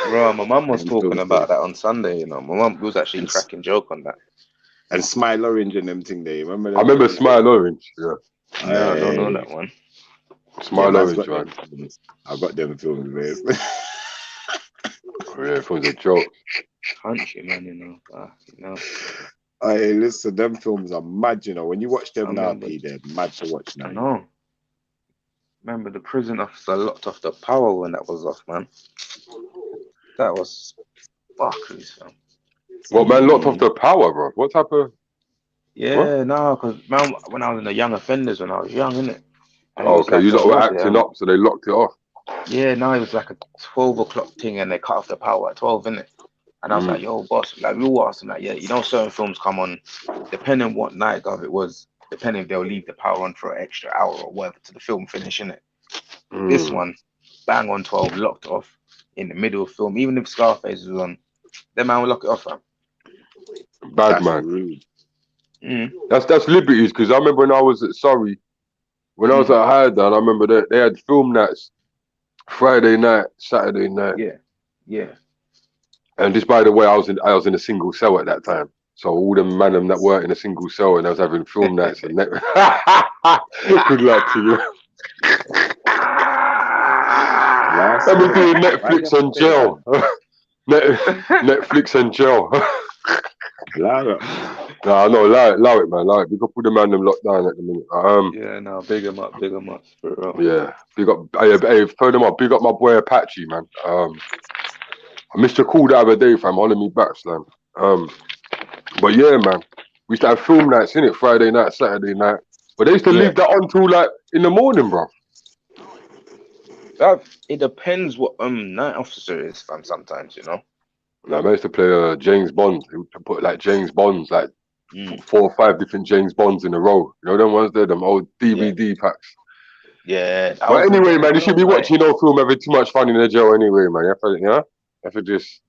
Bro, my mum was And talking films about there. that on Sunday. You know, my mum was actually And- cracking joke on that. And Smile Orange and them thing there. You remember them? I remember films? Smile Orange. Yeah. No, I don't know Hey. that one. Smile man's Orange, got man. them films. I've got them films, man. Yeah, it was a joke. Country, man, you know. Hey, listen, them films are mad, you know. When you watch them I now, remember. P, they're mad to watch now. I know. Remember the prison officer locked off the power when that was off, man. That was fuckery, fam. What, man, locked off the power, bro? What type of... Yeah, no, because man, when I was in the young offenders when I was young, innit? And it Oh, was okay, like you lot were what was it, acting up, so they locked it off. Yeah, no, it was like a 12 o'clock thing and they cut off the power at 12, innit? And I was like, yo, boss, like we all asked him, like, yeah, you know, certain films come on, depending on what night of it was, depending if they'll leave the power on for an extra hour or whatever to the film finish, innit? This one, bang on 12, locked off in the middle of film. Even if Scarface was on, that man will lock it off, fam. Bad That's man. rude. That's liberties, because I remember when I was at Surrey, when I was at Hyden, I remember they had film nights, Friday night, Saturday night. Yeah. And just by the way, I was in a single cell at that time. So all them man that weren't in a single cell and I was having film nights and good luck to you. Let me do Netflix and jail. Netflix and jail. No, allow it, man. Allow it. Big up all the man them locked down at the minute. Yeah, no, big 'em up, for real. Yeah, big up. Hey, throw them up. Big up my boy Apache, man. I missed your call the other day, fam. Holler me back, Slam. But yeah, man. We used to have film nights, innit? Friday night, Saturday night. But they used to leave that on till like in the morning, bro. It depends what night officer is, fam. Sometimes, you know. Like, I used to play James Bond. He would put like James Bonds, like 4 or 5 different James Bonds in a row. You know them ones there, them old DVD packs. Yeah. But anyway, man, you should be watching no film having too much fun in the jail anyway, man. You have to just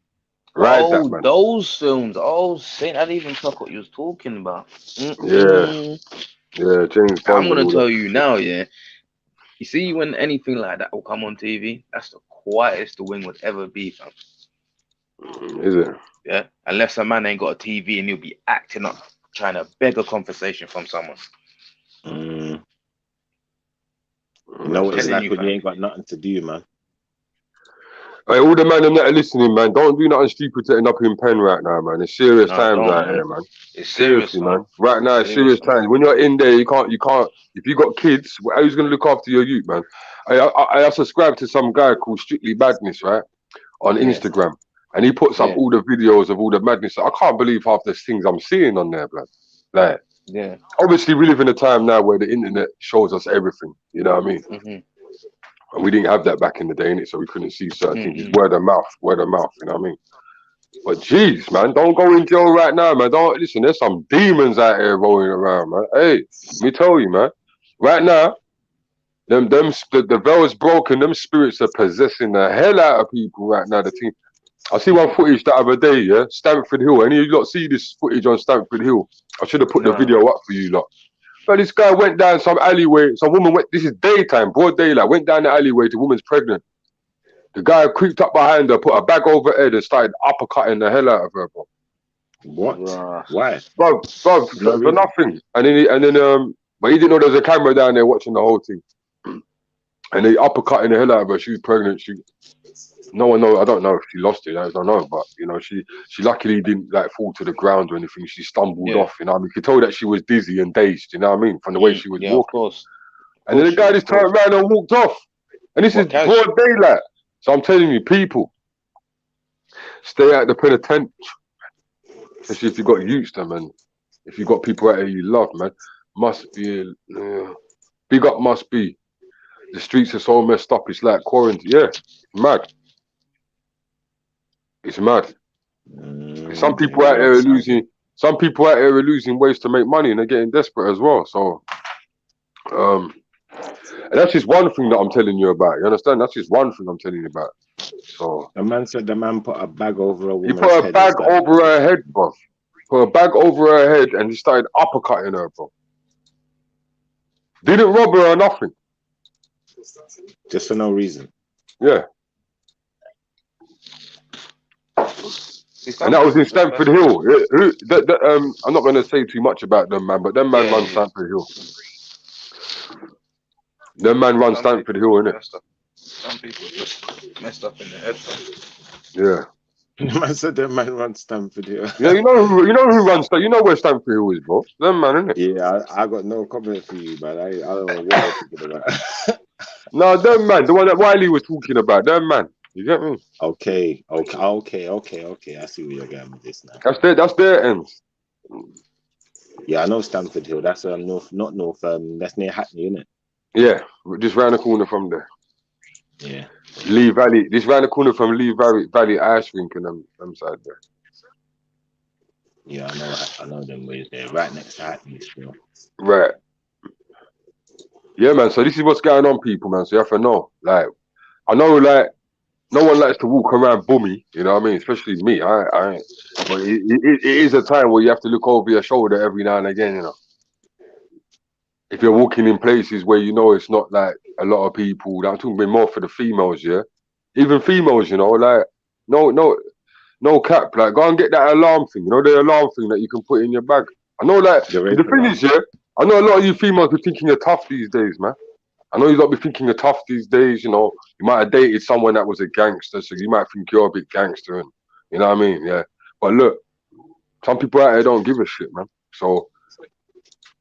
ride that, man. Those films. Oh, Saint, I didn't even talk what you was talking about. Yeah, James Bond. I'm gonna tell you now, yeah. You see, when anything like that will come on TV, that's the quietest the wing would ever be, fam. Is it? Yeah, unless a man ain't got a TV and he'll be acting up, trying to beg a conversation from someone. You know what it's like when you ain't got nothing to do, man. Hey, all the man that are listening, man, don't do nothing stupid to end up in pen right now, man. It's serious times out here, man. It's seriously, man. Right now, it's serious times. When you're in there, you can't. If you got kids, who's gonna look after your youth, man? I subscribe to some guy called Strictly Badness, right, on Instagram, and he puts up all the videos of all the madness. I can't believe half the things I'm seeing on there, blood. Like, obviously, we live in a time now where the internet shows us everything. You know what I mean? And we didn't have that back in the day, innit? So we couldn't see certain things. It's word of mouth, you know what I mean? But jeez, man, don't go in jail right now, man. Don't listen, there's some demons out here rolling around, man. Hey, let me tell you, man. Right now, the veil is broken, them spirits are possessing the hell out of people right now. I see one footage the other day, yeah? Stamford Hill. Any of you lot see this footage on Stamford Hill? I should have put the video up for you lot. But this guy went down some alleyway. Some woman went, this is daytime, broad daylight, went down the alleyway. The woman's pregnant. The guy creeped up behind her, put a bag over her head and started uppercutting the hell out of her, bro. What? Why? Bro, for nothing. And then, but he didn't know there was a camera down there watching the whole thing. and they uppercutting the hell out of her. She was pregnant. No one knows. I don't know if she lost it. I don't know, but you know, she luckily didn't like fall to the ground or anything. She stumbled off. You know, you could tell that she was dizzy and dazed. You know what I mean, from the way she was walking. Of course. And then the guy just turned around and walked off. And this is broad daylight. So I'm telling you, people, stay out the penitentiary. Especially if you got youths, man. If you got people out there you love, man. Must be big up. Must be. The streets are so messed up. It's like quarantine. Yeah, mad. It's mad. Some people out there are losing. Some people out there are losing ways to make money, and they're getting desperate as well. So, and that's just one thing that I'm telling you about. You understand? That's just one thing I'm telling you about. So the man said the man put a bag over a woman's head. He put a bag over her head, bro. Put a bag over her head, and he started uppercutting her, bro. Didn't rob her or nothing. Just for no reason. Yeah. And that was in Stamford Hill. I'm not going to say too much about them, man, but them man run Stamford Hill. Them man run Stamford Hill, innit? Some people just messed up in their head. Yeah. The man said them man run Stamford Hill. Yeah, you know who runs Stamford. You know where Stamford Hill is, bro. Them man, innit? Yeah, I got no comment for you, man. I don't know what you're thinking about. No, them man, the one that Wiley was talking about, them man. You get me? Okay. I see where you're going with this now. That's their end. Yeah, I know Stamford Hill. That's north, not north. That's near Hackney, isn't it? Yeah, just round the corner from there. Yeah. Lee Valley. Just round the corner from Lee Valley Ice Rink and them side there. Yeah, I know them ways there, right next to Hackney still. Right. Yeah, man. So this is what's going on, people, man. So you have to know. Like, I know, like, no one likes to walk around bummy, you know what I mean? Especially me. I ain't. But it is a time where you have to look over your shoulder every now and again, you know. If you're walking in places where you know it's not like a lot of people, I'm talking about more for the females, yeah. Even females, you know, like no cap, like go and get that alarm thing, you know, the alarm thing that you can put in your bag. I know, like the thing is, yeah, I know a lot of you females are thinking you're tough these days, man. I know you got to be thinking you're tough these days, you know. You might have dated someone that was a gangster, so you might think you're a big gangster, and you know what I mean, yeah. But look, some people out there don't give a shit, man. So,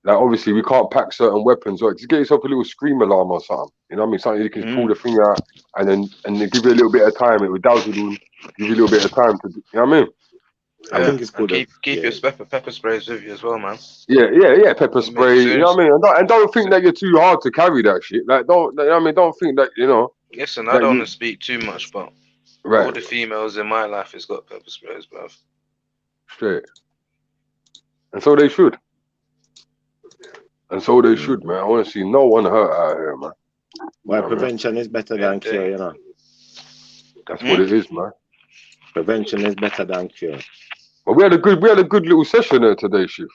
like, obviously, we can't pack certain weapons. Or just get yourself a little scream alarm or something. You know what I mean? Something you can pull the finger out and then give you a little bit of time. It would dazzle you, give you a little bit of time to, you know what I mean? I think it's called keep your pepper sprays with you as well, man. Yeah, pepper spray. You know what I mean? And don't think that you're too hard to carry that shit. Like, don't, you know what I mean? Don't think that, you know. Listen, I don't want to speak too much, but all the females in my life has got pepper sprays, bruv. Straight. And so they should. And so they should, man. I want to see no one hurt out here, man. Well, prevention is better than cure, you know. That's what it is, man. Prevention is better than cure. But we had a good little session there today, Chief.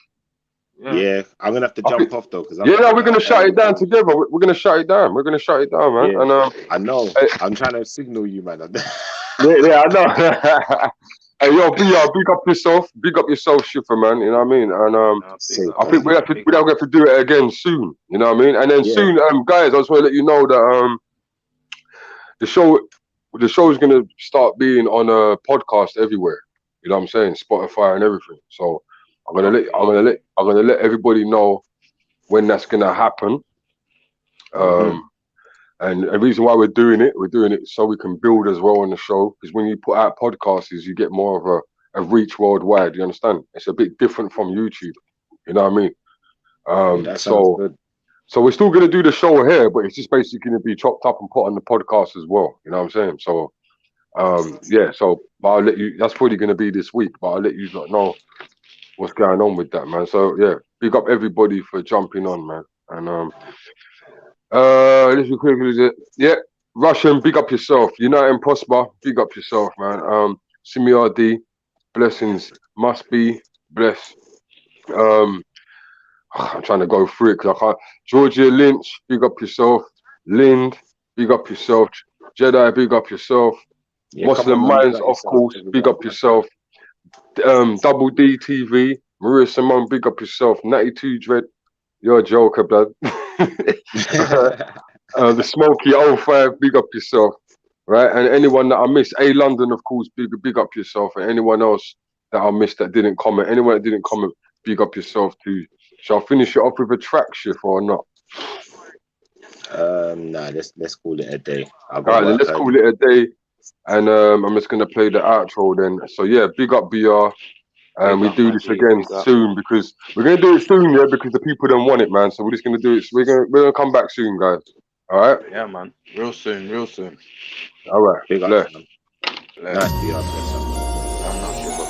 Yeah, I'm gonna have to jump off though, because we're gonna shut it down together. We're gonna shut it down. We're gonna shut it down, man. Yeah. And I know. I'm trying to signal you, man. yeah, I know. Hey, yo, big up yourself, Schiffer, man. You know what I mean? And I think we have to do it again soon. You know what I mean? And then soon, guys, I just want to let you know that the show is gonna start being on a podcast everywhere. You know what I'm saying? Spotify and everything. So I'm gonna let everybody know when that's gonna happen. And the reason why we're doing it so we can build as well on the show. Because when you put out podcasts, you get more of a reach worldwide. You understand? It's a bit different from YouTube. You know what I mean? So we're still gonna do the show here, but it's just basically gonna be chopped up and put on the podcast as well. You know what I'm saying? So so but I'll let you. That's probably gonna be this week, but I'll let you know what's going on with that, man. So yeah, big up everybody for jumping on, man. And let's be quick. Yeah, Russian, big up yourself. Unite and prosper, big up yourself, man. Simi RD, blessings must be blessed. I'm trying to go through it because I can't. Georgia Lynch, big up yourself. Lind, big up yourself. Jedi, big up yourself. Muslim Minds, of course, big up yourself. Double D TV, Maria Simone, big up yourself. 92 Dread, you're a joker, blood. The Smoky 05, big up yourself, right? And anyone that I missed, A London, of course, big up yourself, and anyone else that I missed that didn't comment, anyone that didn't comment, big up yourself too. Shall I finish it off with a track shift or not? Nah, let's call it a day. All right, then let's call it a day, and I'm just gonna play the outro then. So yeah, big up BR. We do this again soon because we're gonna do it soon, yeah, because the people don't want it, man. So we're just gonna do it. We're gonna come back soon, guys. All right. Yeah, man. Real soon. All right. Big up. Bless. Nice BR. I'm not sure.